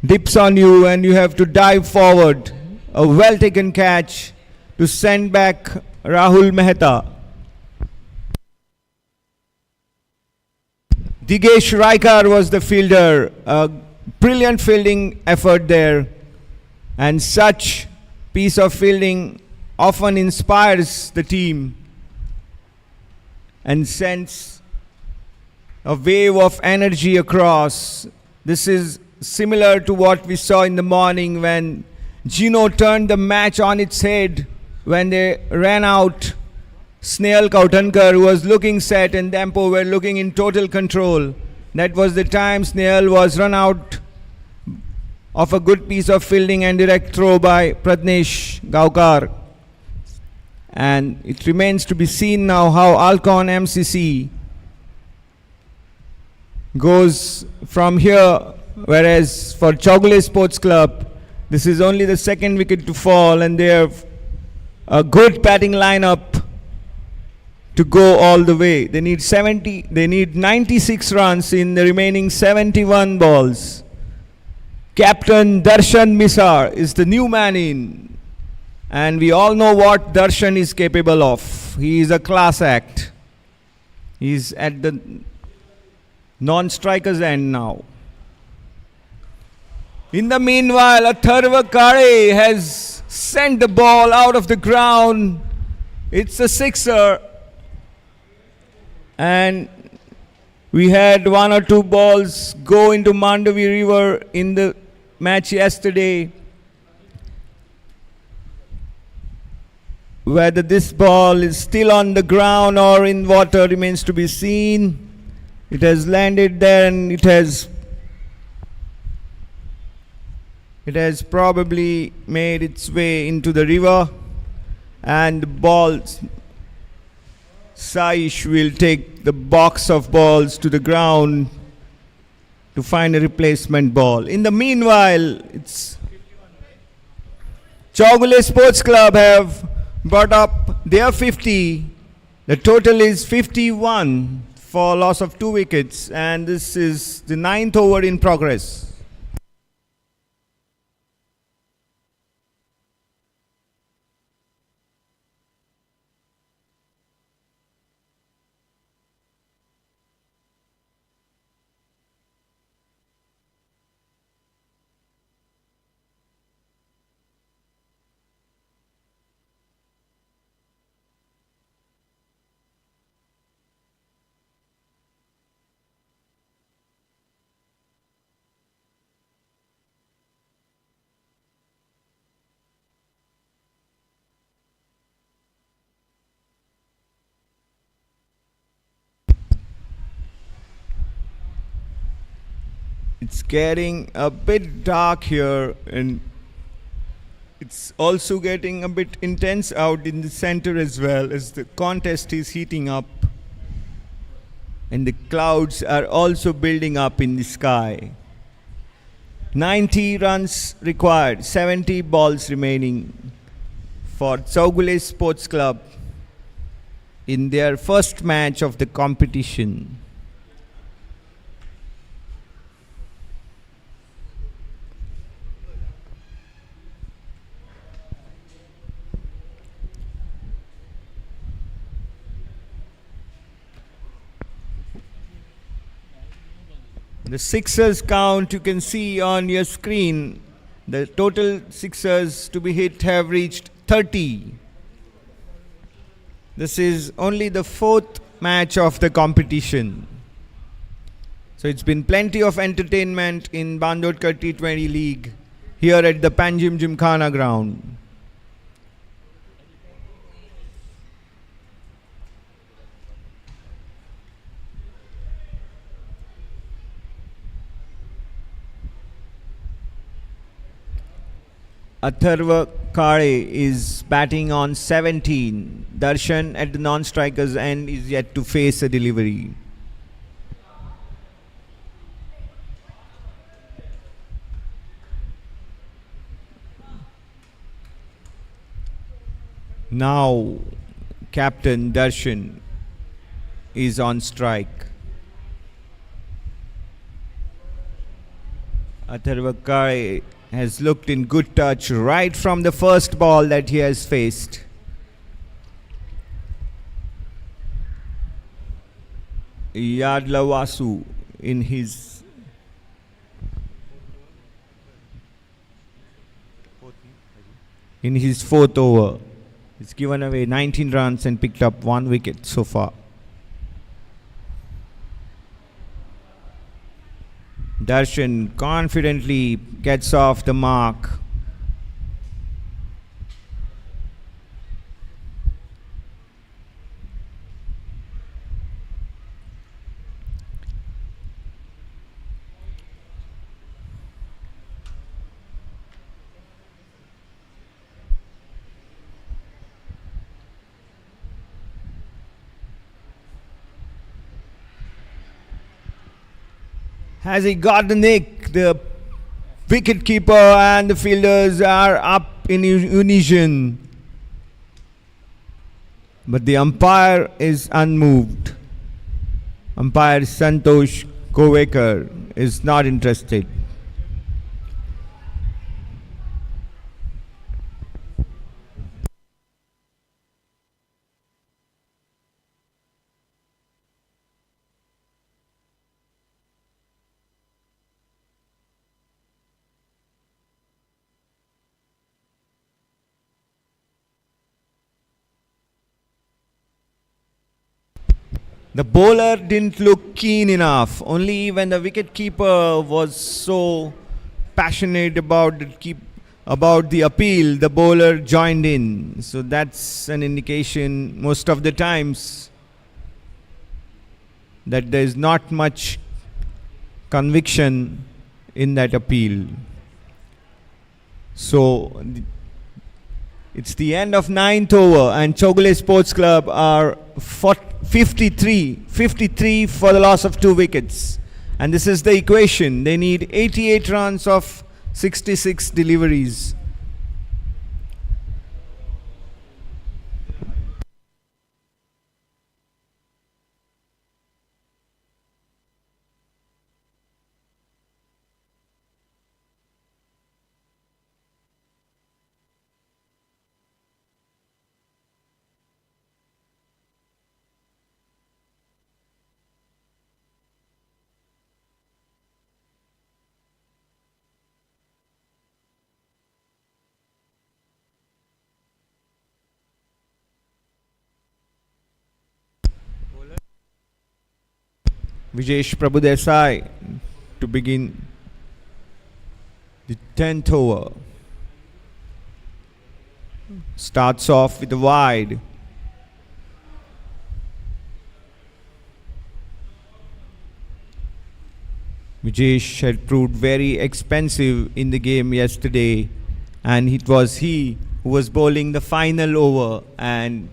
[SPEAKER 1] dips on you and you have to dive forward. A well taken catch to send back Rahul Mehta. Digesh Raikar was the fielder. A brilliant fielding effort there. And such piece of fielding often inspires the team and sends a wave of energy across. This is similar to what we saw in the morning when Gino turned the match on its head when they ran out. Snehal Kautankar, who was looking set, and Dampo were looking in total control. That was the time Snehal was run out of a good piece of fielding and direct throw by Pratnesh Gaukar. And it remains to be seen now how Alcorn MCC goes from here, whereas for CHOWGULE Sports Club, this is only the second wicket to fall, and they have a good batting lineup to go all the way. They need 96 runs in the remaining 71 balls. Captain Darshan Misar is the new man in, and we all know what Darshan is capable of. He is a class act. He's at the non-striker's end now. In the meanwhile, Atharva Kare has sent the ball out of the ground. It's a sixer. And we had 1 or 2 balls go into Mandavi River in the match yesterday. Whether this ball is still on the ground or in water remains to be seen. It has landed there, and it has probably made its way into the river, and the balls, Saish will take the box of balls to the ground to find a replacement ball. In the meanwhile, it's CHOWGULE Sports Club have brought up their 50 The total is 51 for loss of 2 wickets, and this is the 9th over in progress. It's getting a bit dark here, and it's also getting a bit intense out in the center as well, as the contest is heating up and the clouds are also building up in the sky. 90 runs required, 70 balls remaining for CHOWGULE Sports Club in their first match of the competition. The sixers count you can see on your screen. The total sixers to be hit have reached 30. This is only the 4th match of the competition. So it's been plenty of entertainment in BANDODKAR T-20 League here at the PANJIM Gymkhana ground. Kare is batting on 17. Darshan at the non-striker's end is yet to face a delivery. Now Captain Darshan is on strike. Kare has looked in good touch right from the first ball that he has faced. Yadlavasu in his fourth over. He's given away 19 runs and picked up 1 wicket so far. Darshan confidently gets off the mark. Has he got the nick? The wicket keeper and the fielders are up in unison. But the umpire is unmoved. Umpire Santosh Kovekar is not interested. The bowler didn't look keen enough. Only when the wicketkeeper was so passionate about the appeal, the bowler joined in. So that's an indication most of the times that there is not much conviction in that appeal. So it's the end of 9th over and CHOWGULE Sports Club are 53 for the loss of 2 wickets. And this is the equation. They need 88 runs of 66 deliveries. Vijesh Prabhudesai to begin the 10th over. Starts off with a wide. Vijesh had proved very expensive in the game yesterday, and it was he who was bowling the final over, and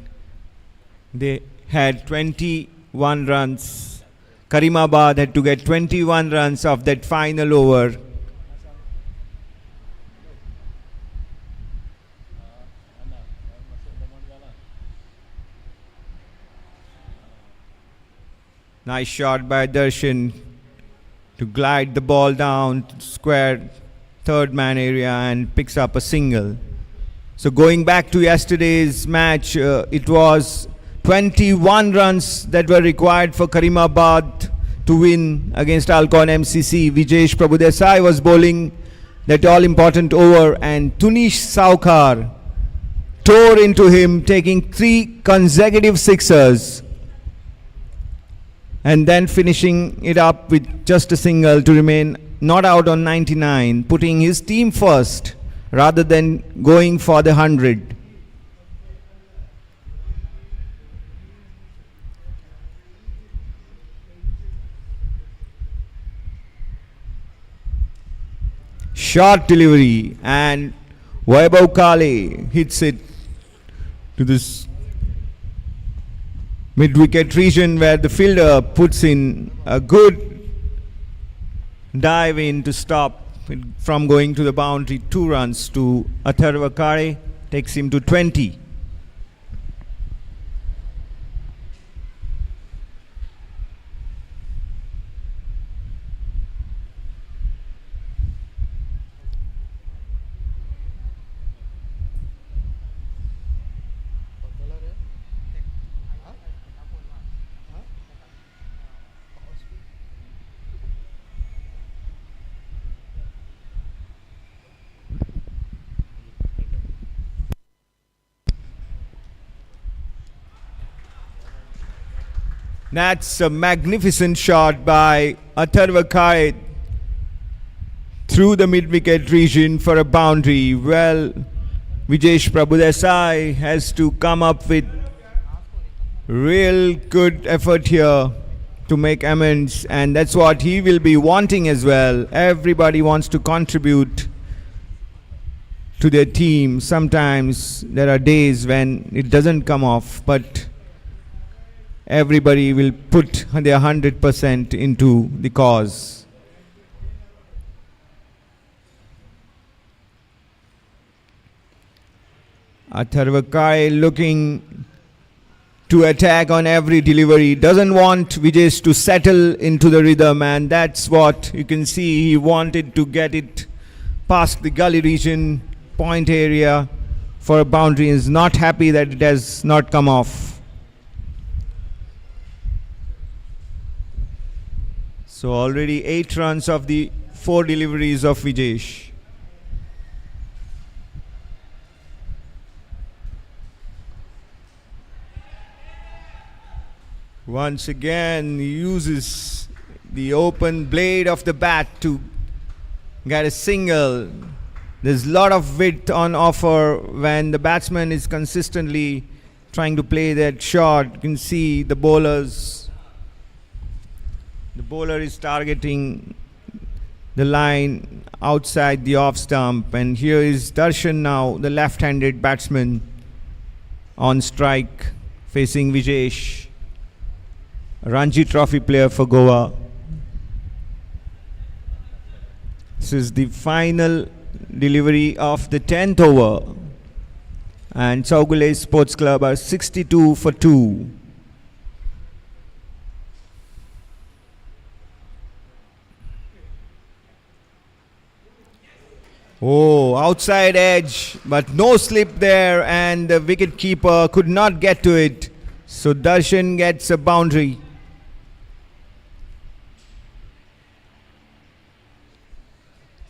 [SPEAKER 1] they had 21 runs. Karimabad had to get 21 runs of that final over. Nice shot by Darshan to glide the ball down to square third man area and picks up a single. So going back to yesterday's match, it was 21 runs that were required for Karimabad to win against Alcorn MCC. Vijesh Prabhudesai was bowling that all-important over, and Tunish Saukar tore into him, taking 3 consecutive sixers, and then finishing it up with just a single to remain not out on 99, putting his team first rather than going for the 100. Short delivery, and Vaibhav Kale hits it to this mid-wicket region where the fielder puts in a good dive in to stop it from going to the boundary. 2 runs to Atharva Kare, takes him to 20. That's a magnificent shot by Atharva Kare through the mid-wicket region for a boundary. Well, Vijesh Prabhudesai has to come up with real good effort here to make amends, and that's what he will be wanting as well. Everybody wants to contribute to their team. Sometimes there are days when it doesn't come off, but everybody will put their 100% into the cause. Atharva Kare looking to attack on every delivery, doesn't want Vijesh to settle into the rhythm, and that's what you can see. He wanted to get it past the gully region, point area for a boundary. Is not happy that it has not come off. So already 8 runs of the 4 deliveries of Vijesh. Once again he uses the open blade of the bat to get a single. There's a lot of width on offer when the batsman is consistently trying to play that shot. You can see the bowlers. The bowler is targeting the line outside the off stump, and here is Darshan now, the left-handed batsman on strike facing Vijesh, Ranji Trophy player for Goa. This is the final delivery of the 10th over, and CHOWGULE Sports Club are 62 for 2. Oh, outside edge, but no slip there, and the wicket keeper could not get to it. So Darshan gets a boundary.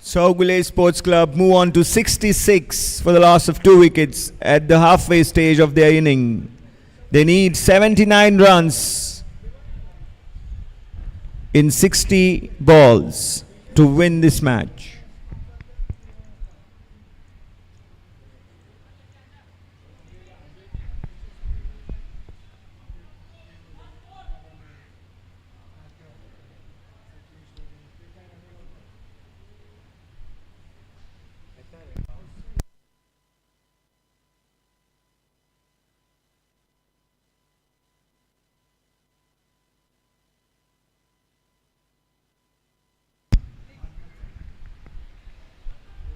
[SPEAKER 1] CHOWGULE Sports Club move on to 66 for the loss of 2 wickets at the halfway stage of their inning. They need 79 runs in 60 balls to win this match.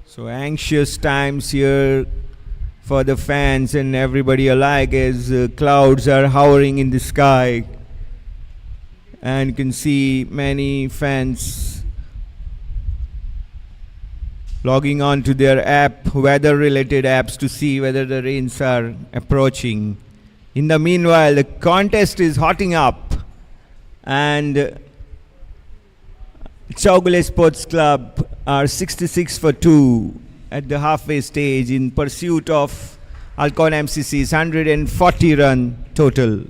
[SPEAKER 1] So anxious times here for the fans and everybody alike as clouds are hovering in the sky. And you can see many fans logging on to their app, weather-related apps, to see whether the rains are approaching. In the meanwhile, the contest is hotting up, and CHOWGULE Sports Club are 66 for 2 at the halfway stage in pursuit of Alcorn MCC's 140 run total.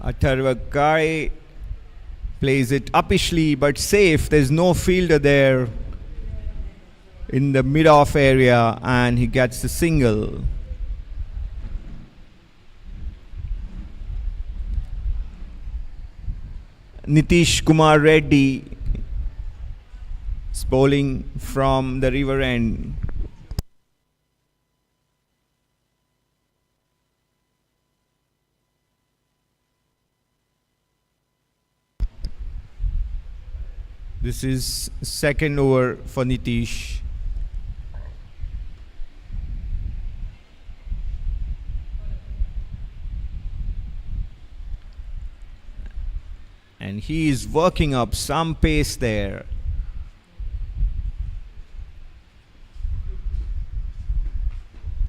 [SPEAKER 1] Atharva plays it uppishly but safe. There's no fielder there in the mid-off area, and he gets the single. Nitish Kumar Reddy is bowling from the river end. This is second over for Nitish. And he is working up some pace there.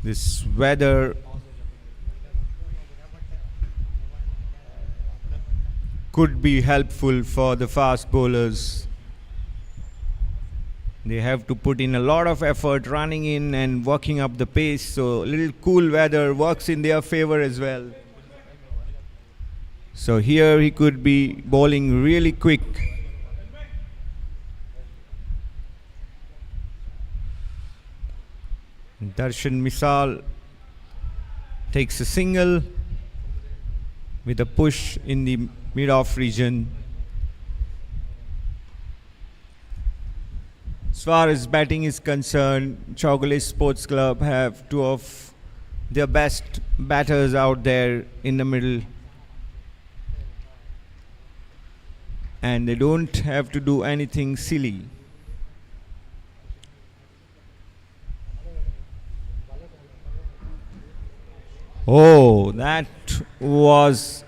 [SPEAKER 1] This weather could be helpful for the fast bowlers. They have to put in a lot of effort running in and working up the pace, so a little cool weather works in their favor as well. So here he could be bowling really quick. Darshan Misal takes a single with a push in the mid-off region. As far as batting is concerned, CHOWGULE Sports Club have two of their best batters out there in the middle. And they don't have to do anything silly. Oh, that was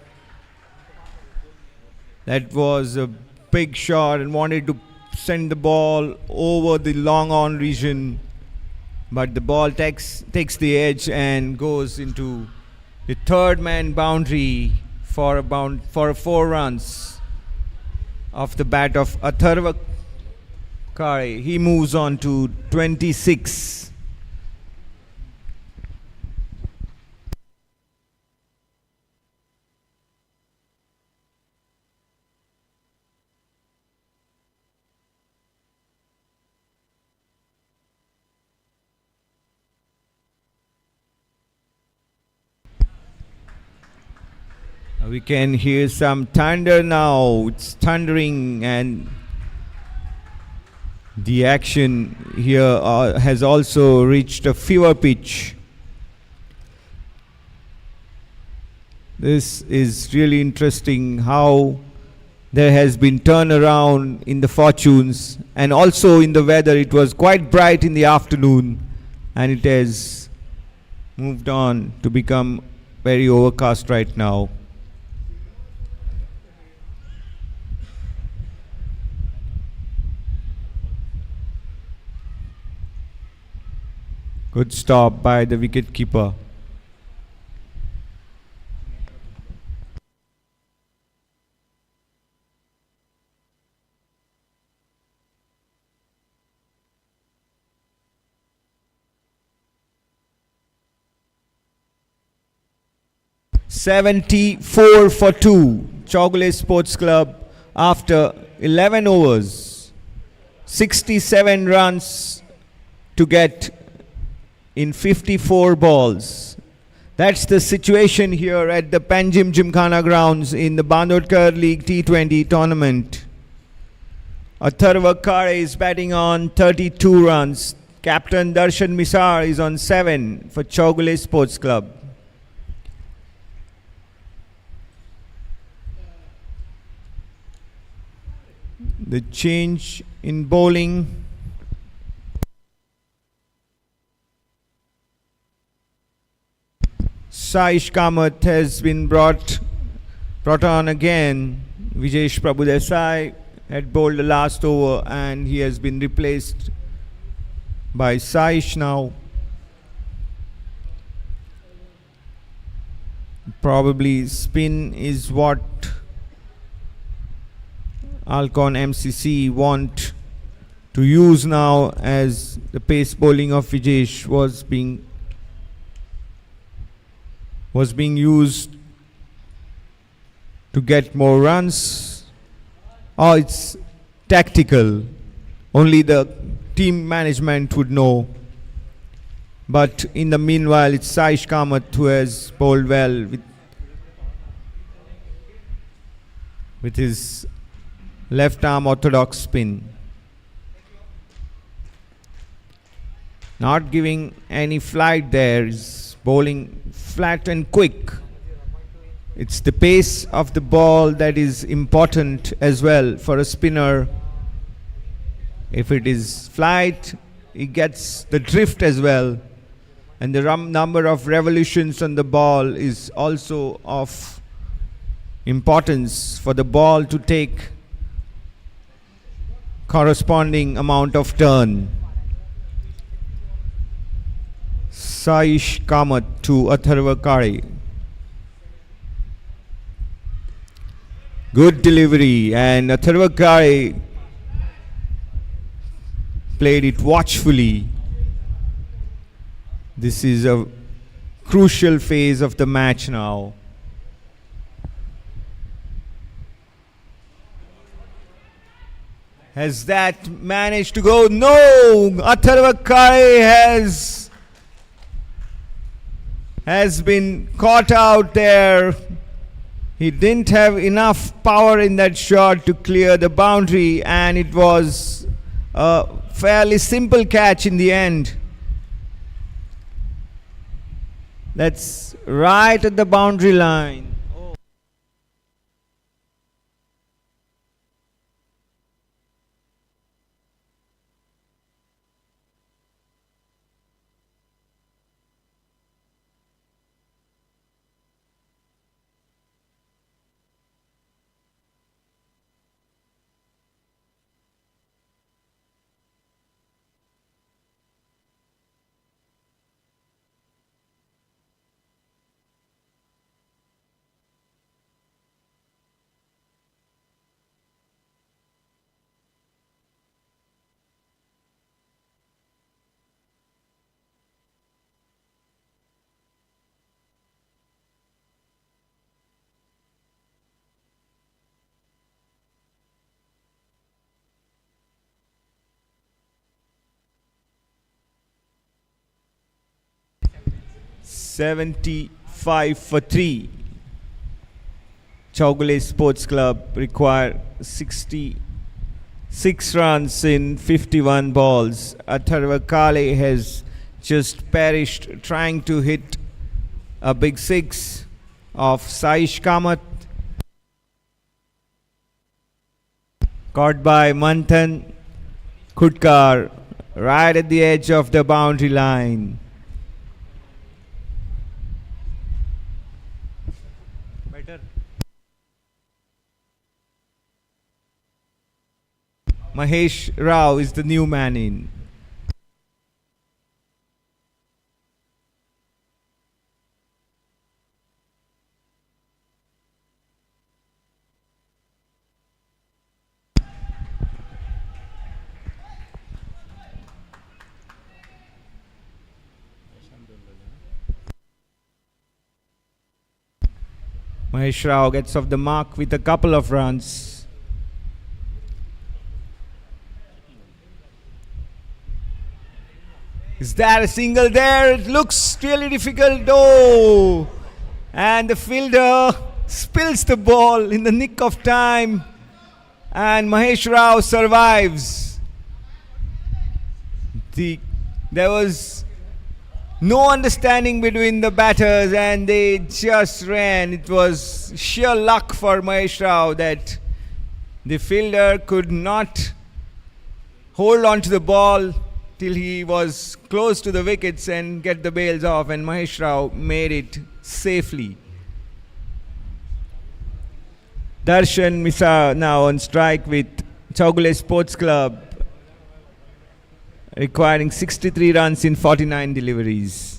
[SPEAKER 1] a big shot, and wanted to send the ball over the long on region, but the ball takes the edge and goes into the third man boundary for 4 runs off the bat of Atharva. He moves on to 26. We can hear some thunder now. It's thundering, and the action here has also reached a fever pitch. This is really interesting how there has been turnaround in the fortunes and also in the weather. It was quite bright in the afternoon, and it has moved on to become very overcast right now. Good stop by the wicket keeper. 74 for 2. CHOWGULE Sports Club after 11 overs. 67 runs to get in 54 balls. That's the situation here at the PANJIM Gymkhana grounds in the BANDODKAR League T20 tournament. Atharva is batting on 32 runs. Captain Darshan Misar is on 7 for CHOWGULE Sports Club. The change in bowling. Saish Kamath has been brought on again. Vijesh Prabhudesai had bowled the last over and he has been replaced by Saish now. Probably spin is what Alcorn MCC want to use now, as the pace bowling of Vijesh was being used to get more runs. Oh, it's tactical. Only the team management would know. But in the meanwhile, it's Saish Kamath who has bowled well with his left arm orthodox spin. Not giving any flight there, is bowling flat and quick. It's the pace of the ball that is important as well for a spinner. If it is flight, he gets the drift as well. And the number of revolutions on the ball is also of importance for the ball to take corresponding amount of turn. Saish Kamath to Atharva Kare. Good delivery, and Atharva Kare played it watchfully. This is a crucial phase of the match now. Has that managed to go? No! Atharva Kare has been caught out there. He didn't have enough power in that shot to clear the boundary, and it was a fairly simple catch in the end. That's right at the boundary line. $75 for 3. CHOWGULE Sports Club require 66 runs in 51 balls. Atharva Kare has just perished trying to hit a big six of Saish Kamath. Caught by Manthan Khudkar right at the edge of the boundary line. Mahesh Rao is the new man in. Mahesh Rao gets off the mark with a couple of runs. Is there a single there? It looks really difficult. Oh! And the fielder spills the ball in the nick of time. And Mahesh Rao survives. There was no understanding between the batters and they just ran. It was sheer luck for Mahesh Rao that the fielder could not hold on to the ball till he was close to the wickets and get the bails off, and Mahesh Rao made it safely. Darshan Mishra now on strike with CHOWGULE Sports Club, requiring 63 runs in 49 deliveries.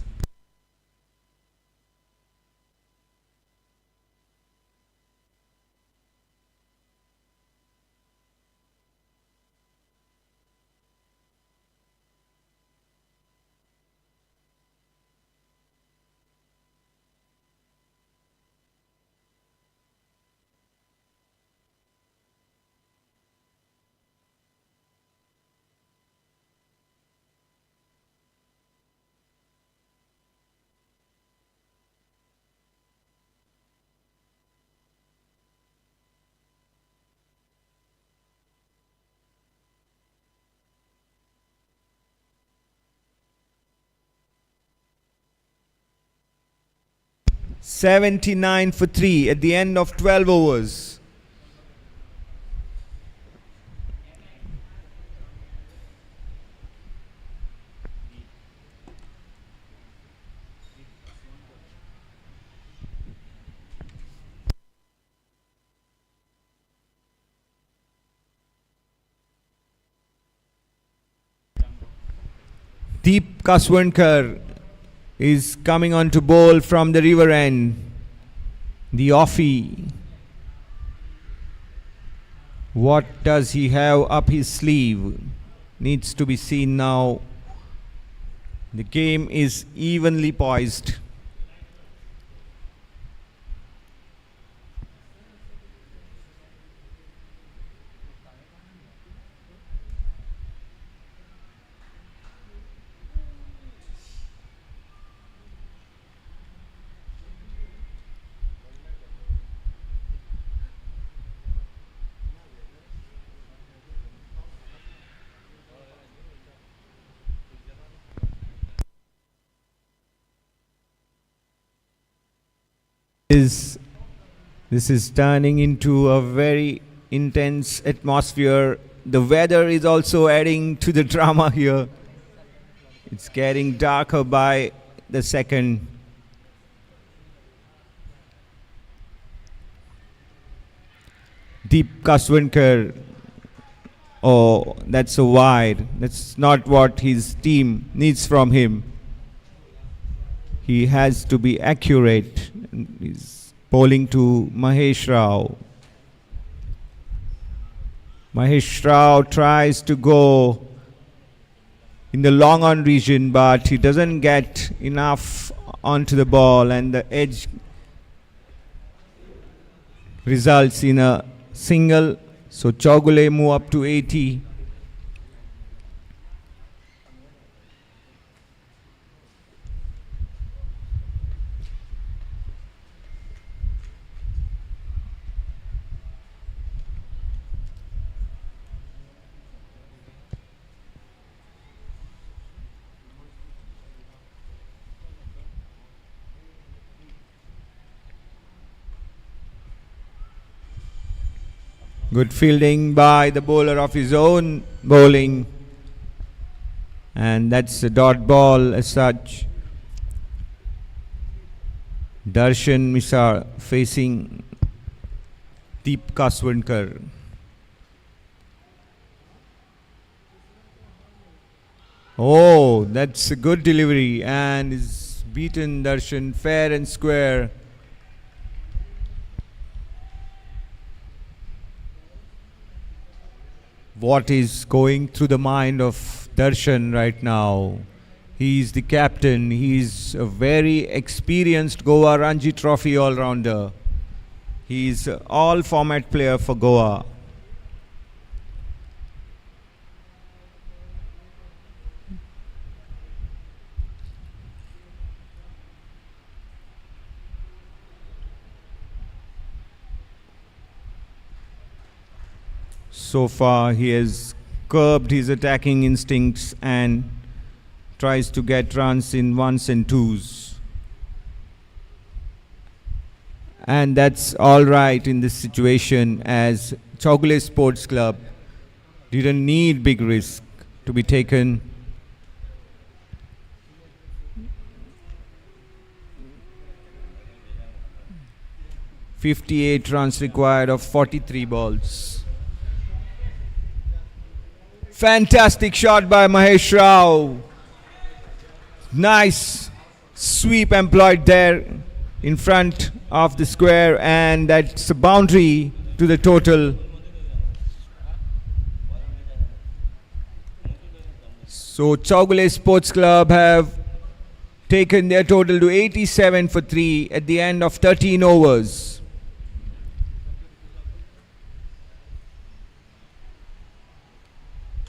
[SPEAKER 1] $79 for 3 at the end of 12 overs. Deep Kaswankar is coming on to bowl from the river end. The offie. What does he have up his sleeve? Needs to be seen now. The game is evenly poised. This is turning into a very intense atmosphere. The weather is also adding to the drama here. It's getting darker by the second. Deep Kaswankar. Oh, that's a wide. That's not what his team needs from him. He has to be accurate. He's bowling to Mahesh Rao. Mahesh Rao tries to go in the long on region, but he doesn't get enough onto the ball, and the edge results in a single. So CHOWGULE move up to 80. Good fielding by the bowler of his own bowling. And that's a dot ball as such. Darshan Mishra facing Deep Kaswankar. Oh, that's a good delivery and is beaten Darshan fair and square. What is going through the mind of Darshan right now? He's the captain. He's a very experienced Goa Ranji Trophy all-rounder. He's all format player for Goa. So far he has curbed his attacking instincts and tries to get runs in ones and twos. And that's all right in this situation, as CHOWGULE Sports Club didn't need big risk to be taken. .58 runs required of 43 balls. Fantastic shot by Mahesh Rao. Nice sweep employed there in front of the square, and that's a boundary to the total. So CHOWGULE Sports Club have taken their total to 87 for 3 at the end of 13 overs.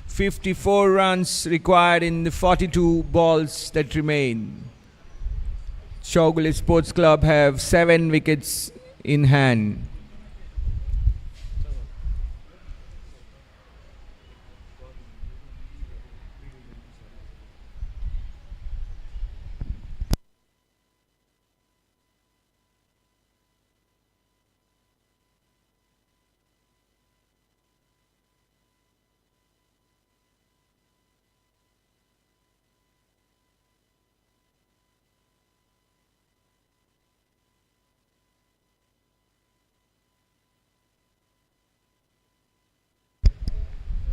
[SPEAKER 1] .54 runs required in the 42 balls that remain. CHOWGULE Sports Club have 7 wickets in hand.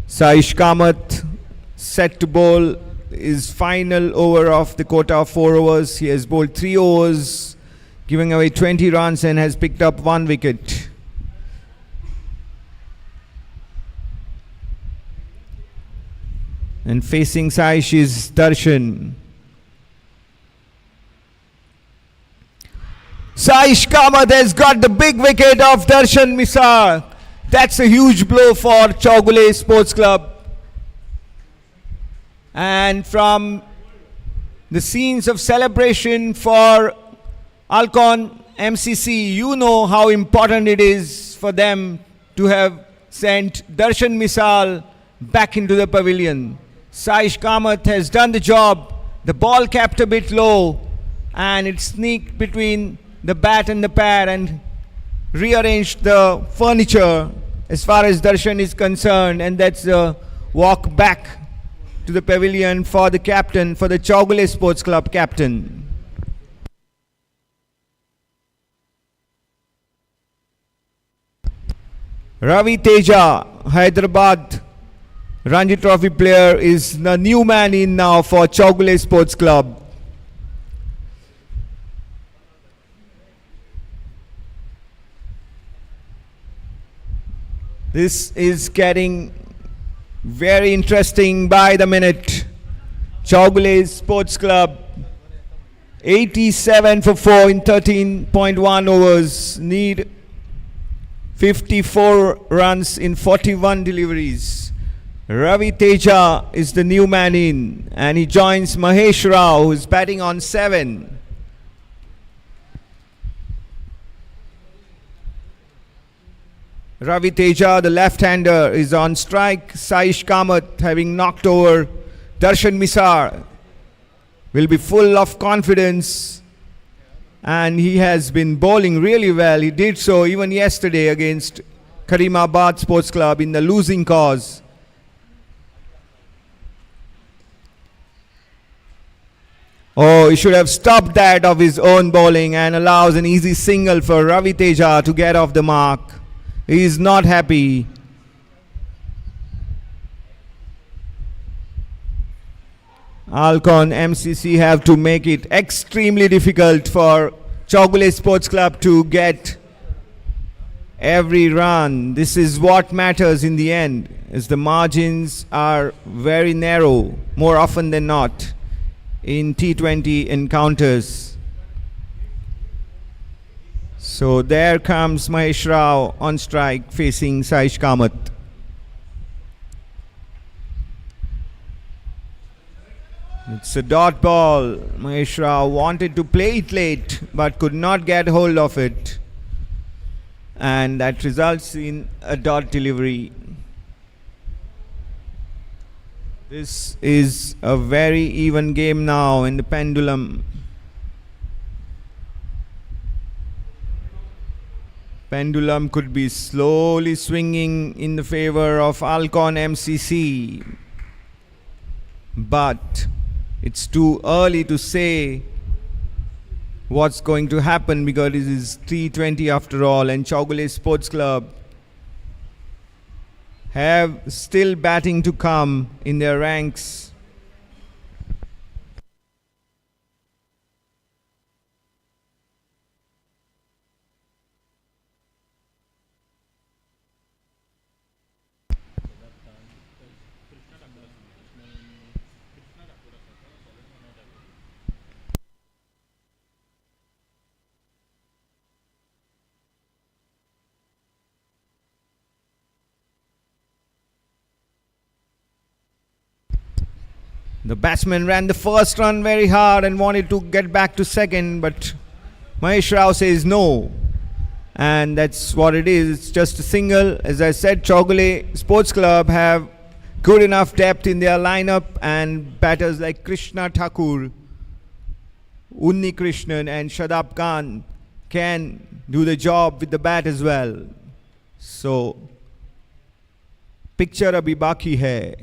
[SPEAKER 1] Saish Kamath set to bowl his final over of the quota of 4 overs. He has bowled 3 overs, giving away 20 runs, and has picked up 1 wicket. And facing Saish is Darshan. Saish Kamath has got the big wicket of Darshan Misar. That's a huge blow for CHOWGULE Sports Club. And from the scenes of celebration for Alcorn MCC, you know how important it is for them to have sent Darshan Misal back into the pavilion. Saish Kamath has done the job. The ball kept a bit low, and it sneaked between the bat and the pad and rearranged the furniture as far as Darshan is concerned, and that's a walk back to the pavilion for the captain, for the CHOWGULE Sports Club captain. Ravi Teja, Hyderabad Ranji Trophy player, is the new man in now for CHOWGULE Sports Club. This is getting very interesting by the minute. CHOWGULE Sports Club 87 for 4 in 13.1 overs, need 54 runs in 41 deliveries. Ravi Teja is the new man in, and he joins Mahesh Rao, who is batting on 7. Ravi Teja, the left-hander, is on strike. Saish Kamath, having knocked over Darshan Misar, will be full of confidence, and he has been bowling really well. He did so even yesterday against Karimabad Sports Club in the losing cause. Oh, he should have stopped that of his own bowling and allows an easy single for Ravi Teja to get off the mark. He is not happy. Alcorn MCC have to make it extremely difficult for CHOWGULE Sports Club to get every run. This is what matters in the end, as the margins are very narrow more often than not in T20 encounters. So there comes Mahesh Rao on strike facing Saish Kamath. It's a dot ball. Mahesh Rao wanted to play it late but could not get hold of it. And that results in a dot delivery. This is a very even game now in the pendulum. Pendulum could be slowly swinging in the favor of Alcorn MCC. But it's too early to say what's going to happen because it is T20 after all, and CHOWGULE Sports Club have still batting to come in their ranks. The batsman ran the first run very hard and wanted to get back to second, but Mahesh Rao says no. And that's what it is. It's just a single. As I said, CHOWGULE Sports Club have good enough depth in their lineup, and batters like Krishna Thakur, Unni Krishnan and Shadab Khan can do the job with the bat as well. So, picture abhi baki hai.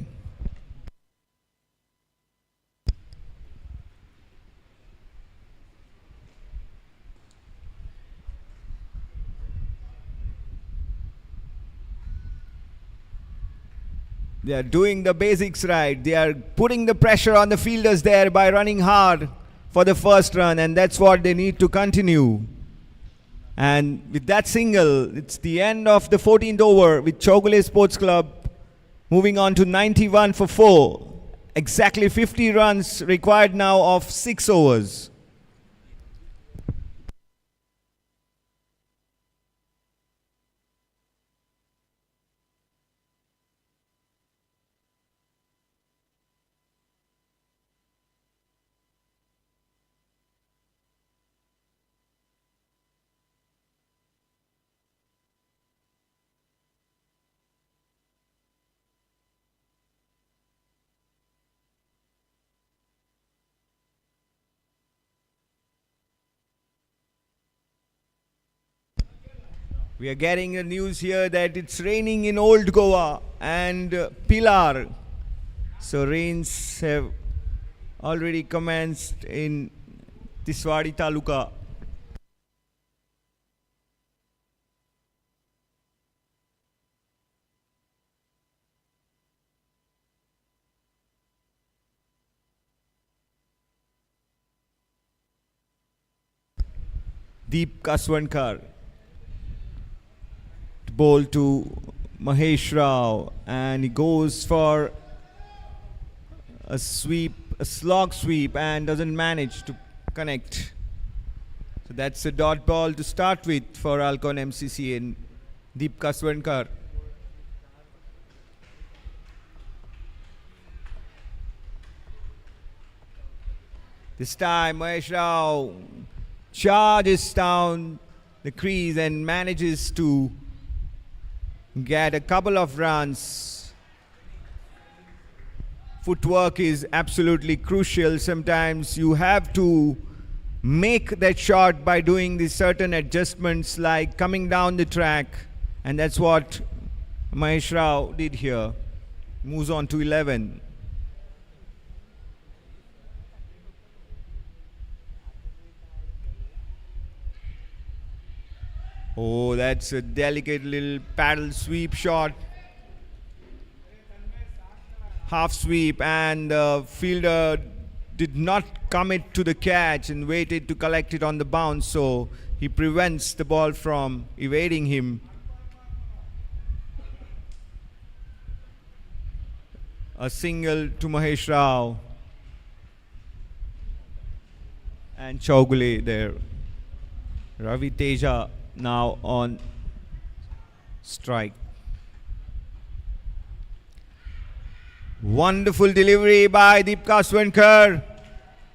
[SPEAKER 1] They are doing the basics right. They are putting the pressure on the fielders there by running hard for the first run, and that's what they need to continue. And with that single, it's the end of the 14th over with CHOWGULE Sports Club moving on to 91 for 4. Exactly 50 runs required now of 6 overs. We are getting the news here that it's raining in Old Goa and Pilar. So rains have already commenced in Tiswadi Taluka. Deep Kaswankar. Ball to Mahesh Rao, and he goes for a sweep, a slog sweep, and doesn't manage to connect. So that's a dot ball to start with for Alcorn MCC and Deep Kaswankar. This time Mahesh Rao charges down the crease and manages to get a couple of runs. Footwork is absolutely crucial. Sometimes you have to make that shot by doing these certain adjustments like coming down the track, and that's what Mahesh Rao did here. Moves on to 11. Oh, that's a delicate little paddle sweep shot. Half sweep, and the fielder did not commit to the catch and waited to collect it on the bounce, so he prevents the ball from evading him. A single to Mahesh Rao. And CHOWGULE there. Ravi Teja now on strike. Wonderful delivery by Deepika Swankar,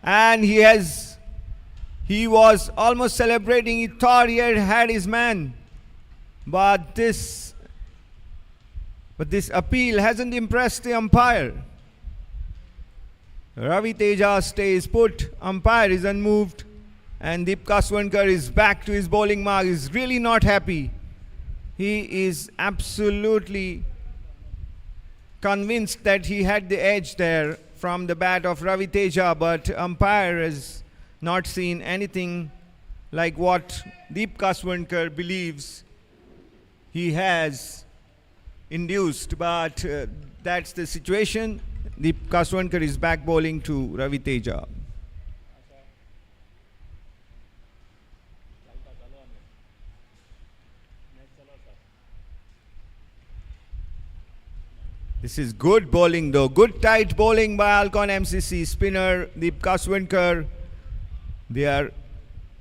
[SPEAKER 1] and he was almost celebrating. He thought he had his man, but this appeal hasn't impressed the umpire. Ravi Teja stays put, umpire is unmoved, and Deepika Swankar is back to his bowling mark. He's really not happy. He is absolutely convinced that he had the edge there from the bat of Ravi Teja, but umpire has not seen anything like what Deepika Swankar believes he has induced, but that's the situation. Deepika Swankar is back bowling to Ravi Teja. This is good bowling though, good tight bowling by Alcorn MCC spinner Deepika Swankar. They are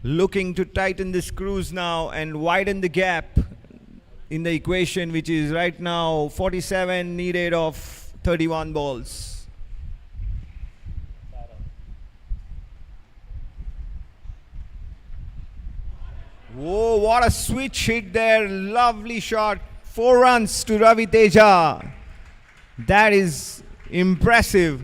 [SPEAKER 1] looking to tighten the screws now and widen the gap in the equation, which is right now 47 needed of 31 balls. Whoa, what a switch hit there, lovely shot, 4 runs to Ravi Teja. That is impressive.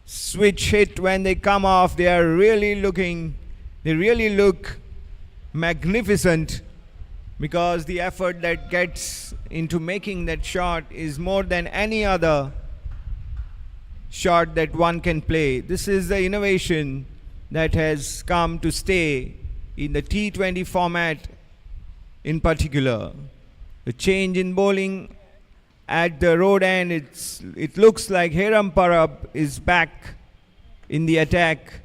[SPEAKER 1] Switch hit when they come off, they really look magnificent, because the effort that gets into making that shot is more than any other shot that one can play. This is the innovation that has come to stay in the T20 format in particular. The change in bowling at the road end, it looks like Hiram Parab is back in the attack.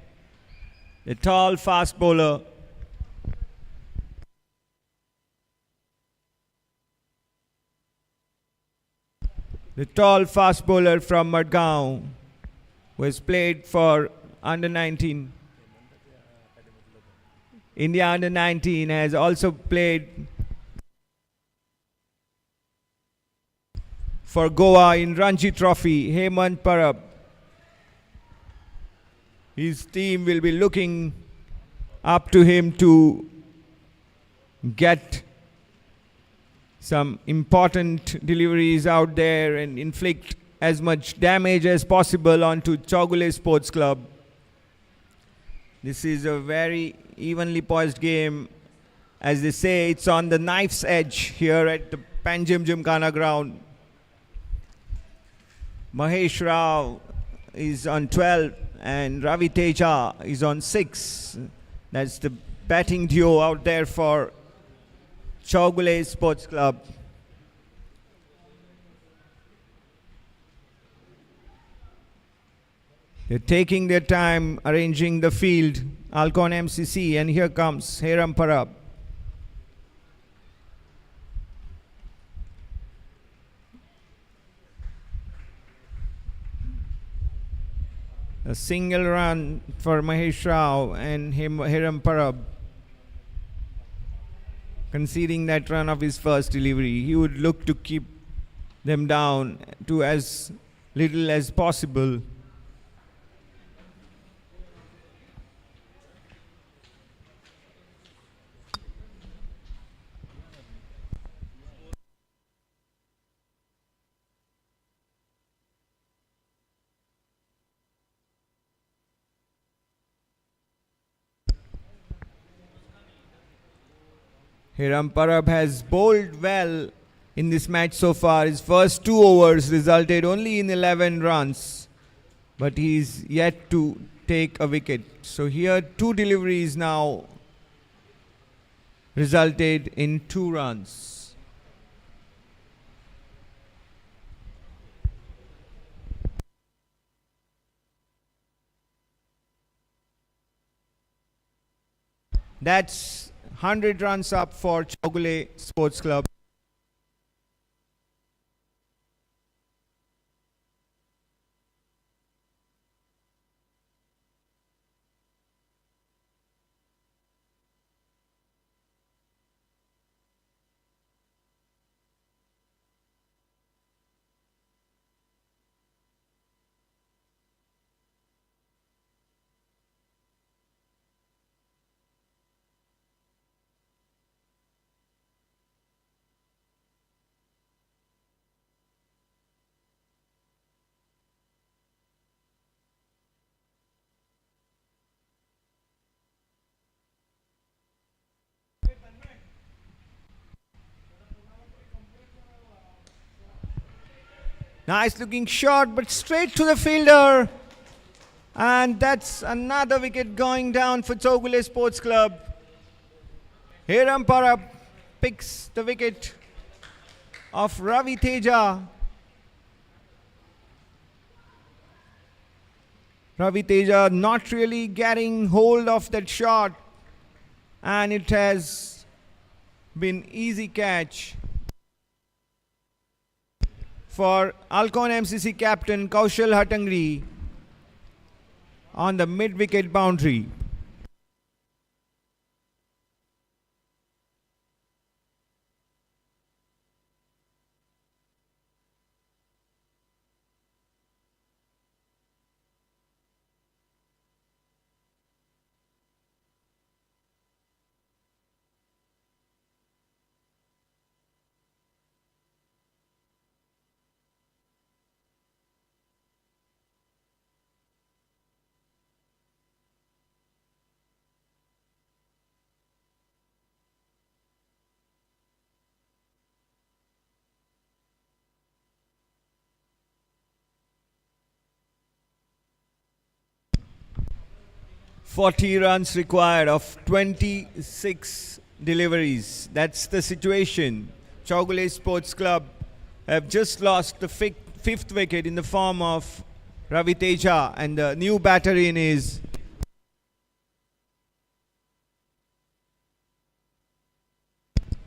[SPEAKER 1] The tall fast bowler. The tall fast bowler from Madgaon, who has played for under 19. India under 19, has also played for Goa in Ranji Trophy. Hemant Parab. His team will be looking up to him to get some important deliveries out there and inflict as much damage as possible onto CHOWGULE Sports Club. This is a very evenly poised game. As they say, it's on the knife's edge here at the PANJIM Gymkhana ground. Mahesh Rao is on 12 and Ravi Teja is on 6. That's the batting duo out there for CHOWGULE Sports Club. They're taking their time arranging the field, Alcorn MCC, and here comes Hiram Parab. A single run for Mahesh Rao and Hiram Parab, conceding that run of his first delivery. He would look to keep them down to as little as possible. Hiram Parab has bowled well in this match so far. His first 2 overs resulted only in 11 runs, but he's yet to take a wicket. So here 2 deliveries now resulted in 2 runs. That's 100 runs up for CHOWGULE Sports Club. Nice looking shot, but straight to the fielder. And that's another wicket going down for CHOWGULE Sports Club. Hiram Parab picks the wicket of Ravi Teja. Ravi Teja not really getting hold of that shot, and it has been easy catch for Alcorn MCC captain Kaushal Hatangri on the mid-wicket boundary. Forty runs required of 26 deliveries. That's the situation. CHOWGULE Sports Club have just lost the fifth wicket in the form of Ravi Teja, and the new batter in is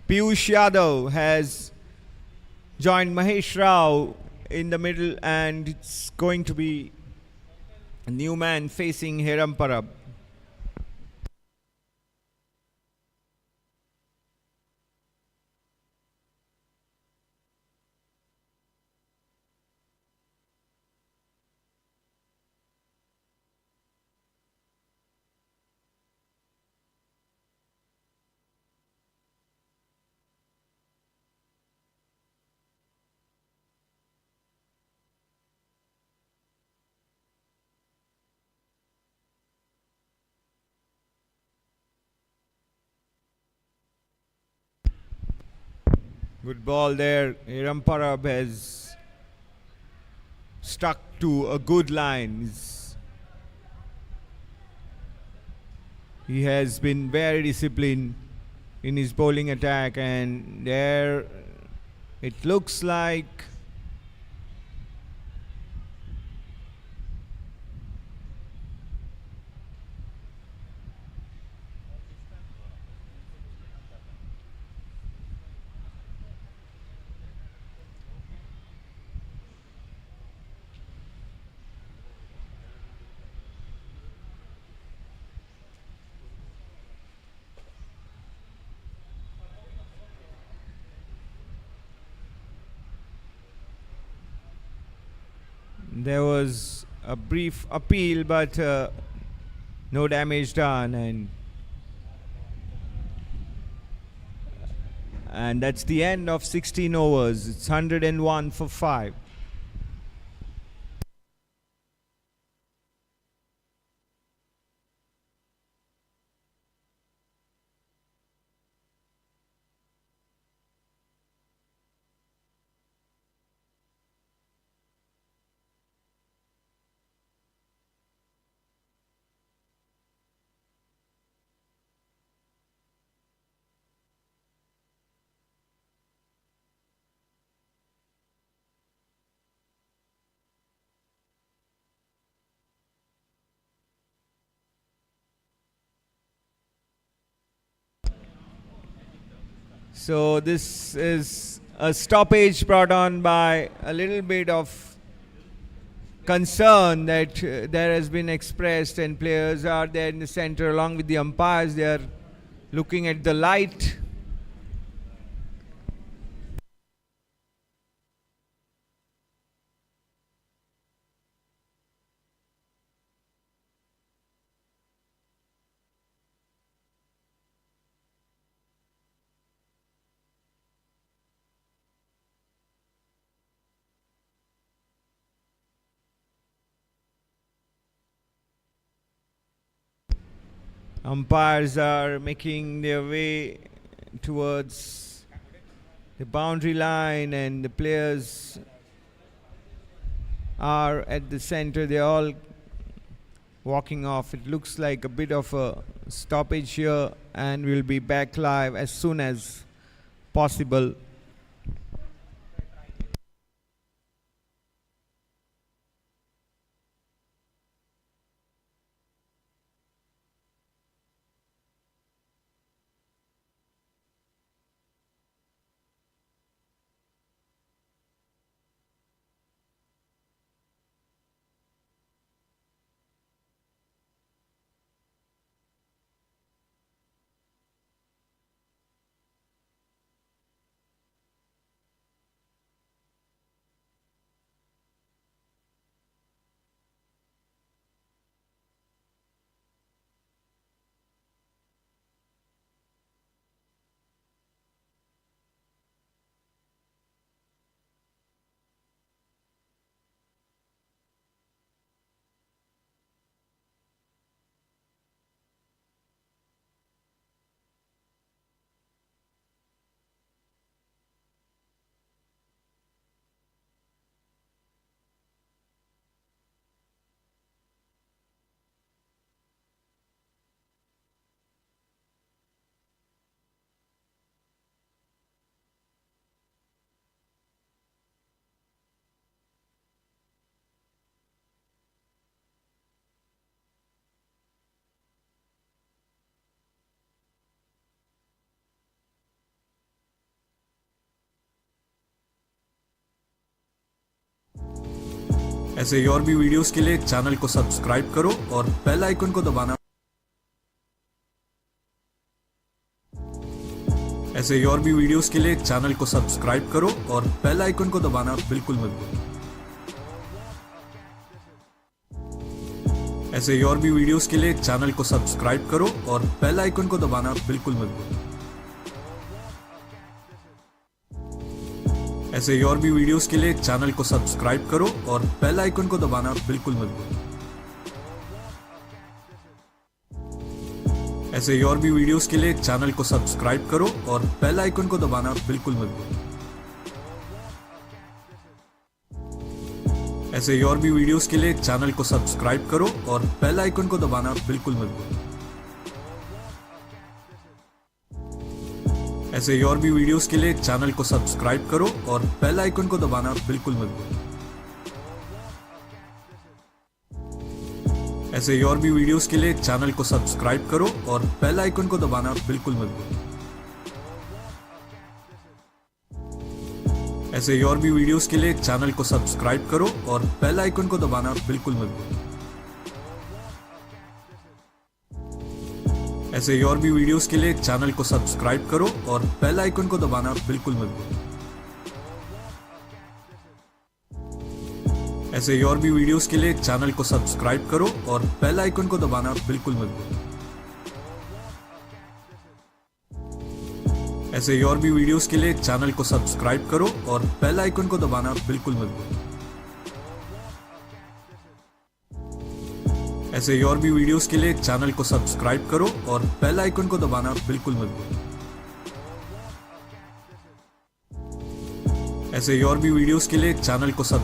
[SPEAKER 1] Piyush Yadav has joined Mahesh Rao in the middle, and it's going to be a new man facing Hiram Parab. Good ball there. Hiram Parab has stuck to a good line. He has been very disciplined in his bowling attack, and there it looks like there was a brief appeal, but no damage done, and that's the end of 16 overs. It's 101 for 5. So this is a stoppage brought on by a little bit of concern that there has been expressed, and players are there in the center along with the umpires. They are looking at the light. Umpires are making their way towards the boundary line, and the players are at the center. They're all walking off. It looks like a bit of a stoppage here, and we'll be back live as soon as possible.
[SPEAKER 2] ऐसे ही और भी videos के लिए channel को subscribe करो और bell icon को दबाना ऐसे ही और भी वीडियोस के लिए चैनल को सब्सक्राइब करो और बेल आइकन को दबाना बिल्कुल मत भूलो। ऐसे ही और भी वीडियोस के लिए चैनल को सब्सक्राइब करो और बेल आइकन को दबाना बिल्कुल मत भूलो। ऐसे ही और भी वीडियोस के लिए चैनल को सब्सक्राइब करो और बेल आइकन को दबाना बिल्कुल मत भूलो। ऐसे ही और भी वीडियोस के लिए चैनल को सब्सक्राइब करो और बेल आइकन को दबाना बिल्कुल मत भूलो। ऐसे ही और भी वीडियोस के लिए चैनल को सब्सक्राइब करो और बेल आइकन को दबाना बिल्कुल मत भूलो। ऐसे ही और भी वीडियोस के लिए चैनल को सब्सक्राइब करो और बेल आइकन को दबाना बिल्कुल मत भूलो। ऐसे ही और भी वीडियोस के लिए चैनल को सब्सक्राइब करो और बेल आइकन को दबाना बिल्कुल मत भूलो। ऐसे ही और भी वीडियोस के लिए चैनल को सब्सक्राइब करो और बेल आइकन को दबाना बिल्कुल मत भूलो। ऐसे ही और भी वीडियोस के लिए चैनल को सब्सक्राइब करो और बेल आइकन को दबाना बिल्कुल मत भूलो। ऐसे ही और भी वीडियोस के लिए चैनल को सब्सक्राइब करो और बेल आइकन को दबाना बिल्कुल मत भूलो। ऐसे ही और भी वीडियोस के लिए चैनल को सब्सक्राइब करो और बेल आइकन को दबाना बिल्कुल मत भूलो। ऐसे ही और भी वीडियोस के लिए चैनल को सब्सक्राइब करो और बेल आइकन को दबाना बिल्कुल मत भूलो। ऐसे ही और भी वीडियोस के लिए चैनल को सब्सक्राइब